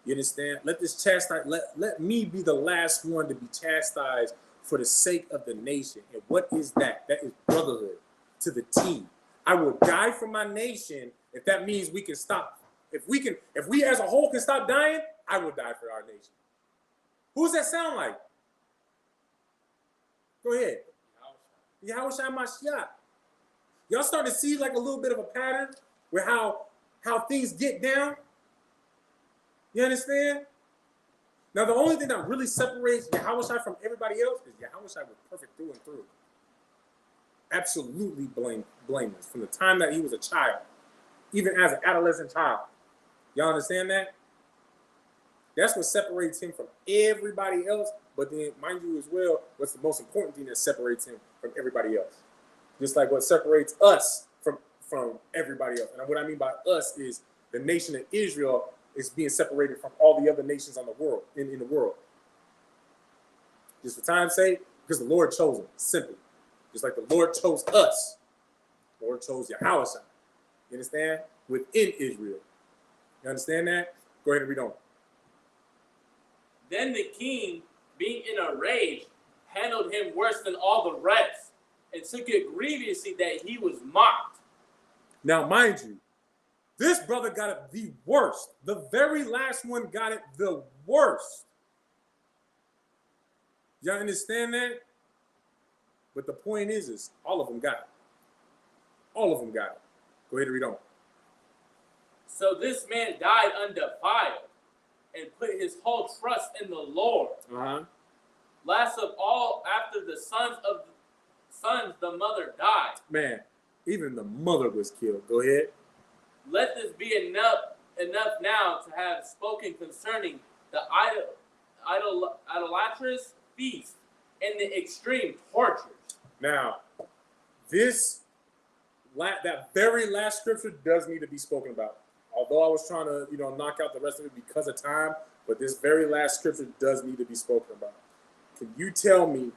You understand? Let this chastise, let me be the last one to be chastised for the sake of the nation. And what is that? That is brotherhood to the T. I will die for my nation if that means we can stop. If we as a whole can stop dying, I will die for our nation. Who does that sound like? Go ahead. Yahushua Mashiach. Y'all starting to see like a little bit of a pattern with how things get down? You understand? Now, the only thing that really separates Yahushua from everybody else is Yahushua was perfect through and through. Absolutely blameless from the time that he was a child, even as an adolescent child. Y'all understand that? That's what separates him from everybody else. But then, mind you as well, what's the most important thing that separates him from everybody else? Just like what separates us from everybody else. And what I mean by us is the nation of Israel is being separated from all the other nations on the world, in the world. Just for time's sake, because the Lord chose them, simply. Just like the Lord chose us. The Lord chose Yahushua. You understand? Within Israel. You understand that? Go ahead and read on. Then the king, being in a rage, handled him worse than all the rest, and took it grievously that he was mocked. Now, mind you, this brother got it the worst. The very last one got it the worst. Y'all understand that? But the point is all of them got it. All of them got it. Go ahead and read on. So this man died undefiled, and put his whole trust in the Lord. Last of all, after the sons, the mother died. Man, even the mother was killed. Go ahead. Let this be enough now to have spoken concerning the idolatrous feast and the extreme tortures. Now, that very last scripture does need to be spoken about. Although I was trying to, knock out the rest of it because of time, but this very last scripture does need to be spoken about. Can you tell me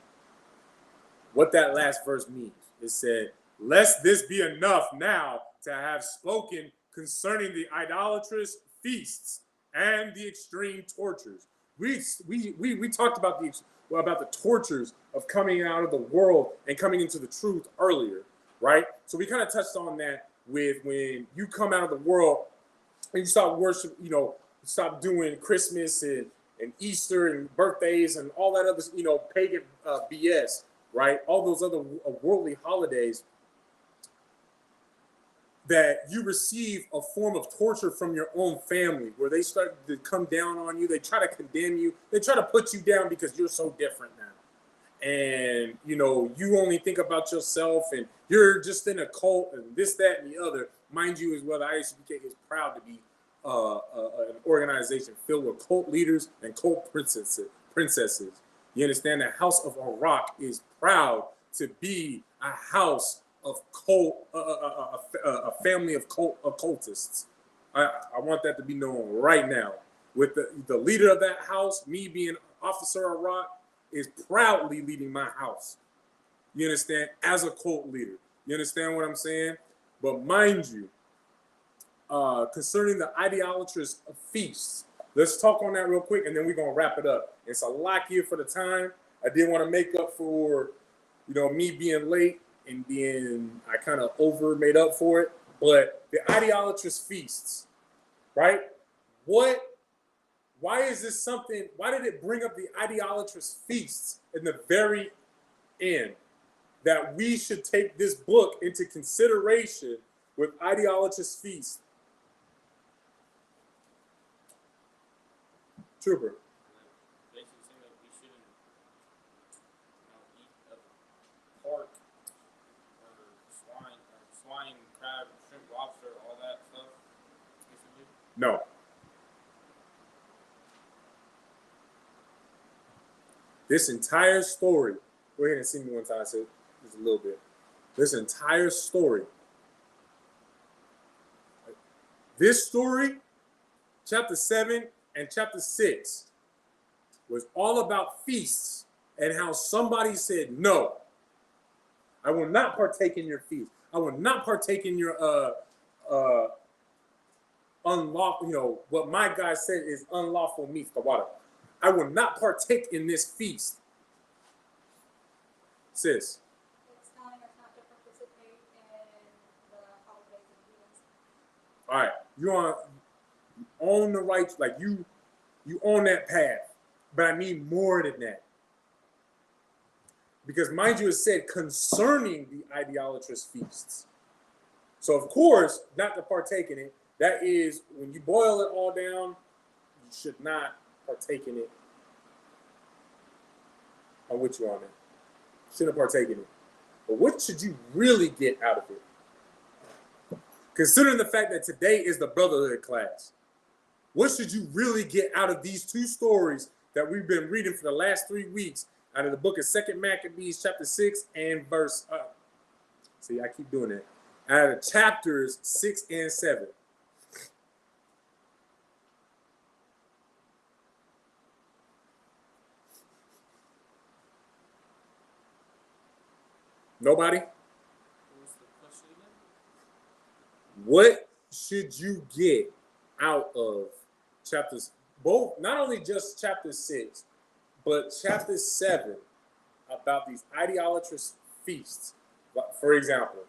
what that last verse means? It said, "Lest this be enough now to have spoken concerning the idolatrous feasts and the extreme tortures." We talked about the tortures of coming out of the world and coming into the truth earlier, right? So we kind of touched on that with when you come out of the world and you stop worship, stop doing Christmas and Easter and birthdays and all that other, pagan BS, right? All those other worldly holidays, that you receive a form of torture from your own family where they start to come down on you. They try to condemn you. They try to put you down because you're so different now. And, you only think about yourself and you're just in a cult and this, that, and the other. Mind you as well, the ISUPK is proud to be an organization filled with cult leaders and cult princesses. You understand? The House of Iraq is proud to be a house of a family of occultists. I want that to be known right now. With the leader of that house, me being Officer Iraq, is proudly leading my house. You understand? As a cult leader. You understand what I'm saying? But mind you, concerning the idolatrous feasts, let's talk on that real quick, and then we're going to wrap it up. It's a lot here for the time. I did want to make up for, me being late and I kind of made up for it. But the idolatrous feasts, right? Why is this something, why did it bring up the idolatrous feasts in the very end? That we should take this book into consideration with idolatrous feasts. Trooper. Basically saying that we shouldn't eat of pork or swine, crab, shrimp, lobster, all that stuff. Basically. No. This entire story, go ahead and see me one time, I said just a little bit. This entire story, this story, chapter 7 and chapter 6, was all about feasts and how somebody said, no, I will not partake in your feast. I will not partake in your unlawful, what my guy said is unlawful meat, the water. I will not partake in this feast. Sis. It's telling us not to participate in the holidays and events. All right, you're on the right, like you on that path, but I need more than that. Because mind you, it said concerning the idolatrous feasts. So of course, not to partake in it. That is, when you boil it all down, you should not partake in it. I'm with you on it. Shouldn't partake in it. But what should you really get out of it? Considering the fact that today is the Brotherhood class, what should you really get out of these two stories that we've been reading for the last 3 weeks out of the book of 2 Maccabees chapter 6 and verse, see, I keep doing it, out of chapters 6 and 7. Nobody? What's the question again? What should you get out of chapters, both, not only just chapter 6, but chapter 7 about these idolatrous feasts? For example,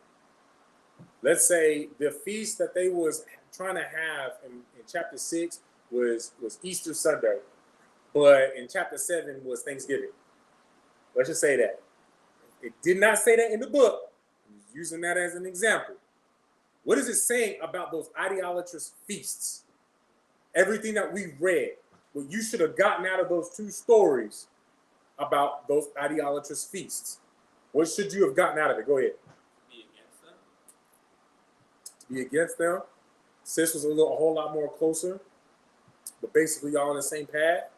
let's say the feast that they was trying to have in chapter 6 was Easter Sunday, but in chapter 7 was Thanksgiving. Let's just say that. It did not say that in the book. I'm using that as an example. What is it saying about those idolatrous feasts? Everything that we read, what you should have gotten out of those two stories about those idolatrous feasts. What should you have gotten out of it? Go ahead. Be against them. To be against them. Sis was a whole lot more closer, but basically y'all on the same path.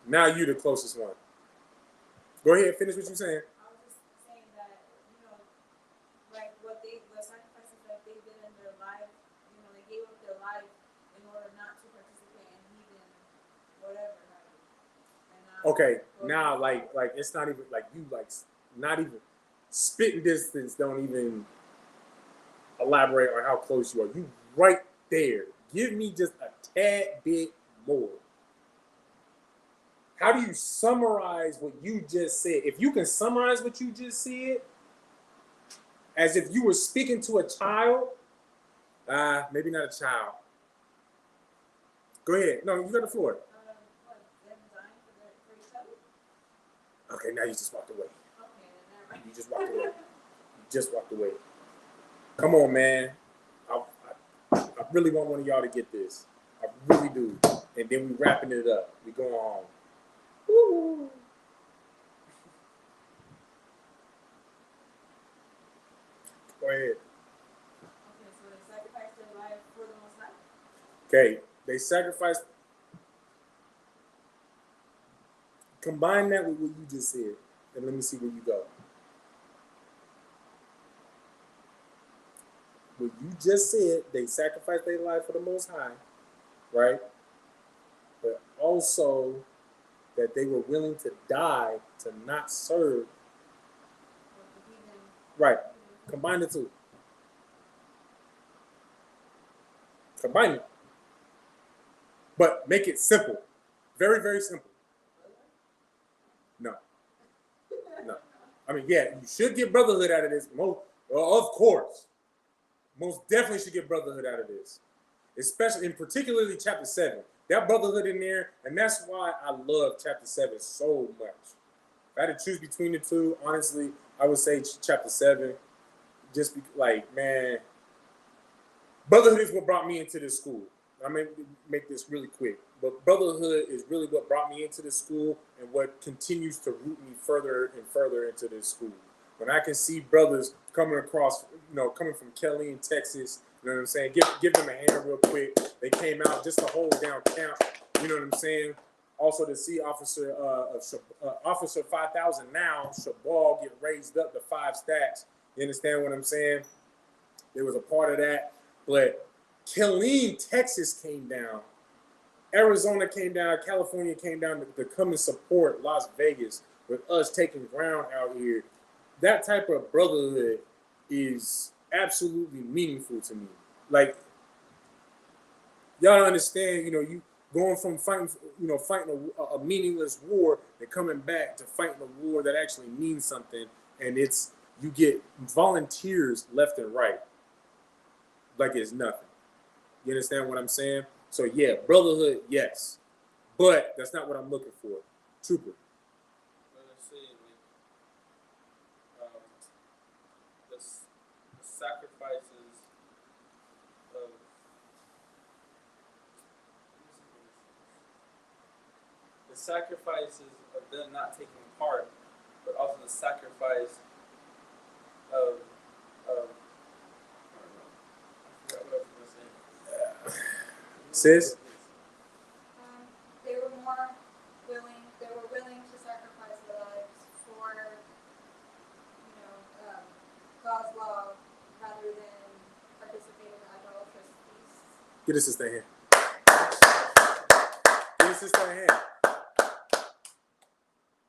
Now you the closest one. Go ahead, finish what you're saying. I was just saying that, like the sacrifices that they did in their life, they gave up their life in order not to participate in heathen whatever. Okay, now like it's not even like you not even spitting distance. Don't even elaborate on how close you are. You right there. Give me just a tad bit more. How do you summarize what you just said? If you can summarize what you just said, as if you were speaking to a child, maybe not a child. Go ahead. No, you got the floor. Them dying for each other? Okay, now you just walked away. Okay, then never mind. You just walked away. You just walked away. Come on, man. I really want one of y'all to get this. I really do. And then we wrapping it up. We going home. Woo. Go ahead. Okay, so they sacrificed their life for the Most High? Okay, they sacrificed. Combine that with what you just said, and let me see where you go. What you just said, they sacrificed their life for the Most High, right? But also that they were willing to die to not serve. Right. Combine the two. Combine it. But make it simple. Very, very simple. No. No. I mean, yeah, you should get brotherhood out of this. Of course. Most definitely should get brotherhood out of this. Especially, in particularly chapter 7. That brotherhood in there, and that's why I love chapter 7 so much. If I had to choose between the two, honestly, I would say chapter 7. Just man, brotherhood is what brought me into this school. I'm going to make this really quick. But brotherhood is really what brought me into this school and what continues to root me further and further into this school. When I can see brothers coming across, coming from Kelly, Texas, you know what I'm saying? Give them a hand real quick. They came out just to hold down camp. You know what I'm saying? Also to see Officer 5000 now, Shabal, get raised up to 5 stacks. You understand what I'm saying? There was a part of that. But Killeen, Texas came down. Arizona came down. California came down to come and support Las Vegas with us taking ground out here. That type of brotherhood is absolutely meaningful to me. Like, y'all don't understand, you going from fighting a meaningless war and coming back to fighting a war that actually means something. And it's you get volunteers left and right like it's nothing. You understand what I'm saying? So yeah, brotherhood, yes, but that's not what I'm looking for. Trooper. Let's see, the sacrifices of them not taking part, but also the sacrifice of I don't know. I forgot what I was gonna say. Sis? They were more willing. They were willing to sacrifice their lives for, God's law rather than participating in idolatrous feasts. Get a sister hand. Get a sister hand.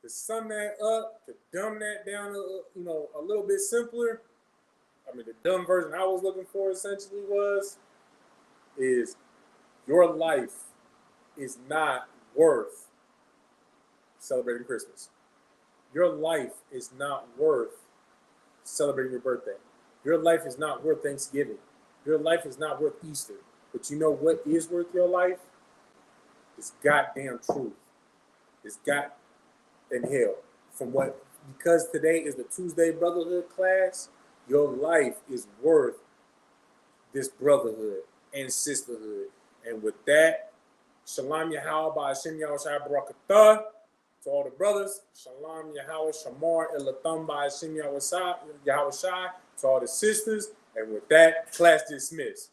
To sum that up, to dumb that down, a little bit simpler. I mean, the dumb version I was looking for essentially is your life is not worth celebrating Christmas. Your life is not worth celebrating your birthday. Your life is not worth Thanksgiving. Your life is not worth Easter. But you know what is worth your life? It's goddamn truth. It's God and hell. Because today is the Tuesday Brotherhood class, your life is worth this brotherhood and sisterhood. And with that, Shalom Yahweh Ba'ashem Yahushua Barakatah. To all the brothers, Shalom Yahweh Shamar Elatham Ba'ashem Yahushua. To all the sisters. And with that, class dismissed.